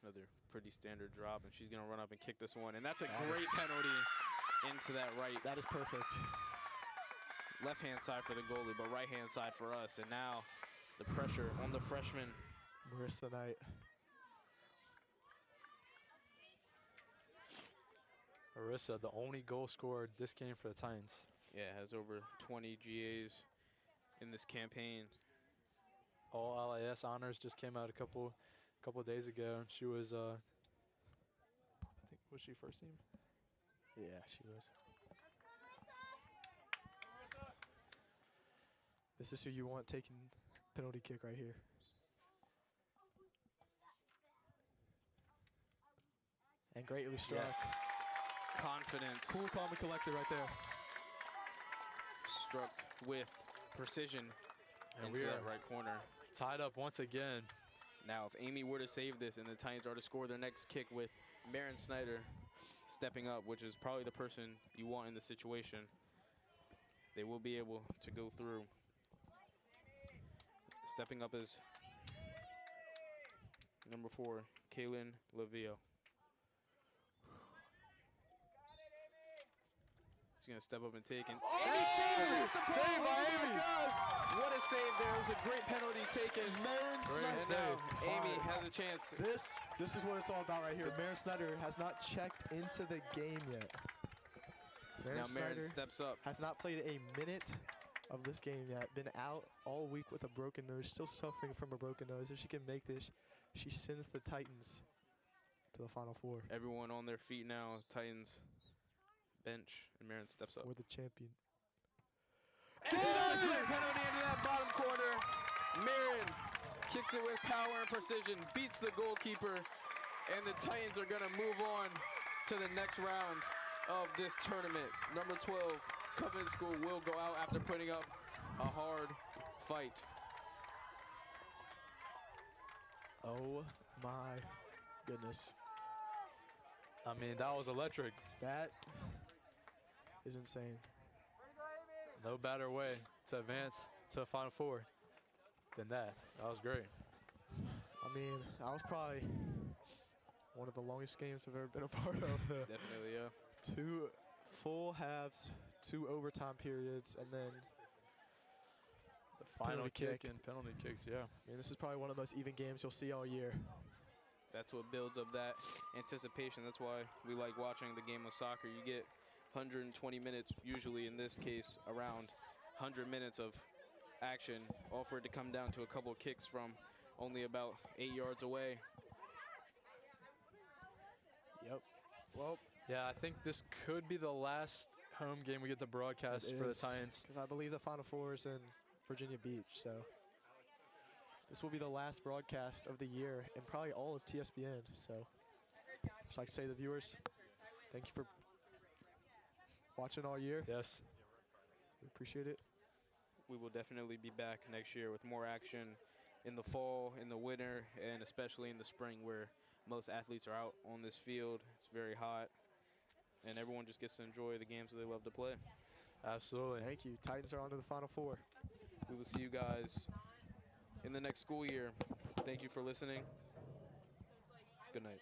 [SPEAKER 1] Another pretty standard drop, and she's going to run up and kick this one. And that's a great penalty into that right.
[SPEAKER 3] That is perfect.
[SPEAKER 1] Left-hand side for the goalie, but right-hand side for us. And now the pressure on the freshman,
[SPEAKER 3] Marissa Knight.
[SPEAKER 2] Marissa, the only goal scored this game for the Titans.
[SPEAKER 1] Yeah, has over 20 GAs in this campaign.
[SPEAKER 2] All LIS honors just came out a couple of days ago. She was, I think, was she first team?
[SPEAKER 3] Yeah, she was. This is who you want taking penalty kick right here. And greatly struck.
[SPEAKER 1] Yes. Confidence.
[SPEAKER 3] Cool, calm, and collected right there.
[SPEAKER 1] Struck with precision
[SPEAKER 2] And
[SPEAKER 1] into
[SPEAKER 2] we
[SPEAKER 1] that
[SPEAKER 2] are
[SPEAKER 1] right corner.
[SPEAKER 2] tied up once again.
[SPEAKER 1] Now, if Amy were to save this and the Titans are to score their next kick with Maren Snyder stepping up, which is probably the person you want in the situation, they will be able to go through. Stepping up is number 4, Kaylin Lavio. She's going to step up and take it.
[SPEAKER 3] Oh, saved by Amy.
[SPEAKER 1] What a save there. It was a great penalty taken.
[SPEAKER 3] Maren
[SPEAKER 1] And
[SPEAKER 3] Snyder.
[SPEAKER 1] now Amy has a chance.
[SPEAKER 3] This is what it's all about right here. Maren Snyder has not checked into the game yet.
[SPEAKER 1] Now Maren
[SPEAKER 3] Snyder
[SPEAKER 1] steps up.
[SPEAKER 3] has not played a minute of this game yet. Been out all week with a broken nose. Still suffering from a broken nose. If she can make this, she sends the Titans to the Final Four.
[SPEAKER 1] Everyone on their feet now. Titans bench, and Maren steps up.
[SPEAKER 3] We're the champion.
[SPEAKER 1] And she does it! Penalty into that bottom corner. Maren kicks it with power and precision, beats the goalkeeper, and the Titans are going to move on to the next round of this tournament. Number 12, Covenant School, will go out after putting up a hard fight.
[SPEAKER 3] Oh my goodness.
[SPEAKER 2] I mean, that was electric.
[SPEAKER 3] That is insane.
[SPEAKER 2] No better way to advance to the Final Four than that. That was great.
[SPEAKER 3] I mean, that was probably one of the longest games I've ever been a part of.
[SPEAKER 1] Definitely, yeah.
[SPEAKER 3] 2 full halves, 2 overtime periods, and then
[SPEAKER 2] The final
[SPEAKER 3] penalty
[SPEAKER 2] kick
[SPEAKER 3] kick.
[SPEAKER 2] and penalty kicks, yeah.
[SPEAKER 3] I mean, this is probably one of the most even games you'll see all year.
[SPEAKER 1] That's what builds up that anticipation. That's why we like watching the game of soccer. You get 120 minutes, usually in this case, around 100 minutes of action, all for it to come down to a couple of kicks from only about 8 yards away.
[SPEAKER 3] Yep. Well,
[SPEAKER 2] Yeah, I think this could be the last home game we get to broadcast
[SPEAKER 3] it
[SPEAKER 2] for the
[SPEAKER 3] is,
[SPEAKER 2] Titans.
[SPEAKER 3] 'cause I believe the Final Four is in Virginia Beach, so this will be the last broadcast of the year and probably all of TSBN. So, just like to say to the viewers, thank you for watching all year.
[SPEAKER 2] Yes.
[SPEAKER 3] We appreciate it.
[SPEAKER 1] We will definitely be back next year with more action in the fall, in the winter, and especially in the spring where most athletes are out on this field. It's very hot, and everyone just gets to enjoy the games that they love to play.
[SPEAKER 2] Absolutely.
[SPEAKER 3] Thank you. Titans are on to the Final Four.
[SPEAKER 1] We will see you guys in the next school year. Thank you for listening. Good night.